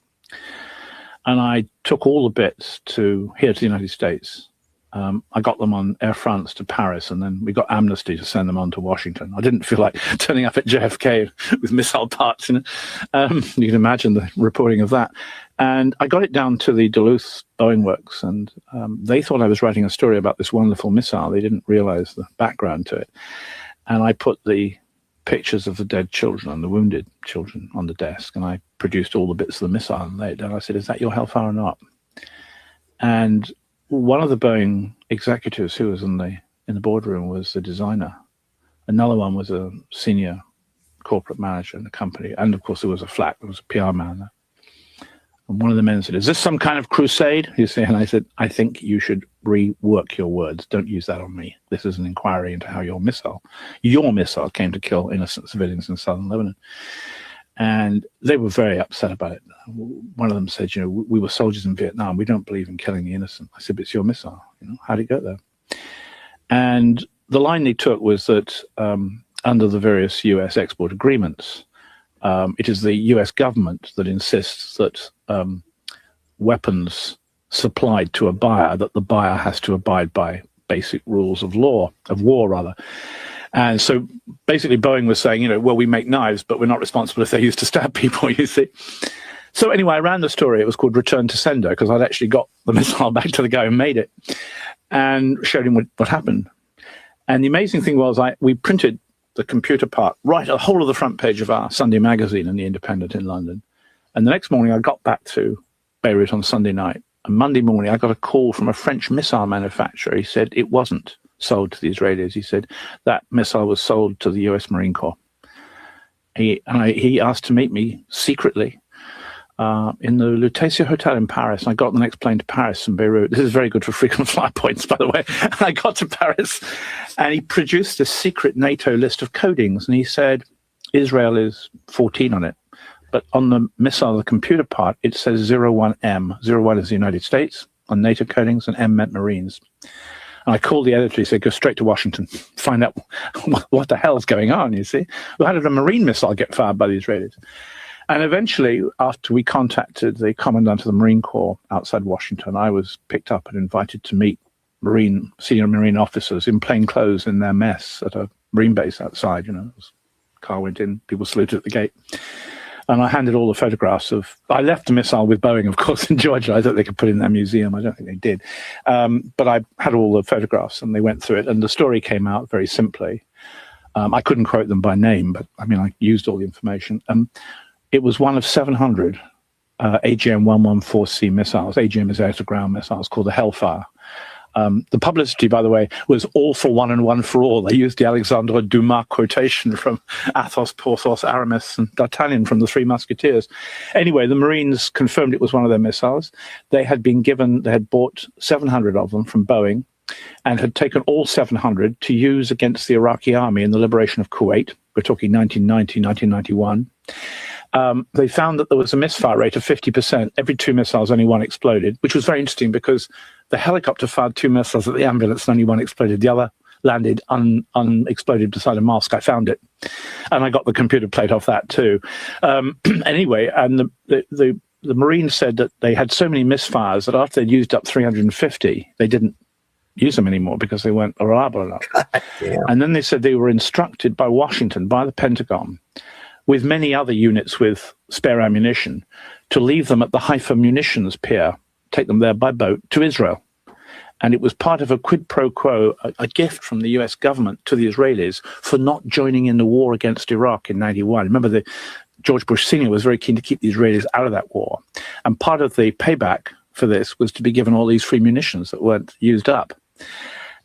And I took all the bits here to the United States. I got them on Air France to Paris, and then we got amnesty to send them on to Washington. I didn't feel like turning up at JFK with missile parts in it. You can imagine the reporting of that. And I got it down to the Duluth Boeing Works, and they thought I was writing a story about this wonderful missile. They didn't realize the background to it. And I put the pictures of the dead children and the wounded children on the desk, and I produced all the bits of the missile and laid down. I said, "Is that your Hellfire or not?" And one of the Boeing executives who was in the boardroom was the designer. Another one was a senior corporate manager in the company, and of course there was there was a PR man there. And one of the men said, "Is this some kind of crusade?" You see, and I said, "I think you should rework your words. Don't use that on me. This is an inquiry into how your missile came to kill innocent civilians in southern Lebanon." And they were very upset about it. One of them said, "We were soldiers in Vietnam. We don't believe in killing the innocent." I said, "But it's your missile. How did it get there?" And the line they took was that under the various U.S. export agreements, it is the U.S. government that insists that weapons supplied to a buyer, that the buyer has to abide by basic rules of war. And so basically Boeing was saying, well, we make knives, but we're not responsible if they're used to stab people, you see. So anyway, I ran the story. It was called Return to Sender, because I'd actually got the missile back to the guy who made it and showed him what happened. And the amazing thing was we printed the computer part right at the whole of the front page of our Sunday magazine in The Independent in London. And the next morning I got back to Beirut on Sunday night. And Monday morning I got a call from a French missile manufacturer. He said it wasn't sold to the Israelis. He said that missile was sold to the US Marine Corps. He asked to meet me secretly in the Lutetia Hotel in Paris. I got the next plane to Paris from Beirut. This is very good for frequent flyer points, by the way. And I got to Paris, and he produced a secret NATO list of codings, and he said Israel is 14 on it. But on the missile, the computer part, it says 01M. 01 is the United States on NATO codings, and M meant Marines. And I called the editor. He said, "Go straight to Washington, find out what the hell's going on, you see. Well, how did a Marine missile get fired by the Israelis?" And eventually, after we contacted the commandant of the Marine Corps outside Washington, I was picked up and invited to meet senior Marine officers in plain clothes in their mess at a Marine base outside. Car went in, people saluted at the gate. And I handed all the photographs I left the missile with Boeing, of course, in Georgia. I thought they could put it in their museum. I don't think they did. But I had all the photographs, and they went through it. And the story came out very simply. I couldn't quote them by name, but I used all the information. It was one of 700 AGM-114C missiles. AGM is air-to-ground missiles, called the Hellfire. The publicity, by the way, was all for one and one for all. They used the Alexandre Dumas quotation from Athos, Porthos, Aramis, and D'Artagnan from the Three Musketeers. Anyway, the Marines confirmed it was one of their missiles. They had bought 700 of them from Boeing and had taken all 700 to use against the Iraqi army in the liberation of Kuwait. We're talking 1990, 1991. They found that there was a misfire rate of 50%. Every two missiles, only one exploded, which was very interesting because the helicopter fired two missiles at the ambulance and only one exploded. The other landed unexploded beside a mosque. I found it. And I got the computer plate off that too. Anyway, and the Marines said that they had so many misfires that after they'd used up 350, they didn't use them anymore because they weren't reliable enough. And then they said they were instructed by Washington, by the Pentagon, with many other units with spare ammunition, to leave them at the Haifa munitions pier, take them there by boat to Israel. And it was part of a quid pro quo, a gift from the US government to the Israelis for not joining in the war against Iraq in 91. Remember, George Bush Sr. was very keen to keep the Israelis out of that war. And part of the payback for this was to be given all these free munitions that weren't used up.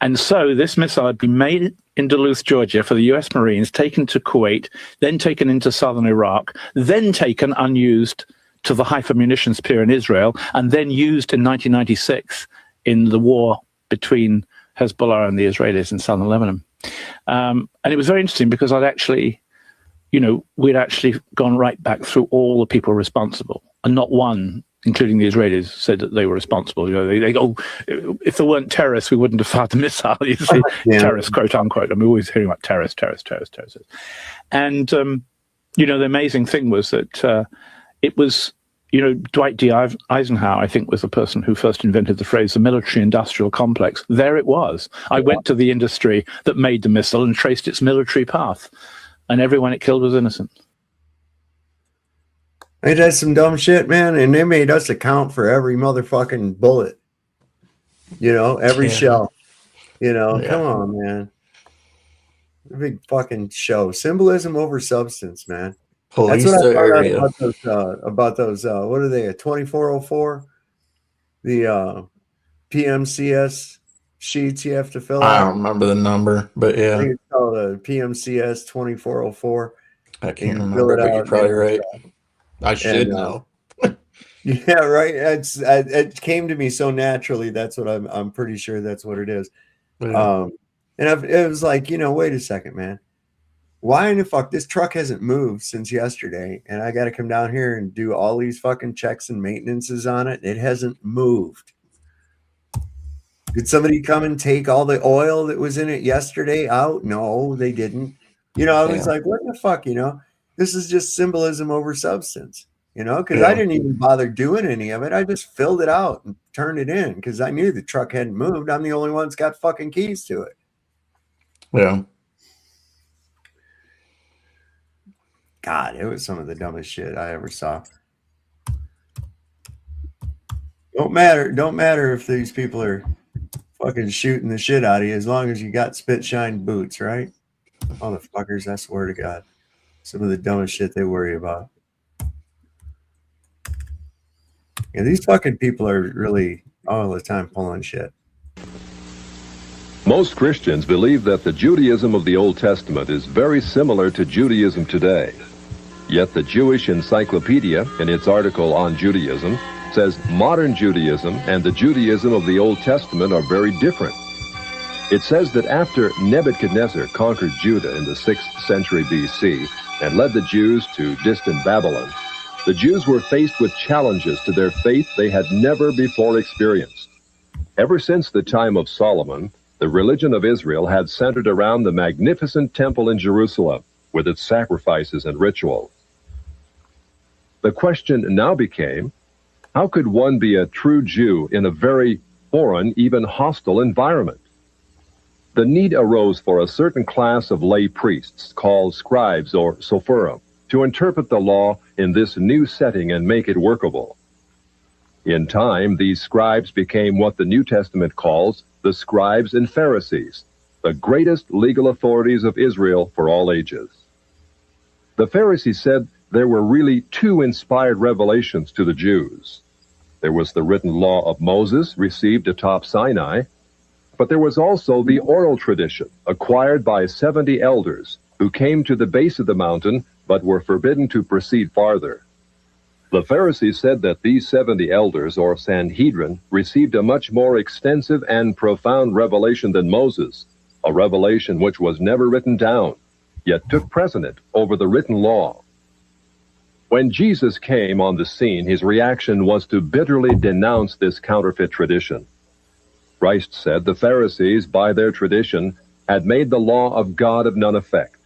And so this missile had been made in Duluth, Georgia for the US Marines, taken to Kuwait, then taken into southern Iraq, then taken unused to the Haifa munitions pier in Israel, and then used in 1996 in the war between Hezbollah and the Israelis in southern Lebanon. And it was very interesting because we'd actually gone right back through all the people responsible, and not one, including the Israelis, said that they were responsible. They go, if there weren't terrorists, we wouldn't have fired the missile. You see, terrorists, quote unquote. I mean, we're always hearing about terrorists. And the amazing thing was that it was, Dwight D. Eisenhower, I think, was the person who first invented the phrase, the military-industrial complex. There it was. I went to the industry that made the missile and traced its military path, and everyone it killed was innocent. They did some dumb shit, man, and they made us account for every motherfucking bullet. Every shell. Come on, man. A big fucking show. Symbolism over substance, man. Police That's what I found out area. about those what are they, a 2404? The PMCS sheets you have to fill I out. don't remember the number, but I yeah, think it's called a PMCS 2404. I can't fill remember, it but you're out, probably and right. I should know. yeah, right. It came to me so naturally. That's what I'm pretty sure that's what it is. Yeah. It was like, wait a second, man. Why in the fuck this truck hasn't moved since yesterday, and I got to come down here and do all these fucking checks and maintenances on it? It hasn't moved. Did somebody come and take all the oil that was in it yesterday out? No, they didn't. I was like, what the fuck, This is just symbolism over substance, because I didn't even bother doing any of it. I just filled it out and turned it in because I knew the truck hadn't moved. I'm the only one that's got fucking keys to it. Yeah. God, it was some of the dumbest shit I ever saw. Don't matter if these people are fucking shooting the shit out of you as long as you got spit shine boots, right? Motherfuckers, I swear to God. Some of the dumbest shit they worry about. Yeah, these fucking people are really all the time pulling shit. Most Christians believe that the Judaism of the Old Testament is very similar to Judaism today. Yet the Jewish Encyclopedia, in its article on Judaism, says modern Judaism and the Judaism of the Old Testament are very different. It says that after Nebuchadnezzar conquered Judah in the 6th century BC and led the Jews to distant Babylon, the Jews were faced with challenges to their faith they had never before experienced. Ever since the time of Solomon, the religion of Israel had centered around the magnificent temple in Jerusalem, with its sacrifices and rituals. The question now became, how could one be a true Jew in a very foreign, even hostile environment? The need arose for a certain class of lay priests, called scribes or sophorim, to interpret the law in this new setting and make it workable. In time, these scribes became what the New Testament calls the scribes and Pharisees, the greatest legal authorities of Israel for all ages. The Pharisees said there were really two inspired revelations to the Jews. There was the written law of Moses, received atop Sinai, but there was also the oral tradition acquired by 70 elders who came to the base of the mountain but were forbidden to proceed farther. The Pharisees said that these 70 elders, or Sanhedrin, received a much more extensive and profound revelation than Moses, a revelation which was never written down, yet took precedent over the written law. When Jesus came on the scene, his reaction was to bitterly denounce this counterfeit tradition. Christ said the Pharisees, by their tradition, had made the law of God of none effect.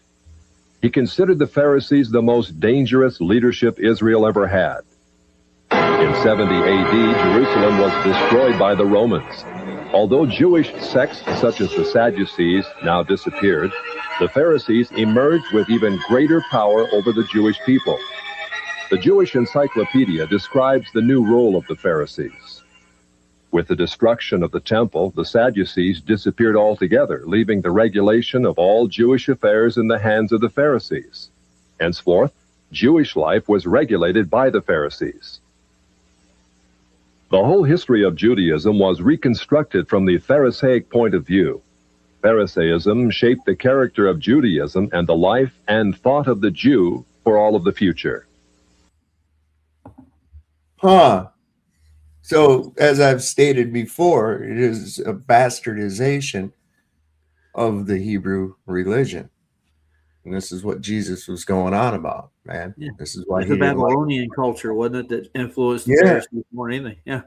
He considered the Pharisees the most dangerous leadership Israel ever had. In 70 AD, Jerusalem was destroyed by the Romans. Although Jewish sects such as the Sadducees now disappeared, the Pharisees emerged with even greater power over the Jewish people. The Jewish Encyclopedia describes the new role of the Pharisees. With the destruction of the temple, the Sadducees disappeared altogether, leaving the regulation of all Jewish affairs in the hands of the Pharisees. Henceforth, Jewish life was regulated by the Pharisees. The whole history of Judaism was reconstructed from the Pharisaic point of view. Pharisaism shaped the character of Judaism and the life and thought of the Jew for all of the future. So, as I've stated before, it is a bastardization of the Hebrew religion. And this is what Jesus was going on about, man. Yeah. This is why it's the Babylonian culture, wasn't it, that influenced the Pharisees more than anything? Yeah.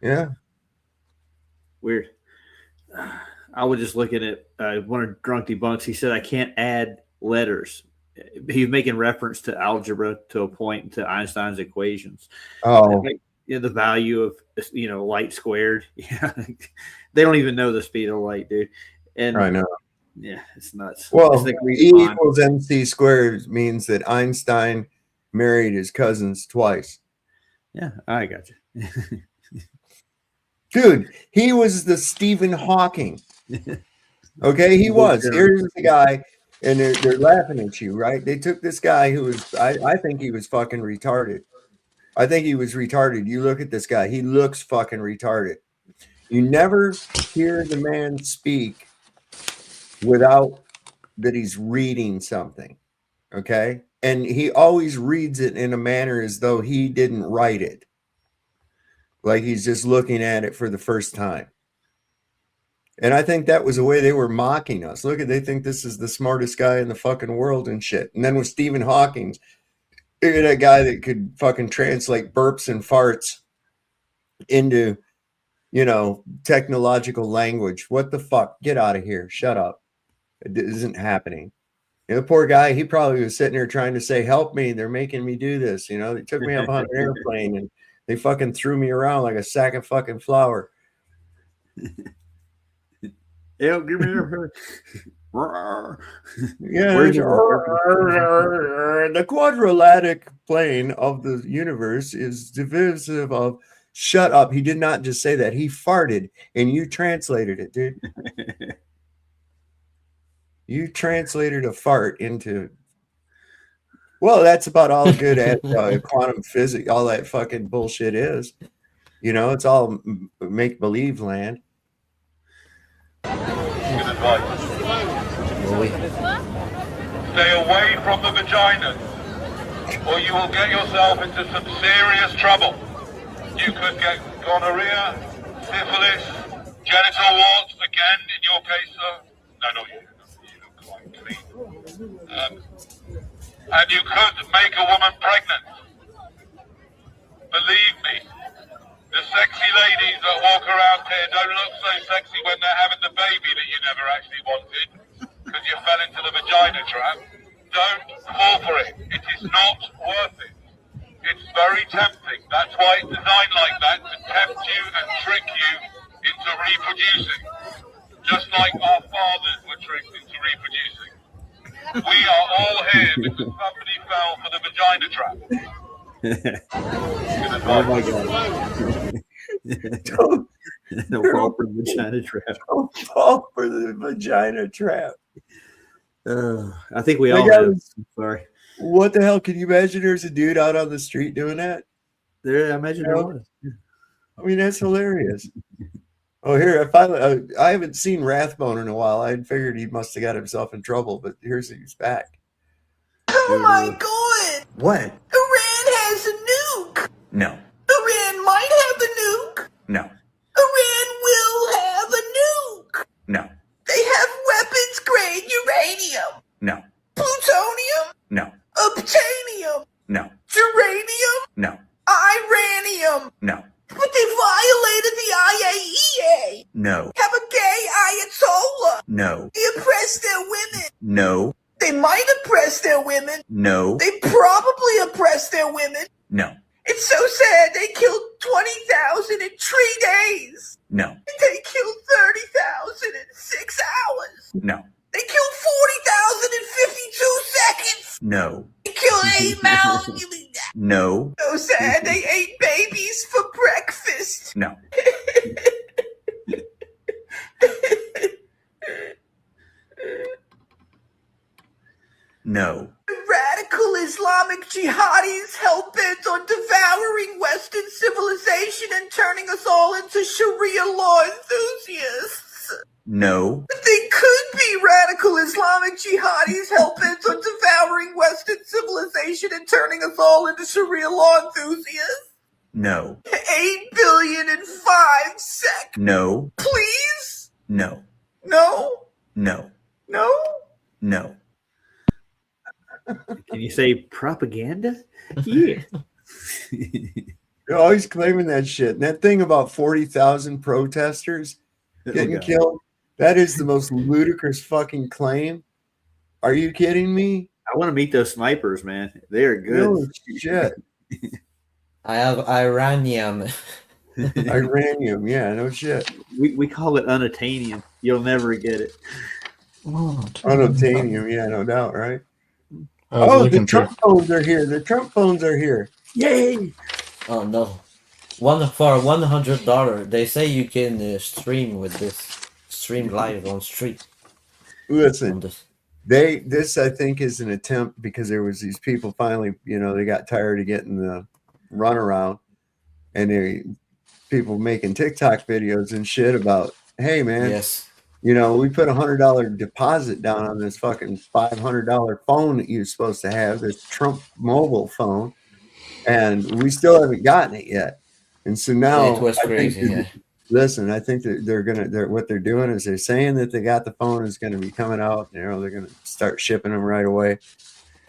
Yeah. Weird. I was just looking at one of Drunk Debunks. He said, I can't add letters. He was making reference to algebra to a point, to Einstein's equations. Oh. The value of, light squared. Yeah. They don't even know the speed of light, dude. And I know. Yeah, it's nuts. Well, E equals MC squared means that Einstein married his cousins twice. Yeah, I got you. Dude, he was the Stephen Hawking. Okay, he was. Here's the guy and they're laughing at you, right? They took this guy who was, I think he was fucking retarded. I think he was retarded. You look at this guy, he looks fucking retarded. You never hear the man speak without that he's reading something, okay? And he always reads it in a manner as though he didn't write it. Like he's just looking at it for the first time. And I think that was the way they were mocking us. Look at, they think this is the smartest guy in the fucking world and shit. And then with Stephen Hawking, look at that guy that could fucking translate burps and farts into, you know, technological language. What the fuck? Get out of here. Shut up. It isn't happening. You know, the poor guy, he probably was sitting there trying to say, help me. They're making me do this. You know, they took me up on an airplane and they fucking threw me around like a sack of fucking flour. Yeah, give me a yeah, the quadratic plane of the universe is divisive of. Shut up. He did not just say that. He farted and you translated it, dude. You translated a fart into. Well, that's about all good at quantum physics, all that fucking bullshit is. You know, it's all make-believe land. Stay away from the vagina, or you will get yourself into some serious trouble. You could get gonorrhea, syphilis, genital warts, again, in your case, sir. No, not you. You look quite clean. And you could make a woman pregnant. Believe me, the sexy ladies that walk around here don't look so sexy when they're having the baby that you never actually wanted because you fell into the vagina trap. Don't fall for it. It is not worth it. It's very tempting. That's why it's designed like that, to tempt you and trick you into reproducing. Just like our fathers were tricked into reproducing. We are all here because somebody fell for the vagina trap. Oh my god. Don't fall for the vagina trap. Don't fall for the vagina trap. I think we all have. Sorry. What the hell? Can you imagine there's a dude out on the street doing that? There, I imagine there was. I mean, that's hilarious. Oh, here, I haven't seen Rathbone in a while. I figured he must have got himself in trouble, but he's back. Oh my god! What? Iran has a nuke! No. Iran might have a nuke! No. Iran will have a nuke! No. They have weapons-grade uranium! No. Plutonium? No. Obtanium? No. Geranium? No. Iranium? No. But they violated the IAEA! No. Have a gay Ayatollah! No. They oppress their women! No. They might oppress their women! No. They probably oppress their women! No. It's so sad they killed 20,000 in 3 days! No. They killed 30,000 in 6 hours! No. They killed 40,000 in 52 seconds! No. They killed 8 million! No. So sad they ate babies for breakfast! No. No. Radical Islamic jihadis hell-bent on devouring Western civilization and turning us all into Sharia law enthusiasts. No. But they could be radical Islamic jihadis hell-bent on devouring Western civilization and turning us all into Sharia law enthusiasts. No. 8 billion in 5 seconds. No. Please? No. No? No. No? No. Can you say propaganda? Yeah. You're always claiming that shit. And that thing about 40,000 protesters getting killed, that is the most ludicrous fucking claim. Are you kidding me? I want to meet those snipers, man. They are good. No shit. I have Iranium. Iranium, yeah, no shit. We call it unattainium. You'll never get it. Unobtainium, yeah, no doubt, right? Oh, the Trump phones are here. The Trump phones are here. Yay! Oh no. For $100, they say you can stream with this. Stream live on street. Listen, This I think is an attempt, because there was these people finally, they got tired of getting the runaround, and people making TikTok videos and shit about, hey man, Yes. we put $100 deposit down on this fucking $500 phone that you're supposed to have, this Trump mobile phone, and we still haven't gotten it yet. And so now It was crazy. Yeah. Listen, I think that they're what they're doing is they're saying that they got the phone is going to be coming out. They're going to start shipping them right away.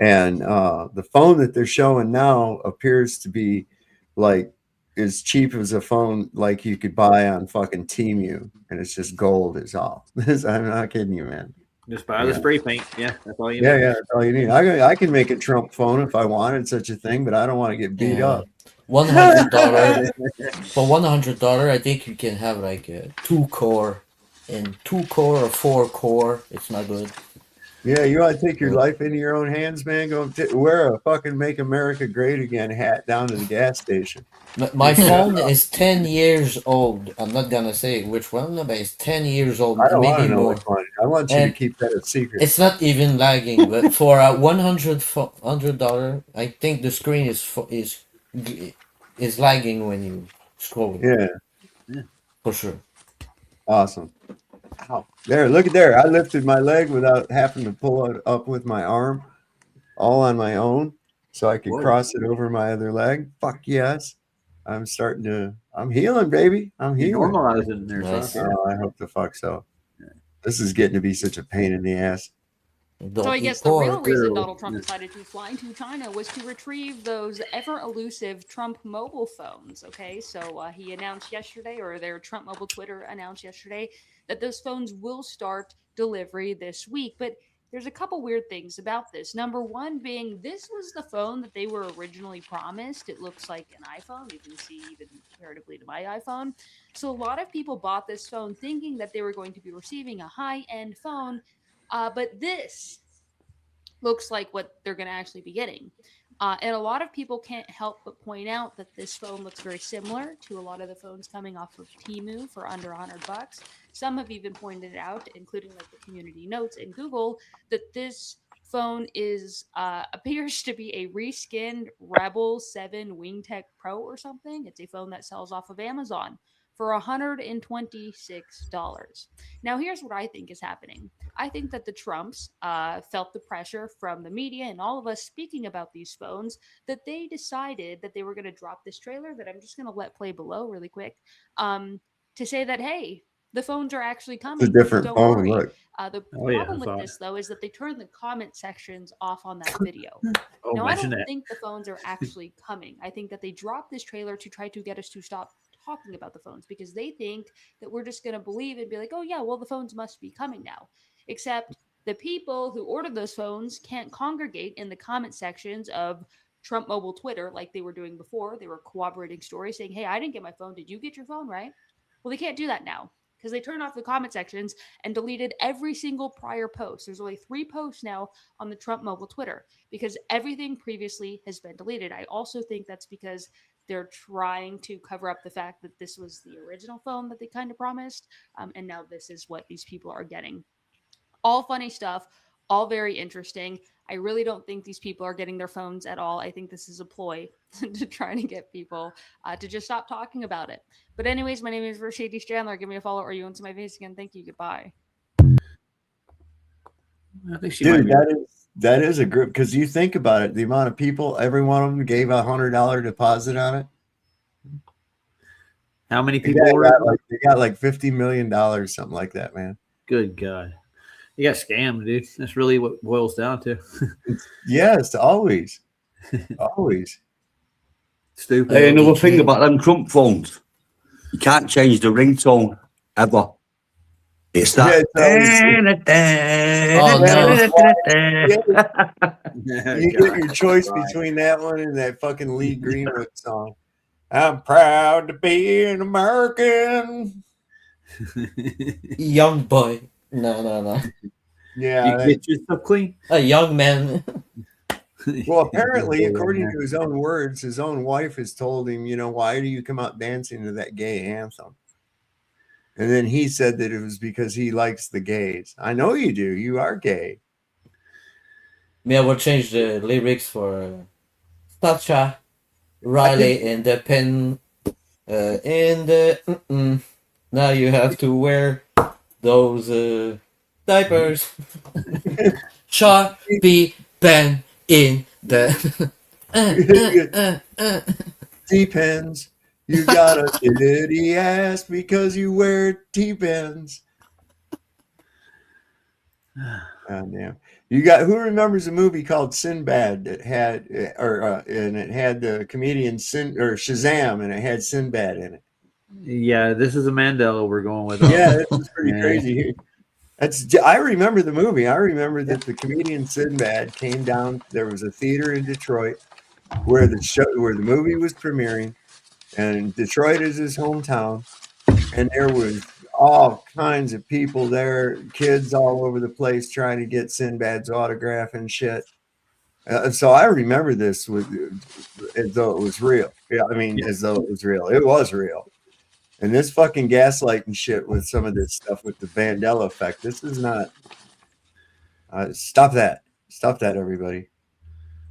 And the phone that they're showing now appears to be like as cheap as a phone like you could buy on fucking Temu, and it's just gold is all. I'm not kidding you, man. Just buy the spray paint. Yeah, that's all you need. Yeah, that's all you need. I can make a Trump phone if I wanted such a thing, but I don't want to get beat up. $100 for $100. I think you can have like a 2-core and 2-core or 4-core. It's not good. Yeah, you want to take your life into your own hands, man? Go wear a fucking "Make America Great Again" hat down to the gas station. My phone is 10 years old. I'm not gonna say which one, but it's 10 years old. I don't want to maybe know more. which one. I want you to keep that a secret. It's not even lagging, but for $100, I think the screen is lagging when you scroll. Yeah, for sure. Awesome. Ow. There, look at there. I lifted my leg without having to pull it up with my arm, all on my own, so I could cross it over my other leg. Fuck yes. I'm healing, baby. I'm healing. Normalizing there. Nice. Oh, I hope the fuck so. This is getting to be such a pain in the ass. So I guess the real reason Donald Trump decided to fly to China was to retrieve those ever-elusive Trump mobile phones, okay? So he announced yesterday, or their Trump mobile Twitter announced yesterday, that those phones will start delivery this week. But there's a couple weird things about this. Number one being, this was the phone that they were originally promised. It looks like an iPhone. You can see even comparatively to my iPhone. So a lot of people bought this phone thinking that they were going to be receiving a high-end phone, but this looks like what they're going to actually be getting. And a lot of people can't help but point out that this phone looks very similar to a lot of the phones coming off of Temu for under $100. Some have even pointed out, including like the community notes in Google, that this phone appears to be a reskinned Rebel 7 WingTech Pro or something. It's a phone that sells off of Amazon for $126. Now, here's what I think is happening. I think that the Trumps felt the pressure from the media and all of us speaking about these phones, that they decided that they were going to drop this trailer that I'm just going to let play below really quick, to say that, hey, the phones are actually coming. It's a different Don't phone. worry. Look. The problem with this, though, is that they turned the comment sections off on that video. Now, I don't think the phones are actually coming. I think that they dropped this trailer to try to get us to stop talking about the phones, because they think that we're just going to believe and be like, oh, yeah, well, the phones must be coming now. Except the people who ordered those phones can't congregate in the comment sections of Trump mobile Twitter like they were doing before. They were corroborating stories saying, hey, I didn't get my phone. Did you get your phone, right? Well, they can't do that now because they turned off the comment sections and deleted every single prior post. There's only 3 posts now on the Trump mobile Twitter because everything previously has been deleted. I also think that's because they're trying to cover up the fact that this was the original phone that they kind of promised. And now this is what these people are getting. All funny stuff, all very interesting. I really don't think these people are getting their phones at all. I think this is a ploy to try to get people to just stop talking about it. But anyways, my name is Mercedes Chandler. Give me a follow or you into my face again. Thank you. Goodbye. I think she Dude, might be. that is a group, because you think about it, the amount of people, every one of them gave $100 deposit on it. How many people they got like $50 million, something like that, man. Good God. You got scammed, dude. That's really what it boils down to. Yes, always. Always. Stupid. Hey, another thing about them Trump phones. You can't change the ringtone ever. It's that. You get your choice between that one and that fucking Lee Greenwood song. I'm proud to be an American. Young boy. No. Yeah. You get yourself clean. A young man. Well, apparently, according to his own words, his own wife has told him, why do you come out dancing to that gay anthem? And then he said that it was because he likes the gays. I know you do. You are gay. Me, I will change the lyrics for Stacha, Riley in the pen, in the. Now you have to wear those diapers. Sharpie pen in the. Depends. You got a shitty ass because you wear T-pens. Oh, damn. You got, who remembers a movie called Sinbad that had, and it had the comedian Shazam, and it had Sinbad in it. Yeah, this is a Mandela we're going with. Yeah, this is pretty crazy. I remember the movie. I remember that the comedian Sinbad came down. There was a theater in Detroit where the movie was premiering, and Detroit is his hometown, and there was all kinds of people there, kids all over the place trying to get Sinbad's autograph and shit. So I remember this as though it was real. Yeah, I mean, as though it was real. It was real. And this fucking gaslighting shit with some of this stuff with the Mandela effect. This is not. Stop that. Stop that, everybody.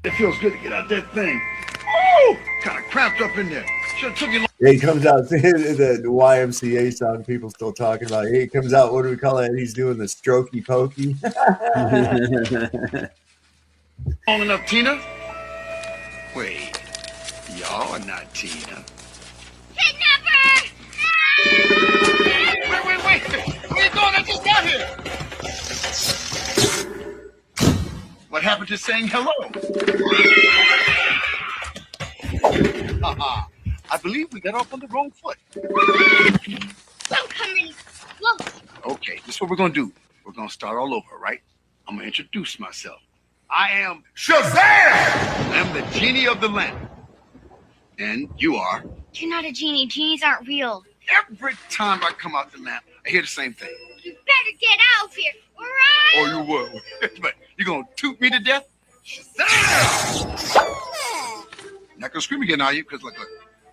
It feels good to get out that thing. Oh, kind of cramped up in there. Should have took you long. Yeah, he comes out, the YMCA song people still talking about. He comes out, what do we call it? He's doing the strokey pokey. Long enough, Tina? Wait, y'all are not Tina. Kidnapper! Wait. Where you going? I just got here. What happened to saying hello? I believe we got off on the wrong foot. Don't come any close. Okay, this is what we're going to do. We're going to start all over, right? I'm going to introduce myself. I am Shazam! I'm the genie of the lamp. And you are? You're not a genie. Genies aren't real. Every time I come out the lamp, I hear the same thing. You better get out of here, all right? Oh, you will. But you going to toot me to death? Shazam! Not going to scream again, are you? Because, look,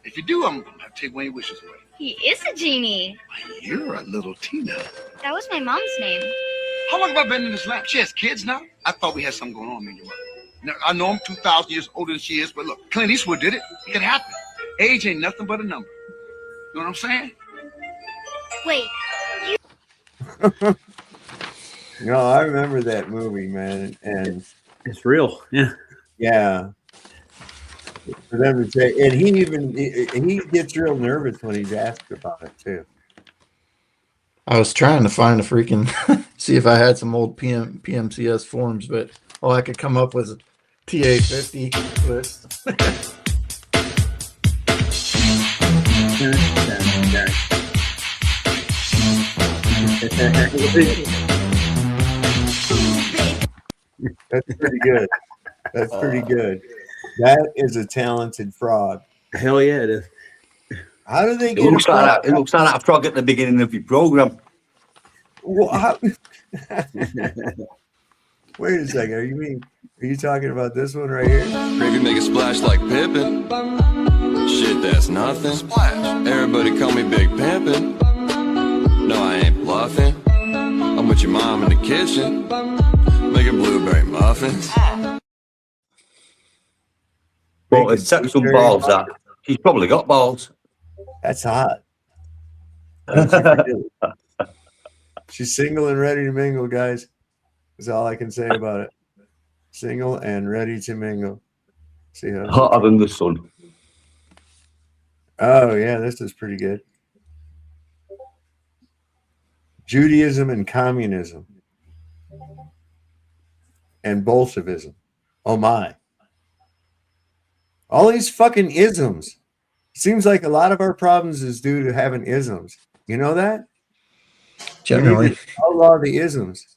if you do, I'm going to have to take one of your wishes away. He is a genie. You're a little Tina. That was my mom's name. How long have I been in this lamp? She has kids now? I thought we had something going on, man. Now, I know I'm 2,000 years older than she is, but look, Clint Eastwood did it. It can happen. Age ain't nothing but a number. You know what I'm saying? Wait, No, I remember that movie, man, and it's real. Yeah. Yeah. For them to say, and he gets real nervous when he's asked about it too. I was trying to find a freaking see if I had some old PMCS forms, but all I could come up with a TA50 list. That's pretty good. That's pretty good. That is a talented frog. Hell yeah, it is. How do they It get looks a like frog? that. It looks like that frog at the beginning of your program. Well, wait a second. Are you talking about this one right here? Gravy make a splash like Pippin. Shit, that's nothing. Splash. Everybody call me Big Pimpin'. No, I ain't bluffing. I'm with your mom in the kitchen, making blueberry muffins. But it's set some balls that. He's probably got balls. That's hot. She's single and ready to mingle, guys. That's all I can say about it. Single and ready to mingle. See how Hotter than the sun. Oh yeah, this is pretty good. Judaism and communism and Bolshevism. Oh my. All these fucking isms. Seems like a lot of our problems is due to having isms. You know that? Generally. Outlaw the isms.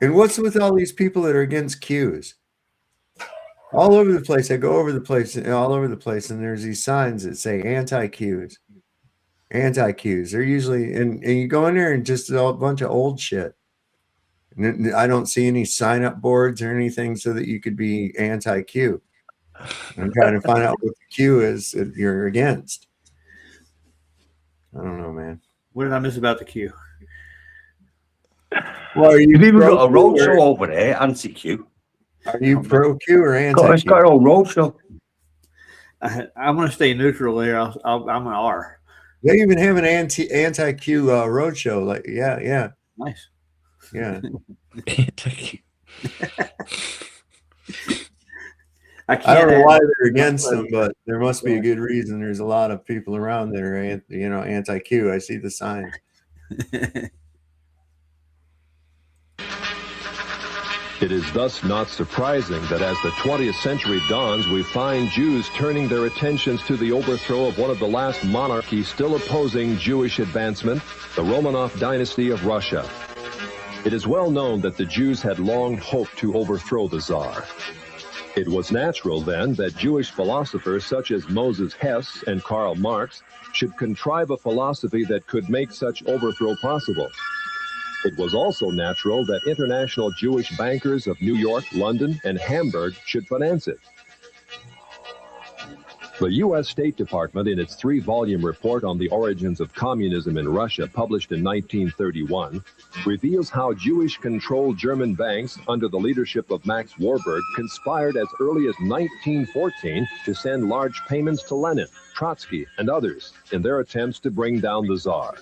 And what's with all these people that are against Qs? All over the place. I go over the place, all over the place, and there's these signs that say anti-Qs. Anti-Qs. They're usually, and you go in there and just a bunch of old shit. And I don't see any sign-up boards or anything so that you could be anti-Q. I'm trying to find out what the Q is that you're against. I don't know, man. What did I miss about the Q? Well, are you You've even pro got a Q or- roadshow over there, anti-Q. Are you pro Q or It's anti got Q? a whole roadshow. I'm going to stay neutral here. I'm an R. They even have an anti Q roadshow. Like, yeah. Nice. Yeah. Anti-Q. I don't know why they're against them, but there must be a good reason. There's a lot of people around that are, anti Q. I see the signs. It is thus not surprising that as the 20th century dawns, we find Jews turning their attentions to the overthrow of one of the last monarchies still opposing Jewish advancement, the Romanov dynasty of Russia. It is well known that the Jews had long hoped to overthrow the Tsar. It was natural then that Jewish philosophers such as Moses Hess and Karl Marx should contrive a philosophy that could make such overthrow possible. It was also natural that international Jewish bankers of New York, London, and Hamburg should finance it. The U.S. State Department, in its 3-volume report on the origins of communism in Russia, published in 1931, reveals how Jewish-controlled German banks under the leadership of Max Warburg conspired as early as 1914 to send large payments to Lenin, Trotsky, and others in their attempts to bring down the Tsar.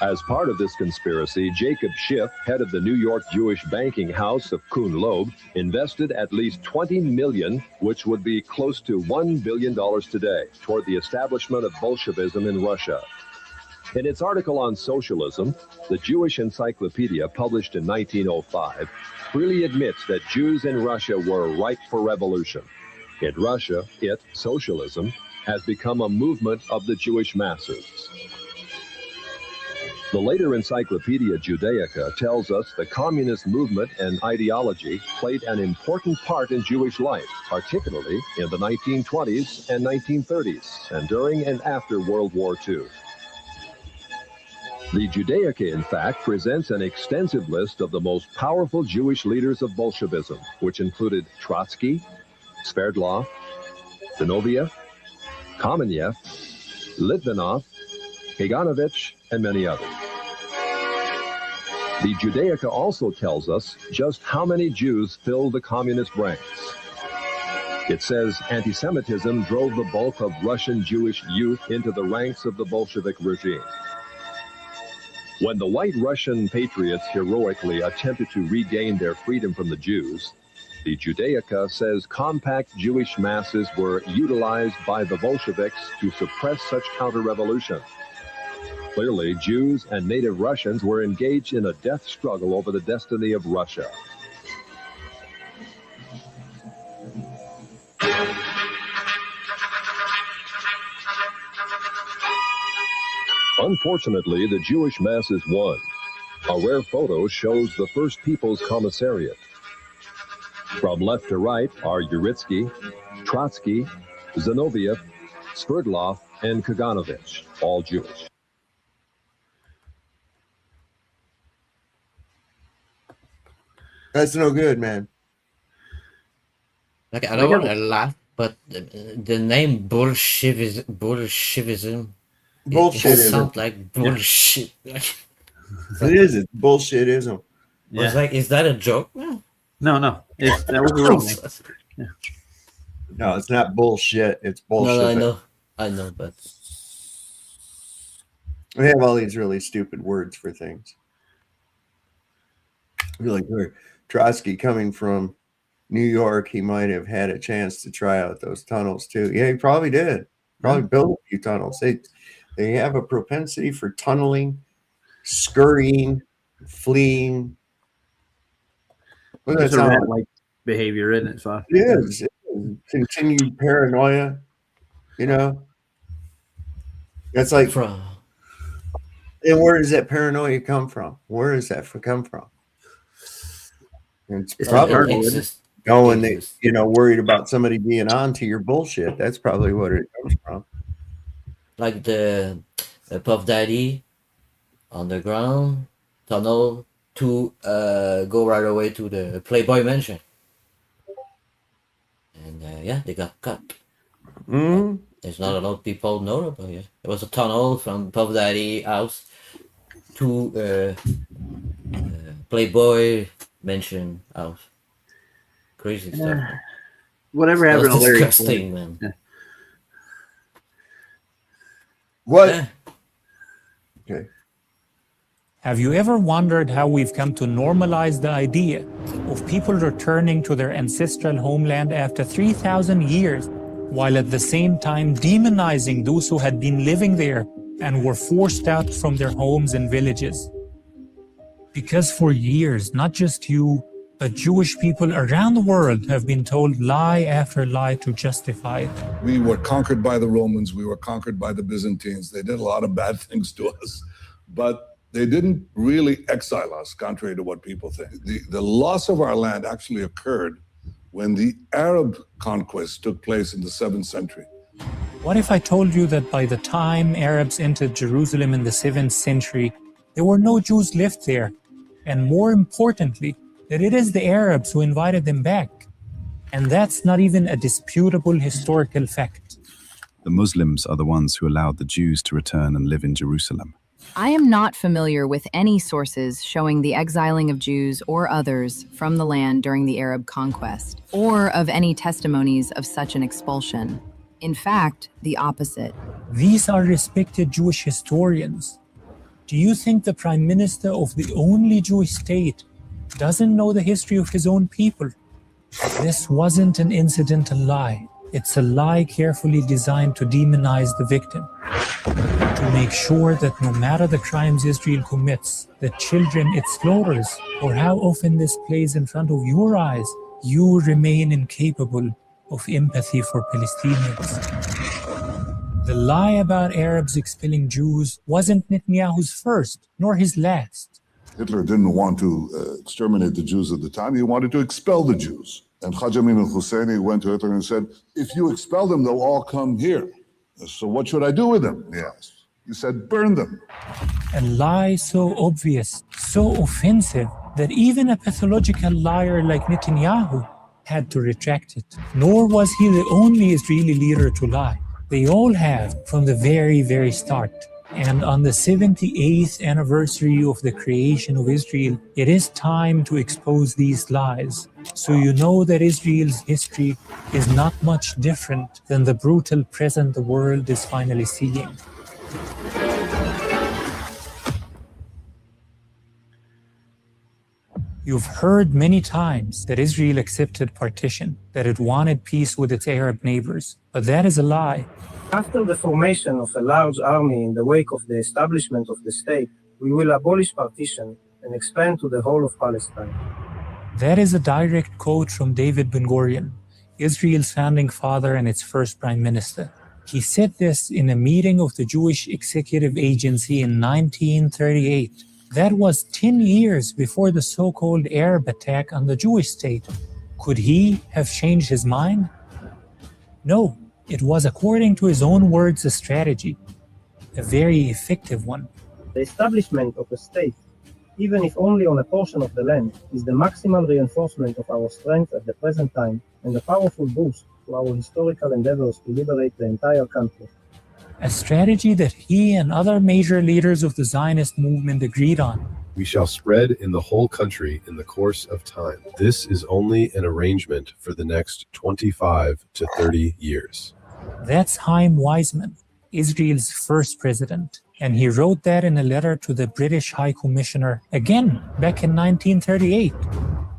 As part of this conspiracy, Jacob Schiff, head of the New York Jewish banking house of Kuhn Loeb, invested at least $20 million, which would be close to $1 billion today, toward the establishment of Bolshevism in Russia. In its article on socialism, the Jewish Encyclopedia, published in 1905, freely admits that Jews in Russia were ripe for revolution. In Russia, socialism, has become a movement of the Jewish masses. The later Encyclopedia Judaica tells us the communist movement and ideology played an important part in Jewish life, particularly in the 1920s and 1930s, and during and after World War II. The Judaica, in fact, presents an extensive list of the most powerful Jewish leaders of Bolshevism, which included Trotsky, Sverdlov, Zinoviev, Kamenev, Litvinov, Kaganovich, and many others. The Judaica also tells us just how many Jews filled the communist ranks. It says anti-Semitism drove the bulk of Russian Jewish youth into the ranks of the Bolshevik regime. When the white Russian patriots heroically attempted to regain their freedom from the Jews, the Judaica says compact Jewish masses were utilized by the Bolsheviks to suppress such counter-revolution. Clearly, Jews and native Russians were engaged in a death struggle over the destiny of Russia. Unfortunately, the Jewish masses won. A rare photo shows the First People's Commissariat. From left to right are Uritsky, Trotsky, Zinoviev, Sverdlov, and Kaganovich, all Jewish. That's no good, man. Like, I don't want to laugh, but the name Bolshevism it sounds like bullshit. It is. It's bullshitism. Yeah. Like, is that a joke? No. That was the wrong name. Yeah. No, it's not bullshit. It's bullshit. No, I know, but we have all these really stupid words for things. Like Trotsky, coming from New York, he might have had a chance to try out those tunnels too. Yeah, he probably did. Probably built a few tunnels. They have a propensity for tunneling, scurrying, fleeing. It's a rat-like behavior, isn't it? So it is. Continued paranoia. That's like. And where does that paranoia come from? Where does that come from? It's probably going that worried about somebody being on to your bullshit. That's probably what it comes from. Like the Puff Daddy underground tunnel to go right away to the Playboy Mansion, and they got cut. Mm-hmm. There's not a lot of people know about it. There was a tunnel from Puff Daddy house to Playboy mention out. Crazy stuff. Whatever happened to Larry disgusting, Flint? man. What? Okay. Have you ever wondered how we've come to normalize the idea of people returning to their ancestral homeland after 3,000 years, while at the same time demonizing those who had been living there and were forced out from their homes and villages? Because for years, not just you, but Jewish people around the world have been told lie after lie to justify it. We were conquered by the Romans, we were conquered by the Byzantines. They did a lot of bad things to us, but they didn't really exile us, contrary to what people think. The loss of our land actually occurred when the Arab conquest took place in the 7th century. What if I told you that by the time Arabs entered Jerusalem in the 7th century, there were no Jews left there? And more importantly, that it is the Arabs who invited them back. And that's not even a disputable historical fact. The Muslims are the ones who allowed the Jews to return and live in Jerusalem. I am not familiar with any sources showing the exiling of Jews or others from the land during the Arab conquest, or of any testimonies of such an expulsion. In fact, the opposite. These are respected Jewish historians. Do you think the Prime Minister of the only Jewish state doesn't know the history of his own people? This wasn't an incidental lie. It's a lie carefully designed to demonize the victim, to make sure that no matter the crimes Israel commits, the children it slaughters, or how often this plays in front of your eyes, you remain incapable of empathy for Palestinians. The lie about Arabs expelling Jews wasn't Netanyahu's first, nor his last. Hitler didn't want to exterminate the Jews at the time. He wanted to expel the Jews. And Haj Amin al-Husseini went to Hitler and said, if you expel them, they'll all come here. So what should I do with them? He asked. He said, burn them. A lie so obvious, so offensive, that even a pathological liar like Netanyahu had to retract it. Nor was he the only Israeli leader to lie. They all have from the very, very start. And on the 78th anniversary of the creation of Israel, it is time to expose these lies. So you know that Israel's history is not much different than the brutal present the world is finally seeing. You've heard many times that Israel accepted partition, that it wanted peace with its Arab neighbors, but that is a lie. After the formation of a large army in the wake of the establishment of the state, we will abolish partition and expand to the whole of Palestine. That is a direct quote from David Ben-Gurion, Israel's founding father and its first prime minister. He said this in a meeting of the Jewish Executive Agency in 1938. That was 10 years before the so-called Arab attack on the Jewish state. Could he have changed his mind? No. It was, according to his own words, a strategy, a very effective one. The establishment of a state, even if only on a portion of the land, is the maximal reinforcement of our strength at the present time and a powerful boost to our historical endeavors to liberate the entire country. A strategy that he and other major leaders of the Zionist movement agreed on. We shall spread in the whole country in the course of time. This is only an arrangement for the next 25 to 30 years. That's Chaim Weizmann, Israel's first president. And he wrote that in a letter to the British High Commissioner, again, back in 1938.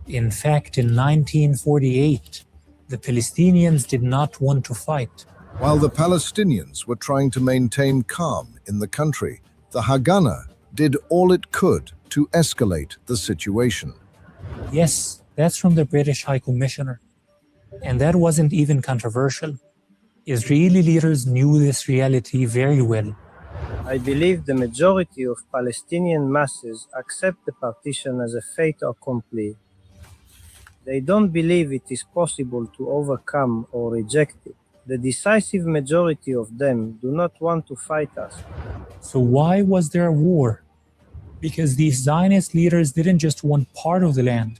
In fact, in 1948, the Palestinians did not want to fight. While the Palestinians were trying to maintain calm in the country, the Haganah did all it could to escalate the situation. Yes, that's from the British High Commissioner. And that wasn't even controversial. Israeli leaders knew this reality very well. I believe the majority of Palestinian masses accept the partition as a fait accompli. They don't believe it is possible to overcome or reject it. The decisive majority of them do not want to fight us. So why was there a war? Because these Zionist leaders didn't just want part of the land.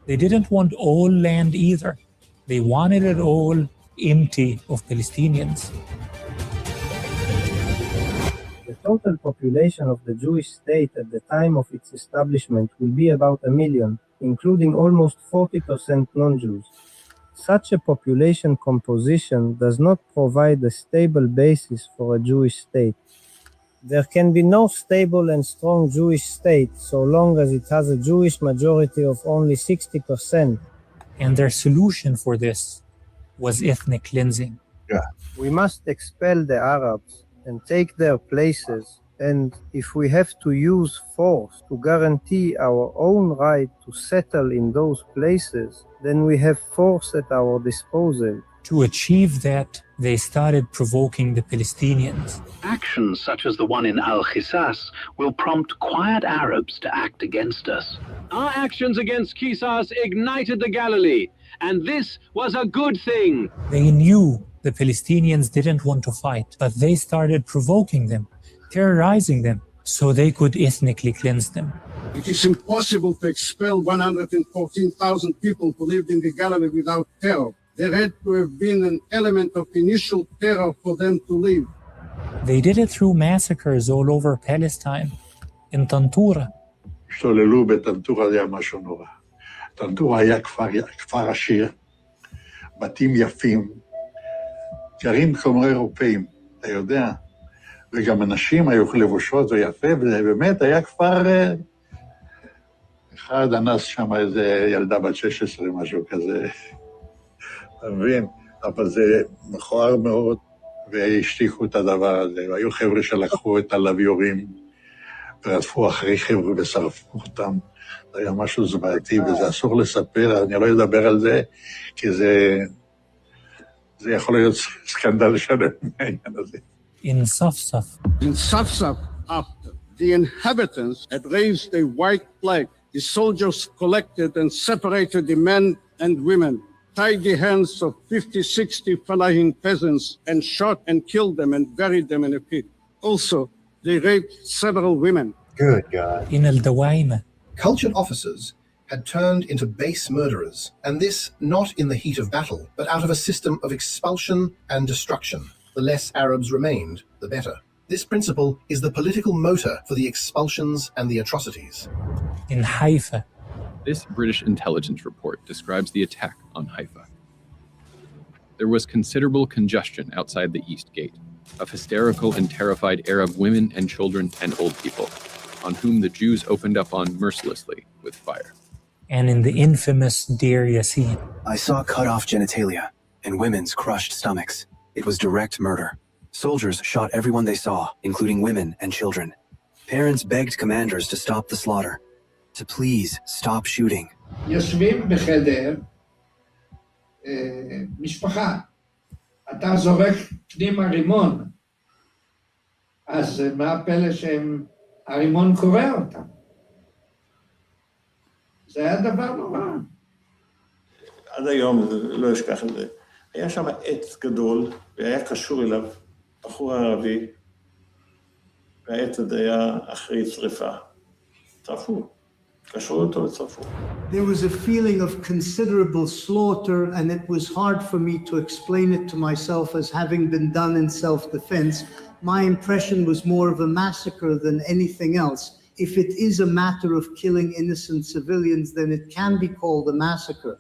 They didn't want all land either. They wanted it all empty of Palestinians. The total population of the Jewish state at the time of its establishment will be about 1 million, including almost 40% non-Jews. Such a population composition does not provide a stable basis for a Jewish state. There can be no stable and strong Jewish state so long as it has a Jewish majority of only 60%. And their solution for this was ethnic cleansing. We must expel the Arabs and take their places, and if we have to use force to guarantee our own right to settle in those places, then we have force at our disposal. To achieve that, they started provoking the Palestinians. Actions such as the one in Al-Qisas will prompt quiet Arabs to act against us. Our actions against Qisas ignited the Galilee, and this was a good thing. They knew the Palestinians didn't want to fight, but they started provoking them, terrorizing them, so they could ethnically cleanse them. It is impossible to expel 114,000 people who lived in the Galilee without terror. There had to have been an element of initial terror for them to leave. They did it through massacres all over Palestine, in Tantura. השתוללו בטנטורה, זה היה משהו נורא. טנטורה היה כפר עשיר, בתים יפים, גרים כמו אירופאים, אתה יודע, וגם אנשים היו לבושות ויפה, וזה באמת היה כפר... אחד אנס שם איזה ילדה בת 16, משהו כזה. אתה מבין? אבל זה מכוער מאוד, והשתיקו את הדבר הזה, והיו חבר'ה שלקחו את הלוויורים, ורדפו אחרי חבר'ה ושרפו אותם. זה היה משהו זוועתי, וזה אסור לספר, אני לא אדבר על זה, כי זה יכול להיות סקנדל שלם מהעניין הזה. In Safsaf. In Safsaf, after the inhabitants had raised a white flag, the soldiers collected and separated the men and women, tied the hands of 50, 60 Falahin peasants, and shot and killed them and buried them in a pit. Also, they raped several women. Good God. In Al-Dawaima. Cultured officers had turned into base murderers, and this not in the heat of battle, but out of a system of expulsion and destruction. The less Arabs remained, the better. This principle is the political motor for the expulsions and the atrocities. In Haifa. This British intelligence report describes the attack on Haifa. There was considerable congestion outside the East Gate of hysterical and terrified Arab women and children and old people, on whom the Jews opened up on mercilessly with fire. And in the infamous Deir Yassin. I saw cut-off genitalia and women's crushed stomachs. It was direct murder. Soldiers shot everyone they saw, including women and children. Parents begged commanders to stop the slaughter, to please stop shooting. יושבים בחדר, משפחה, אתה זורק פנימה רימון, אז מה הפלא שהרימון קורע אותם? זה היה דבר נורא. עד היום לא אשכח את זה. היה שם עץ גדול, והיה קשור אליו בחור ערבי, והעץ הזה היה אחרי שריפה. צרפו. There was a feeling of considerable slaughter, and it was hard for me to explain it to myself as having been done in self-defense. My impression was more of a massacre than anything else. If it is a matter of killing innocent civilians, then it can be called a massacre.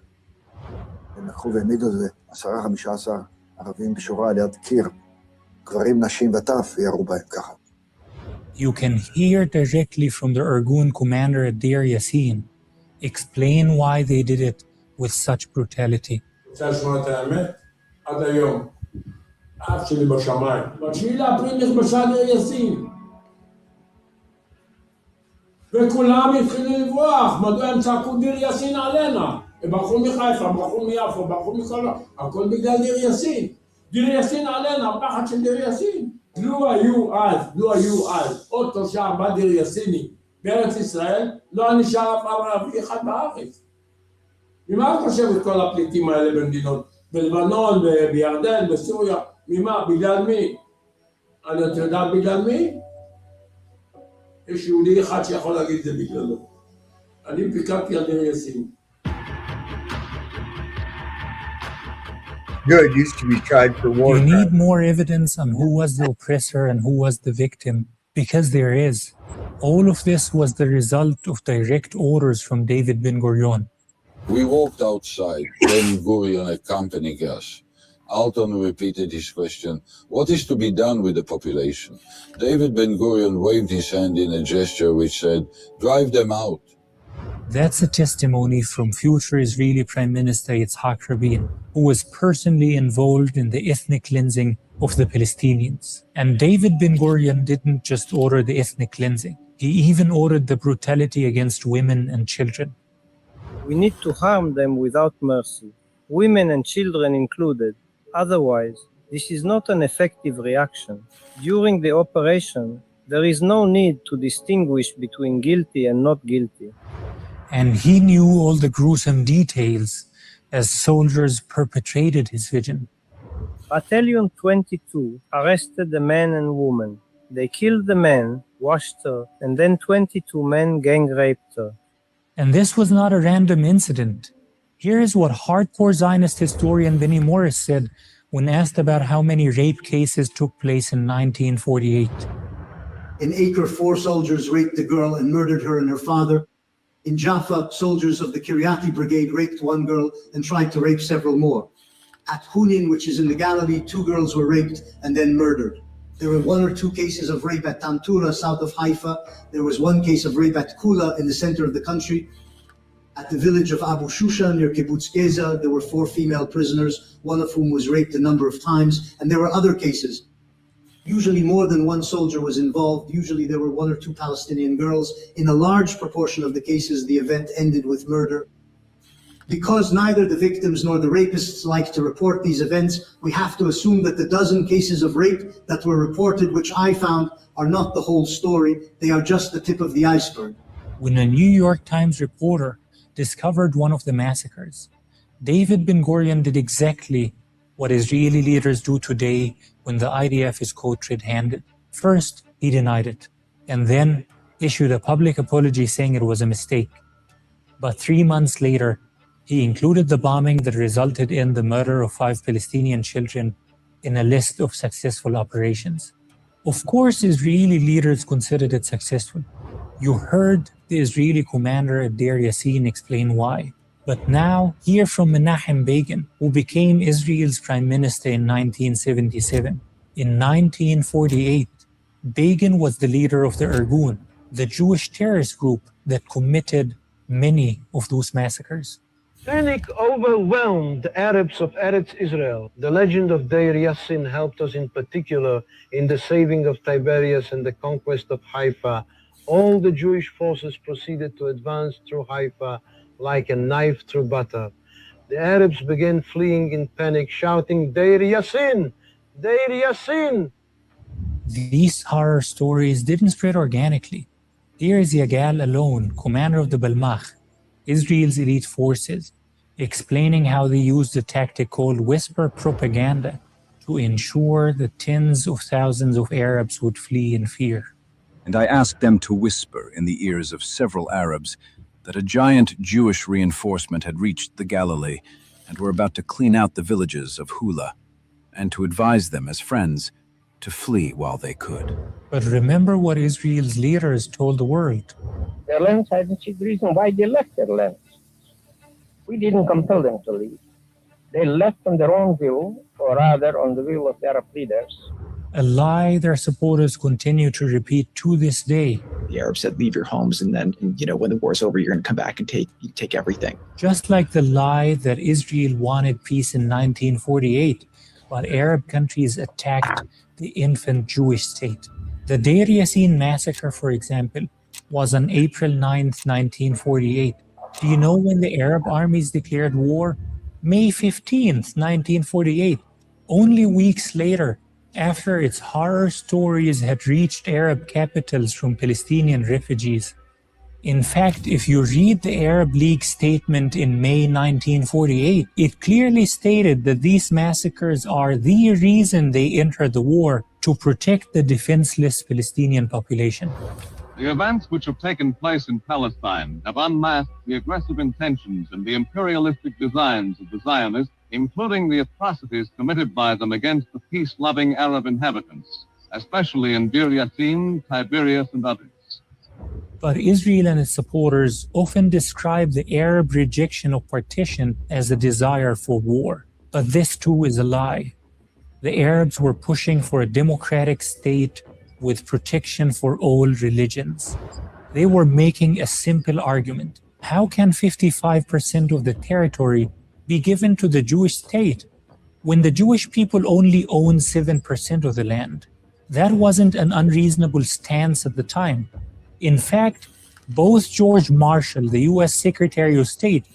לקחו והעמידו 10-15 ערבים בשורה ליד קיר, גברים, נשים וטף, וירו בהם ככה. You can hear directly from the Irgun commander at Deir Yassin explain why they did it with such brutality. רוצה לשמוע את האמת? עד היום. אף שלי בשמיים. ב9 לאפריל נכבשה דיר יאסין. וכולם התחילו לברוח. מדוע הם צעקו דיר יאסין עלינה? הם ברחו מחיפה, ברחו מיפו, ברחו מכל... הכל בגלל דיר יאסין. דיר יאסין עלינה, הפחד של דיר יאסין. לא היו אז עוד 3-4 דיר יאסיני בארץ ישראל, לא נשאר אף ערבי אחד בארץ. ממה את חושבת כל הפליטים האלה במדינות? בלבנון, בירדן, בסוריה, ממה? בגלל מי? אני יודעת בגלל מי? יש יהודי אחד שיכול להגיד זה בגללו. אני פיקדתי על דיר יאסין. Good, used to be tried for war. You need more evidence on who was the oppressor and who was the victim Because there is. All of this was the result of direct orders from David Ben-Gurion. We walked outside, Ben-Gurion accompanied us. Alton repeated his question, what is to be done with the population? David Ben-Gurion waved his hand in a gesture which said, drive them out. That's a testimony from future Israeli Prime Minister Yitzhak Rabin, who was personally involved in the ethnic cleansing of the Palestinians. And David Ben-Gurion didn't just order the ethnic cleansing. He even ordered the brutality against women and children. We need to harm them without mercy, women and children included. Otherwise, this is not an effective reaction. During the operation, there is no need to distinguish between guilty and not guilty. And he knew all the gruesome details as soldiers perpetrated his vision. Battalion 22 arrested a man and woman. They killed the man, washed her, and then 22 men gang raped her. And this was not a random incident. Here is what hardcore Zionist historian Benny Morris said when asked about how many rape cases took place in 1948. In Acre, 4 soldiers raped a girl and murdered her and her father. In Jaffa, soldiers of the Kiryati Brigade raped 1 girl and tried to rape several more. At Hunin, which is in the Galilee, 2 girls were raped and then murdered. There were 1 or 2 cases of rape at Tantura, south of Haifa. There was 1 case of rape at Kula, in the center of the country. At the village of Abu Shusha, near Kibbutz Geza, there were 4 female prisoners, 1 of whom was raped a number of times. And there were other cases. Usually more than 1 soldier was involved. Usually there were 1 or 2 Palestinian girls. In a large proportion of the cases, the event ended with murder. Because neither the victims nor the rapists like to report these events, we have to assume that the dozen cases of rape that were reported, which I found, are not the whole story. They are just the tip of the iceberg. When a New York Times reporter discovered one of the massacres, David Ben-Gurion did exactly what Israeli leaders do today when the IDF is caught red-handed. First, he denied it, and then issued a public apology saying it was a mistake. But 3 months later, he included the bombing that resulted in the murder of 5 Palestinian children in a list of successful operations. Of course, Israeli leaders considered it successful. You heard the Israeli commander at Deir Yassin explain why. But now, hear from Menachem Begin, who became Israel's prime minister in 1977. In 1948, Begin was the leader of the Irgun, the Jewish terrorist group that committed many of those massacres. Panic overwhelmed the Arabs of Eretz Israel. The legend of Deir Yassin helped us in particular in the saving of Tiberias and the conquest of Haifa. All the Jewish forces proceeded to advance through Haifa like a knife through butter. The Arabs began fleeing in panic, shouting, Deir Yassin! Deir Yassin! These horror stories didn't spread organically. Here is Yagal alone, commander of the Balmach, Israel's elite forces, explaining how they used a tactic called whisper propaganda to ensure that tens of thousands of Arabs would flee in fear. And I asked them to whisper in the ears of several Arabs that a giant Jewish reinforcement had reached the Galilee and were about to clean out the villages of Hula, and to advise them as friends to flee while they could. But remember what Israel's leaders told the world. Their lands hadn't the reason why they left their lands. We didn't compel them to leave. They left on their own will, or rather on the will of the Arab leaders. A lie their supporters continue to repeat to this day. The Arabs said, leave your homes, and then, when the war's over, you're going to come back and take everything. Just like the lie that Israel wanted peace in 1948, while Arab countries attacked the infant Jewish state. The Deir Yassin massacre, for example, was on April 9th, 1948. Do you know when the Arab armies declared war? May 15th, 1948. Only weeks later, after its horror stories had reached Arab capitals from Palestinian refugees. In fact, if you read the Arab League statement in May 1948, it clearly stated that these massacres are the reason they entered the war, to protect the defenseless Palestinian population. The events which have taken place in Palestine have unmasked the aggressive intentions and the imperialistic designs of the Zionists, including the atrocities committed by them against the peace-loving Arab inhabitants. especially in Bir Yassin, Tiberias, and others. But Israel and its supporters often describe the Arab rejection of partition as a desire for war. But this too is a lie. The Arabs were pushing for a democratic state with protection for all religions. They were making a simple argument. How can 55% of the territory be given to the Jewish state when the Jewish people only own 7% of the land? That wasn't an unreasonable stance at the time. In fact, both George Marshall, the US Secretary of State,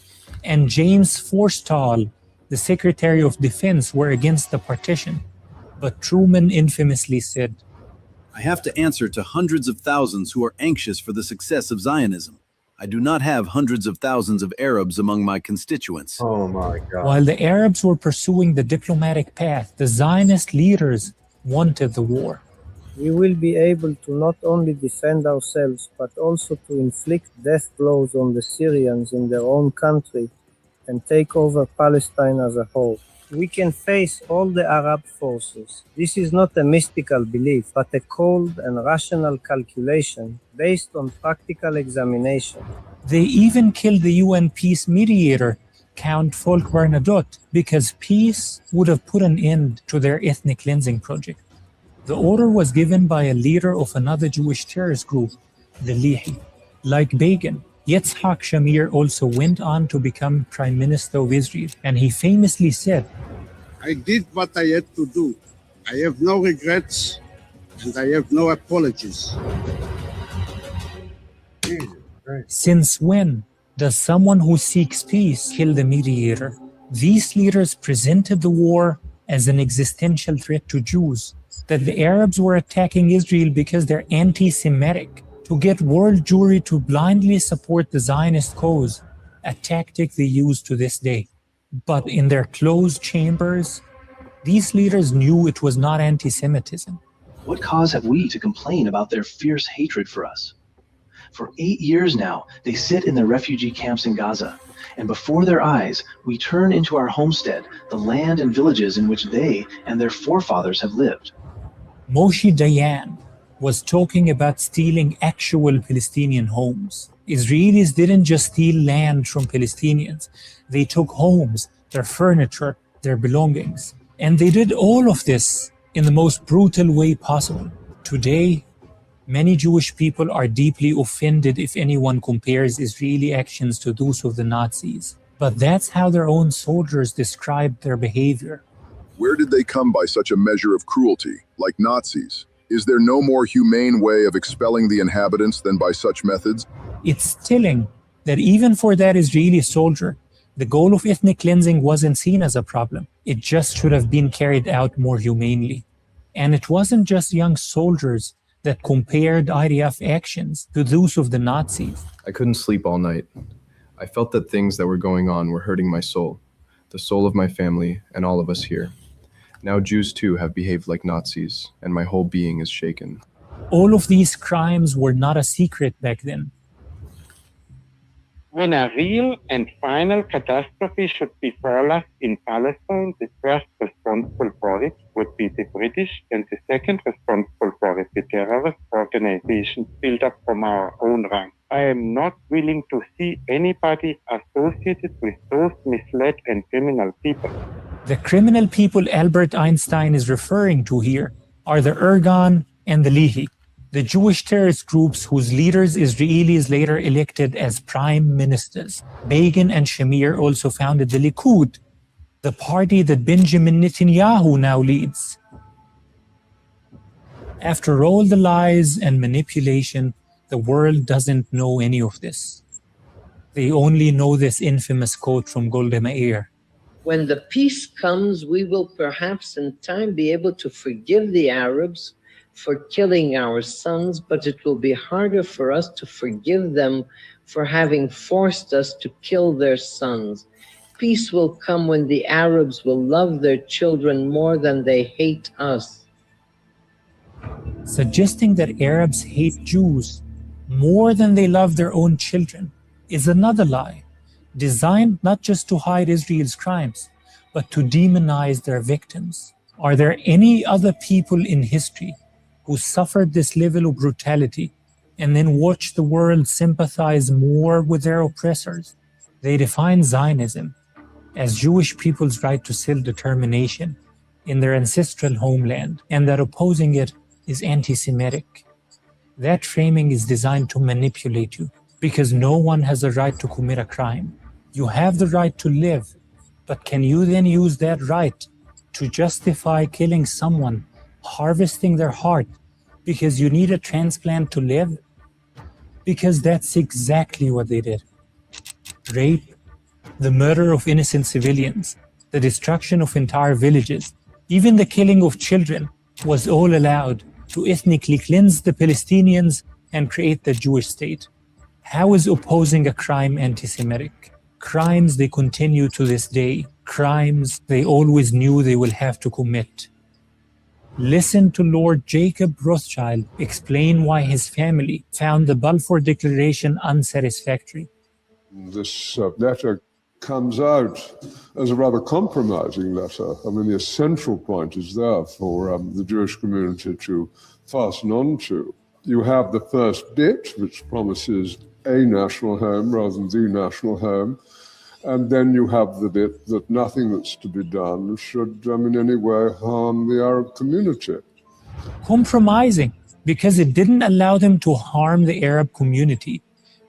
and James Forstall, the Secretary of Defense, were against the partition. But Truman infamously said, I have to answer to hundreds of thousands who are anxious for the success of Zionism. I do not have hundreds of thousands of Arabs among my constituents. Oh my God. While the Arabs were pursuing the diplomatic path, the Zionist leaders wanted the war. We will be able to not only defend ourselves, but also to inflict death blows on the Syrians in their own country and take over Palestine as a whole. We can face all the Arab forces. This is not a mystical belief, but a cold and rational calculation based on practical examination. They even killed the UN peace mediator, Count Folke Bernadotte, because peace would have put an end to their ethnic cleansing project. The order was given by a leader of another Jewish terrorist group, the Lihi. Like Begin, Yitzhak Shamir also went on to become Prime Minister of Israel, and he famously said, I did what I had to do. I have no regrets, and I have no apologies. Since when does someone who seeks peace kill the mediator? These leaders presented the war as an existential threat to Jews, that the Arabs were attacking Israel because they're anti-Semitic, to get world Jewry to blindly support the Zionist cause, a tactic they use to this day. But in their closed chambers, these leaders knew it was not anti-Semitism. What cause have we to complain about their fierce hatred for us? For 8 years now, they sit in the refugee camps in Gaza, and before their eyes, we turn into our homestead, the land and villages in which they and their forefathers have lived. Moshe Dayan was talking about stealing actual Palestinian homes. Israelis didn't just steal land from Palestinians. They took homes, their furniture, their belongings. And they did all of this in the most brutal way possible. Today, many Jewish people are deeply offended if anyone compares Israeli actions to those of the Nazis. But that's how their own soldiers described their behavior. Where did they come by such a measure of cruelty, like Nazis? Is there no more humane way of expelling the inhabitants than by such methods? It's telling that even for that Israeli soldier, the goal of ethnic cleansing wasn't seen as a problem. It just should have been carried out more humanely. And it wasn't just young soldiers that compared IDF actions to those of the Nazis. I couldn't sleep all night. I felt that things that were going on were hurting my soul, the soul of my family, and all of us here. Now Jews too have behaved like Nazis, and my whole being is shaken. All of these crimes were not a secret back then. When a real and final catastrophe should befall us in Palestine, the first responsible for it would be the British, and the second responsible for it, the terrorist organizations built up from our own ranks. I am not willing to see anybody associated with those misled and criminal people. The criminal people Albert Einstein is referring to here are the Irgun and the Lihi, the Jewish terrorist groups whose leaders Israelis later elected as prime ministers. Begin and Shamir also founded the Likud, the party that Benjamin Netanyahu now leads. After all the lies and manipulation, the world doesn't know any of this. They only know this infamous quote from Golda Meir. When the peace comes, we will perhaps in time be able to forgive the Arabs for killing our sons, but it will be harder for us to forgive them for having forced us to kill their sons. Peace will come when the Arabs will love their children more than they hate us. Suggesting that Arabs hate Jews more than they love their own children is another lie, designed not just to hide Israel's crimes, but to demonize their victims. Are there any other people in history who suffered this level of brutality and then watched the world sympathize more with their oppressors. They define Zionism as Jewish people's right to self-determination in their ancestral homeland, and that opposing it is anti-Semitic. That framing is designed to manipulate you, because no one has the right to commit a crime. You have the right to live, but can you then use that right to justify killing someone, harvesting their heart, because you need a transplant to live? Because that's exactly what they did. Rape, the murder of innocent civilians, the destruction of entire villages, even the killing of children was all allowed to ethnically cleanse the Palestinians and create the Jewish state. How is opposing a crime anti-Semitic? Crimes they continue to this day, crimes they always knew they will have to commit. Listen to Lord Jacob Rothschild explain why his family found the Balfour Declaration unsatisfactory. This letter comes out as a rather compromising letter. I mean, the essential point is there for the Jewish community to fasten on to. You have the first bit, which promises a national home rather than the national home, and then you have the bit that nothing that's to be done should in any way harm the Arab community. Compromising, because it didn't allow them to harm the Arab community.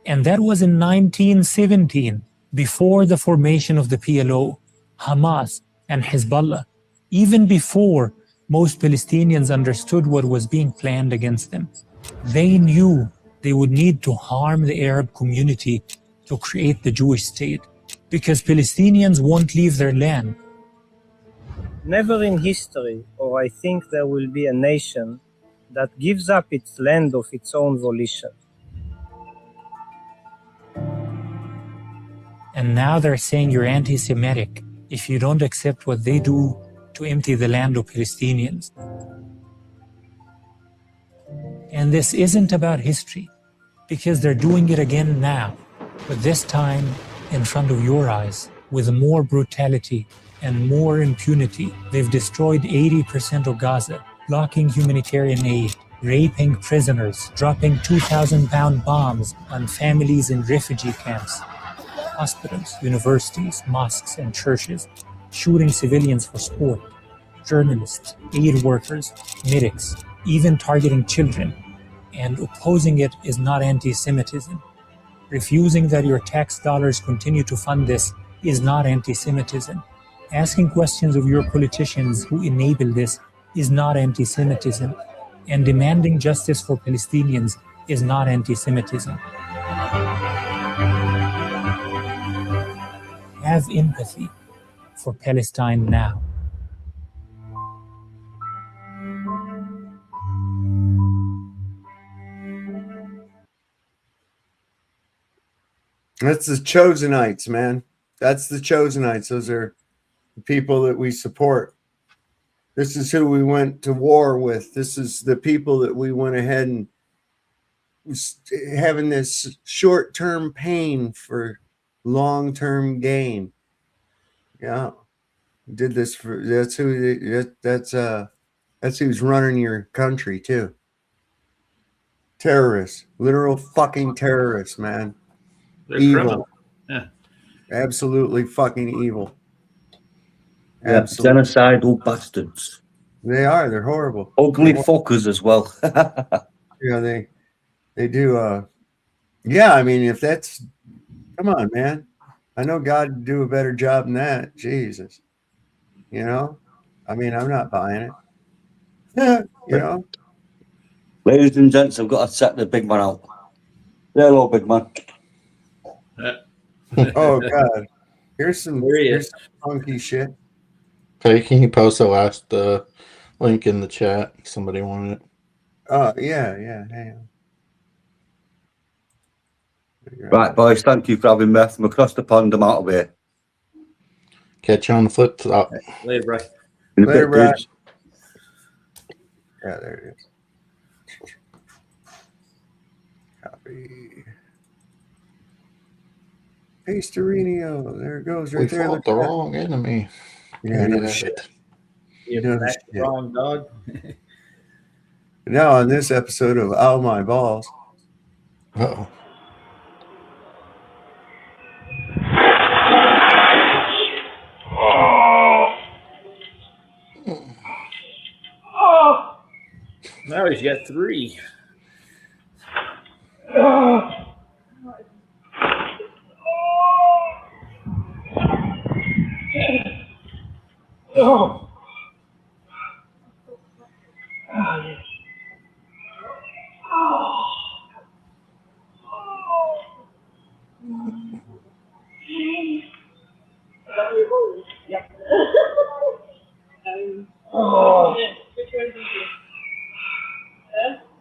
And that was in 1917, before the formation of the PLO, Hamas, and Hezbollah, even before most Palestinians understood what was being planned against them. They knew they would need to harm the Arab community to create the Jewish state, because Palestinians won't leave their land. Never in history, or I think there will be a nation that gives up its land of its own volition. And now they're saying you're anti-Semitic if you don't accept what they do to empty the land of Palestinians. And this isn't about history, because they're doing it again now, but this time in front of your eyes, with more brutality and more impunity. They've destroyed 80% of Gaza, blocking humanitarian aid, raping prisoners, dropping 2,000-pound bombs on families in refugee camps, hospitals, universities, mosques, and churches, shooting civilians for sport, journalists, aid workers, medics, even targeting children. And opposing it is not anti-Semitism. Refusing that your tax dollars continue to fund this is not anti-Semitism. Asking questions of your politicians who enable this is not anti-Semitism. And demanding justice for Palestinians is not anti-Semitism. Have empathy for Palestine now. That's the Chosenites, man. That's the Chosenites. Those are the people that we support. This is who we went to war with. This is the people that we went ahead and having this short-term pain for long-term gain. Yeah, did this for. That's who's running your country too. Terrorists, literal fucking terrorists, man. They're evil. criminal. Yeah. Absolutely fucking evil. Yeah, genocidal bastards. They are. They're horrible. Ugly fuckers as well. Yeah, they do. Yeah, I mean, if that's, come on, man. I know God would do a better job than that. Jesus. You know? I mean, I'm not buying it. You know? Ladies and gents, I've got to set the big man out. Hello, big man. Oh, God. Here's some funky shit. Okay, can you post the last link in the chat? Somebody wanted it. Yeah. Hang on. Right, boys, thank you for having me from across the pond. I'm out of here. Catch you on the flip top. Later, bro. In a bit, Brad. dudes. Yeah, there it is. Copy. Pastorinio. There it goes right We there. fought the wrong enemy. Yeah, no Yeah. shit. You know back shit. wrong dog. Now on this episode of Ow My Balls. Uh-oh. Now he's got 3.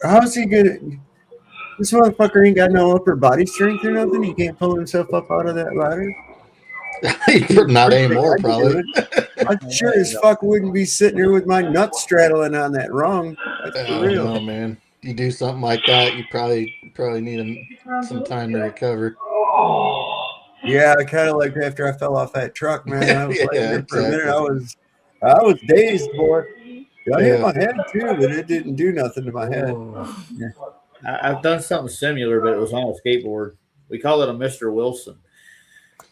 How's he gonna? This motherfucker ain't got no upper body strength or nothing. He can't pull himself up out of that ladder. Not anymore, probably. I sure as fuck wouldn't be sitting here with my nuts straddling on that rung. That's for real. No, man. You do something like that, you probably need some time to recover. Yeah, kind of like after I fell off that truck, man. I was Yeah, like, for a exactly. minute, I was dazed, boy. I hit Yeah. my head too, but it didn't do nothing to my head. I've done something similar, but it was on a skateboard. We call it a Mr. Wilson.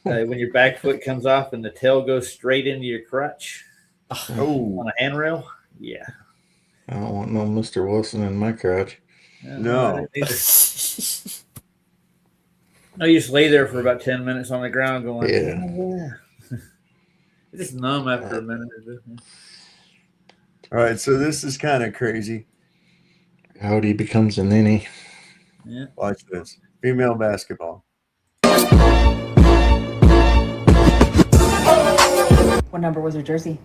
When your back foot comes off and the tail goes straight into your crutch on a handrail. Yeah. I don't want no Mr. Wilson in my crotch. No. No, you just lay there for about 10 minutes on the ground going, Yeah. "Oh, yeah." It's just numb after a minute or two. All right, so this is kind of crazy. Howdy becomes a ninny. Yeah. Watch this. Female basketball. What number was her jersey?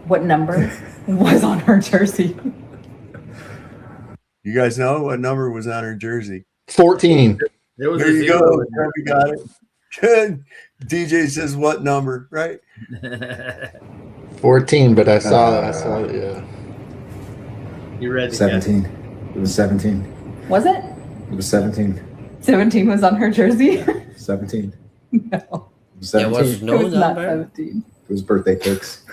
What number was on her jersey? You guys know what number was on her jersey? 14. There was There a you zero go. in there. Toby got it. Good. DJ says what number, right? 14, but I saw it, yeah. You read 17. It was 17. Was it? It was 17. 17 was on her jersey? 17. No. It was 17. It was not 17. It was birthday cakes.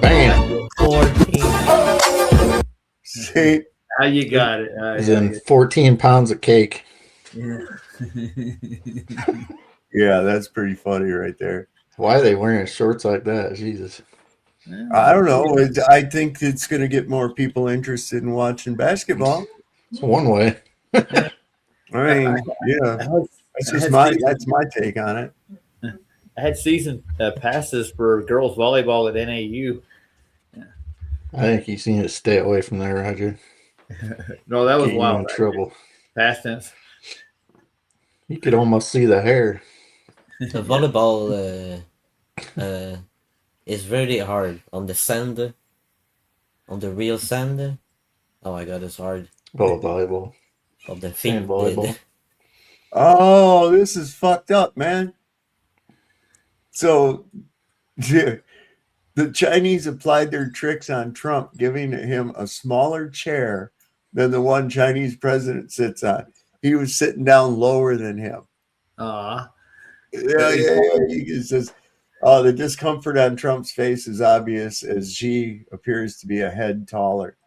Bam. 14. See? How you got it? As in 14 pounds of cake. Yeah. Yeah, that's pretty funny right there. Why are they wearing shorts like that? Jesus. I don't know. I think it's going to get more people interested in watching basketball. It's one way. I mean, yeah, that's my take on it. I had season passes for girls volleyball at NAU. I think you need to stay away from there, Roger. No, that was Get you wild. in trouble. Past tense. You could almost see the hair. The volleyball is very hard on the sand, on the real sand. Oh my god, it's hard. Volleyball. Of the Sand thing. volleyball. Oh, this is fucked up, man. So, the Chinese applied their tricks on Trump, giving him a smaller chair than the one Chinese president sits on. He was sitting down lower than him. Aw. Yeah. He says, "Oh, the discomfort on Trump's face is obvious as Xi appears to be a head taller."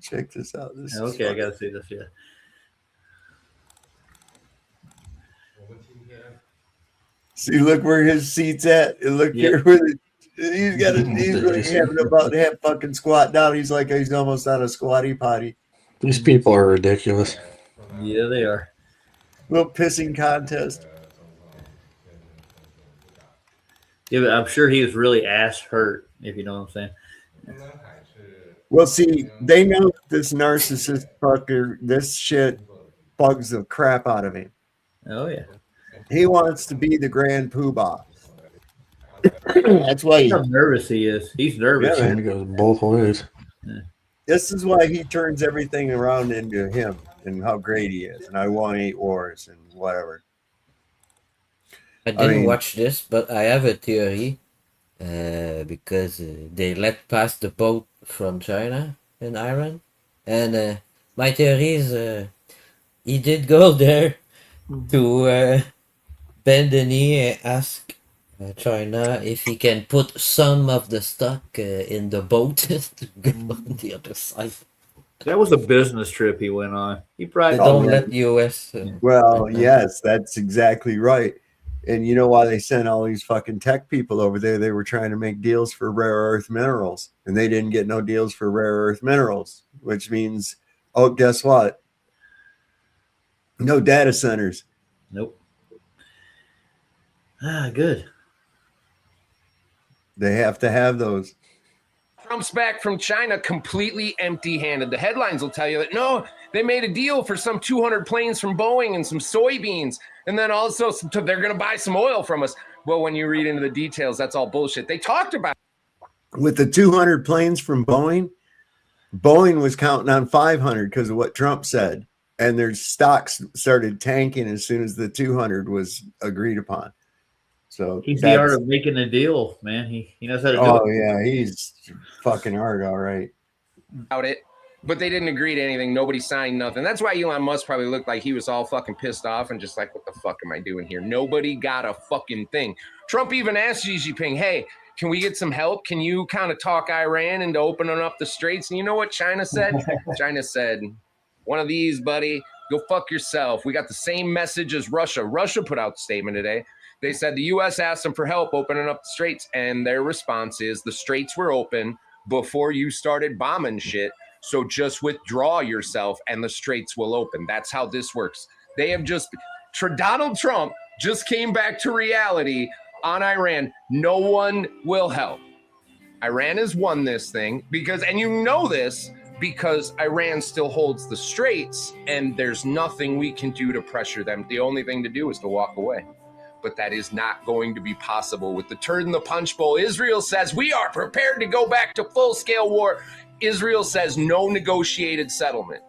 Check this out. This is Okay, I funny. gotta see this. Yeah. See, look where his seat's at. And look here with it. He's got he's like having about half fucking squat down. He's like he's almost on a squatty potty. These people are ridiculous. Yeah, they are. Little pissing contest. Yeah, but I'm sure he was really ass hurt, if you know what I'm saying. Well, see, they know this narcissist fucker, this shit bugs the crap out of him. Oh, yeah. He wants to be the grand poobah. That's why How nervous he is. He's nervous. Yeah, man. It goes both ways. This is why he turns everything around into him and how great he is. And I won 8 wars and whatever. I didn't watch this, but I have a theory because they let pass the boat from China and Iran. And my theory is he did go there to bend the knee and ask China, if he can put some of the stock in the boat to go on the other side. That was a business trip he went on. He probably They don't let US. Well, yes, that's exactly right. And you know why they sent all these fucking tech people over there? They were trying to make deals for rare earth minerals, and they didn't get no deals for rare earth minerals, which means, oh, guess what? No data centers. Nope. Good. They have to have those. Trump's back from China completely empty-handed. The headlines will tell you that, no, they made a deal for some 200 planes from Boeing and some soybeans, and then also they're going to buy some oil from us. Well, when you read into the details, that's all bullshit. They talked about With the 200 planes from Boeing, Boeing was counting on 500 because of what Trump said, and their stocks started tanking as soon as the 200 was agreed upon. So he's the art of making a deal, man. He knows how to do it. Oh yeah, he's fucking hard, all right. About it, but they didn't agree to anything. Nobody signed nothing. That's why Elon Musk probably looked like he was all fucking pissed off and just like, what the fuck am I doing here? Nobody got a fucking thing. Trump even asked Xi Jinping, hey, can we get some help? Can you kind of talk Iran into opening up the straits? And you know what China said? China said, one of these, buddy, go fuck yourself. We got the same message as Russia. Russia put out a statement today. They said the U.S. asked them for help opening up the straits, and their response is the straits were open before you started bombing shit, so just withdraw yourself and the straits will open. That's how this works. They have just, Donald Trump just came back to reality on Iran. No one will help. Iran has won this thing because, and you know this, because Iran still holds the straits and there's nothing we can do to pressure them. The only thing to do is to walk away. But that is not going to be possible with the turd in the punch bowl. Israel says we are prepared to go back to full-scale war. Israel says no negotiated settlement.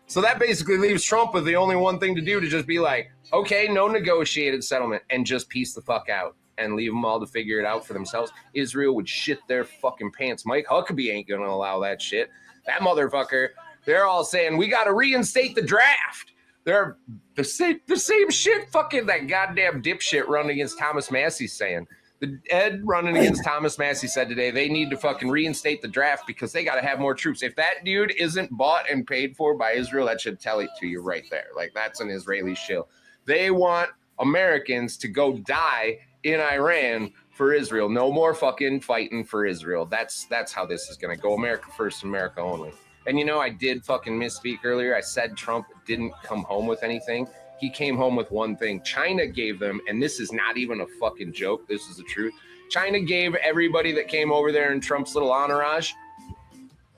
So that basically leaves Trump with the only one thing to do, to just be like, okay, no negotiated settlement, and just peace the fuck out and leave them all to figure it out for themselves. Israel would shit their fucking pants. Mike Huckabee ain't going to allow that shit. That motherfucker, they're all saying, we got to reinstate the draft. They're the same shit fucking that goddamn dipshit running against Thomas Massey's saying. The Ed running against Thomas Massey said today they need to fucking reinstate the draft because they got to have more troops. If that dude isn't bought and paid for by Israel, that should tell it to you right there. Like, that's an Israeli shill. They want Americans to go die in Iran for Israel. No more fucking fighting for Israel. That's how this is going to go. America first, America only. And you know, I did fucking misspeak earlier. I said Trump didn't come home with anything. He came home with one thing. China gave them, and this is not even a fucking joke, this is the truth. China gave everybody that came over there in Trump's little entourage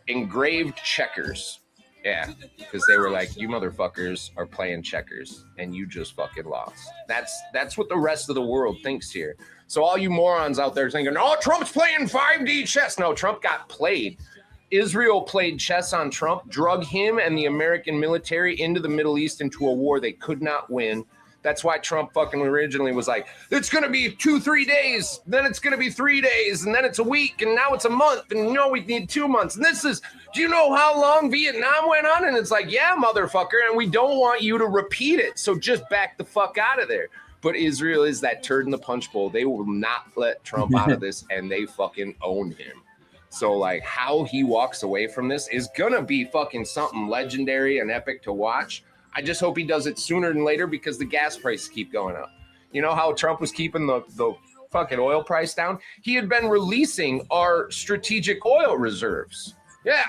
engraved checkers. Yeah, because they were like, you motherfuckers are playing checkers, and you just fucking lost. That's what the rest of the world thinks here. So all you morons out there thinking, oh, Trump's playing 5D chess. No, Trump got played. Israel played chess on Trump, drug him and the American military into the Middle East into a war they could not win. That's why Trump fucking originally was like, it's going to be 2-3 days, then it's going to be 3 days, and then it's a week, and now it's a month, and no, we need 2 months. And this is, do you know how long Vietnam went on? And it's like, yeah, motherfucker, and we don't want you to repeat it, so just back the fuck out of there. But Israel is that turd in the punch bowl. They will not let Trump out of this, and they fucking own him. So, like, how he walks away from this is going to be fucking something legendary and epic to watch. I just hope he does it sooner than later because the gas prices keep going up. You know how Trump was keeping the fucking oil price down? He had been releasing our strategic oil reserves. Yeah.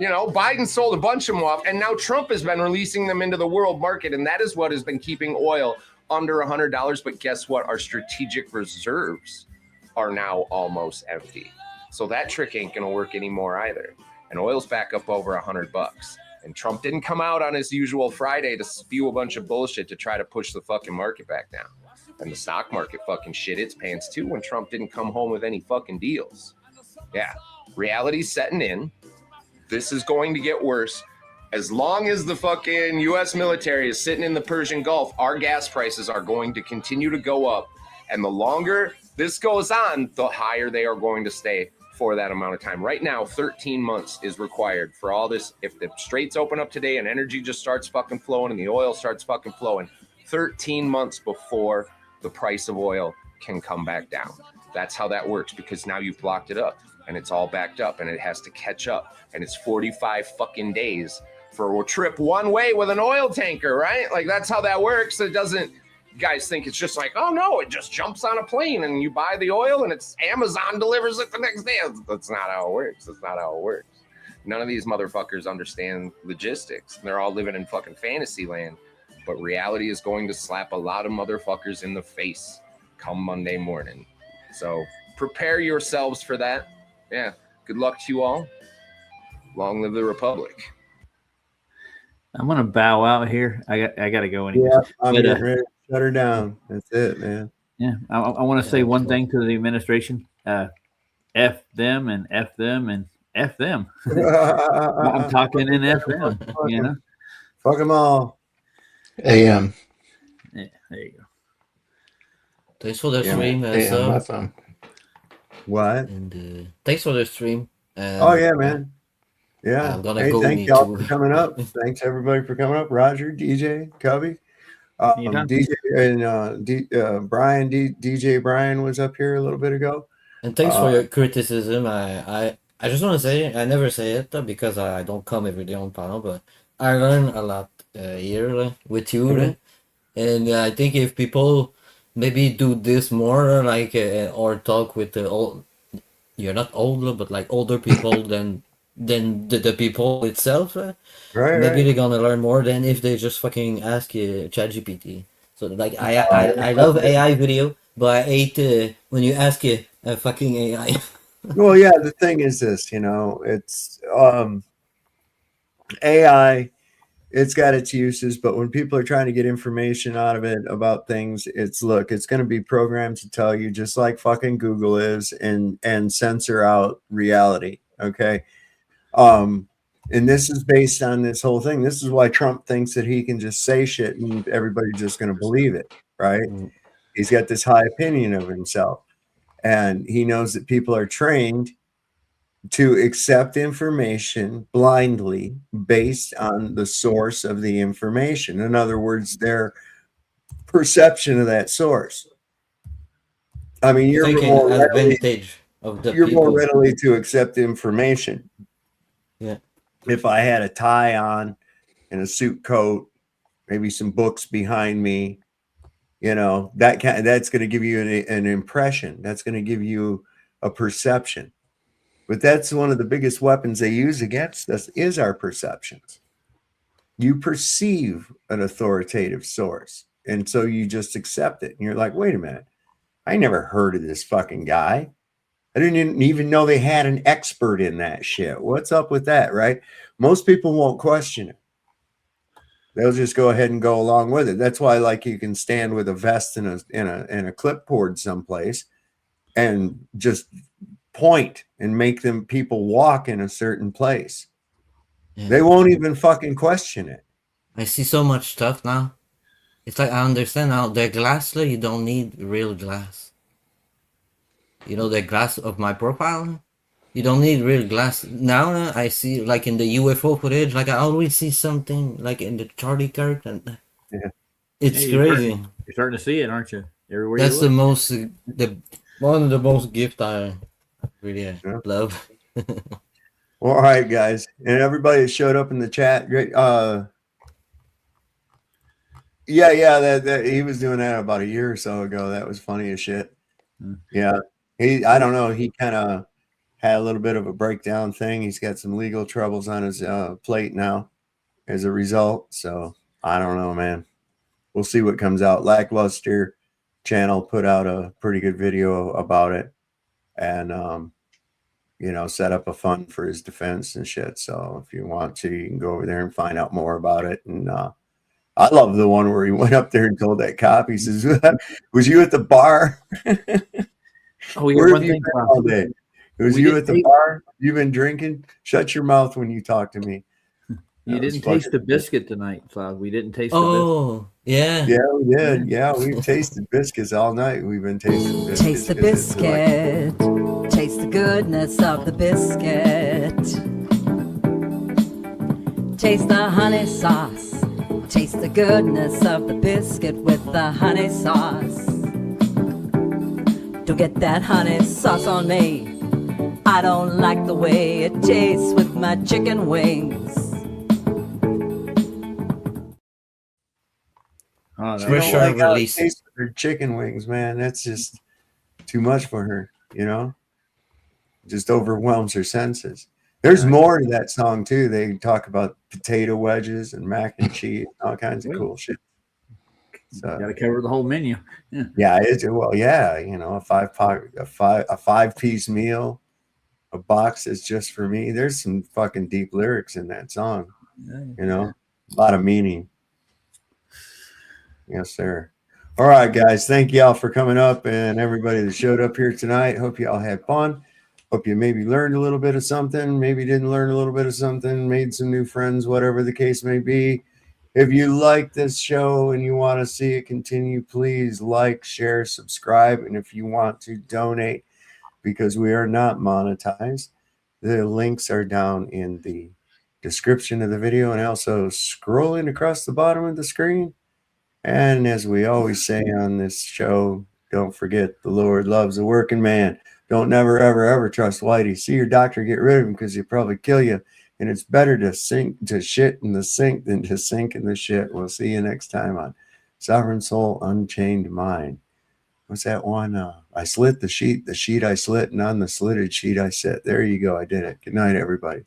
You know, Biden sold a bunch of them off, and now Trump has been releasing them into the world market, and that is what has been keeping oil under $100. But guess what? Our strategic reserves are now almost empty. So that trick ain't going to work anymore either. And oil's back up over $100. And Trump didn't come out on his usual Friday to spew a bunch of bullshit to try to push the fucking market back down. And the stock market fucking shit its pants too when Trump didn't come home with any fucking deals. Yeah, reality's setting in. This is going to get worse. As long as the fucking U.S. military is sitting in the Persian Gulf, our gas prices are going to continue to go up. And the longer this goes on, the higher they are going to stay for that amount of time. Right now, 13 months is required for all this. If the straits open up today and energy just starts fucking flowing and the oil starts fucking flowing, 13 months before the price of oil can come back down. That's how that works, because now you've blocked it up and it's all backed up and it has to catch up. And it's 45 fucking days for a trip one way with an oil tanker, right? Like, that's how that works. It doesn't, you guys think it's just like, oh no, it just jumps on a plane and you buy the oil and it's Amazon delivers it the next day. That's not how it works. That's not how it works. None of these motherfuckers understand logistics. They're all living in fucking fantasy land. But reality is going to slap a lot of motherfuckers in the face come Monday morning. So prepare yourselves for that. Yeah. Good luck to you all. Long live the Republic. I'm gonna bow out here. I got to go anyway. Yeah, I'm getting ready to shut her down. That's it, man. Yeah, I want to say one thing to the administration: F them and F them and F them. I'm talking in F them. You know, fuck them all. AM. Yeah, there you go. Thanks for the Yeah, stream. my phone. What? And thanks for the stream. Oh yeah, man. Yeah. I'm gonna hey, go thank y'all for coming up. Thanks everybody for coming up. Roger, DJ, Cubby, DJ, and Brian. DJ Brian was up here a little bit ago. And thanks for your criticism. I just want to say, I never say it because I don't come every day on panel, but I learn a lot here with you. And I think if people maybe do this more, like, or talk with the old, you're not older, but like older people than the people itself, maybe they're gonna learn more than if they just fucking ask you ChatGPT. So like I love AI video, but I hate when you ask you a fucking AI. Well, yeah, the thing is this, you know, it's AI, it's got its uses, but when people are trying to get information out of it about things, it's going to be programmed to tell you, just like fucking Google is, and censor out reality. Okay. And this is based on this whole thing. This is why Trump thinks that he can just say shit and everybody's just going to believe it. Right. He's got this high opinion of himself, and he knows that people are trained to accept information blindly based on the source of the information. In other words, their perception of that source. I mean, you're more readily to accept information. Yeah. If I had a tie on and a suit coat, maybe some books behind me, you know, that's going to give you an impression. That's going to give you a perception. But that's one of the biggest weapons they use against us is our perceptions. You perceive an authoritative source, and so you just accept it. And you're like, wait a minute, I never heard of this fucking guy. I didn't even know they had an expert in that shit. What's up with that, right? Most people won't question it. They'll just go ahead and go along with it. That's why, like, you can stand with a vest and a clipboard someplace and just point and make people walk in a certain place. Yeah. They won't even fucking question it. I see so much stuff now. It's like, I understand now, the glass, you don't need real glass. You know, the glass of my profile, you don't need real glass. Now I see, like, in the UFO footage, like, I always see something like in the Charlie Kirk, and it's crazy. You're starting to see it, aren't you? Everywhere. That's the most, one of the most gift I really love. Well, all right, guys, and everybody that showed up in the chat, great. That he was doing that about a year or so ago. That was funny as shit. Yeah, I don't know. He kind of had a little bit of a breakdown thing. He's got some legal troubles on his plate now as a result. So I don't know, man. We'll see what comes out. Lackluster channel put out a pretty good video about it, and set up a fund for his defense and shit. So if you want to, you can go over there and find out more about it. And I love the one where he went up there and told that cop, he says, was you at the bar? Oh, yeah. Where have you been all day? Was you at the bar? You've been drinking? Shut your mouth when you talk to me. You didn't taste the biscuit tonight, Cloud. We didn't taste the biscuit. Yeah, we did. Yeah, we've tasted biscuits all night. We've been tasting biscuits. Taste the biscuit. Taste the goodness of the biscuit. Taste the honey sauce. Taste the goodness of the biscuit with the honey sauce. to get that honey sauce on me. I don't like the way it tastes with my chicken wings. Oh, She don't like how it tastes with her chicken wings, man. That's just too much for her, you know? Just overwhelms her senses. There's more to that song, too. They talk about potato wedges and mac and cheese, all kinds of cool shit. So, got to cover the whole menu. Yeah. Yeah, you know, a five-piece meal, a box that's just for me. There's some fucking deep lyrics in that song. You know, a lot of meaning. Yes, sir. All right, guys. Thank y'all for coming up and everybody that showed up here tonight. Hope y'all had fun. Hope you maybe learned a little bit of something, maybe didn't learn a little bit of something, made some new friends, whatever the case may be. If you like this show and you want to see it continue, please like, share, subscribe. And if you want to donate, because we are not monetized, the links are down in the description of the video and also scrolling across the bottom of the screen. And as we always say on this show, don't forget the Lord loves a working man. Don't never, ever, ever trust Whitey. See your doctor, get rid of him because he'll probably kill you. And it's better to shit in the sink than to sink in the shit. We'll see you next time on Sovereign Soul Unchained Mind. What's that one? I slit the sheet I slit, and on the slitted sheet I sit. There you go. I did it. Good night, everybody.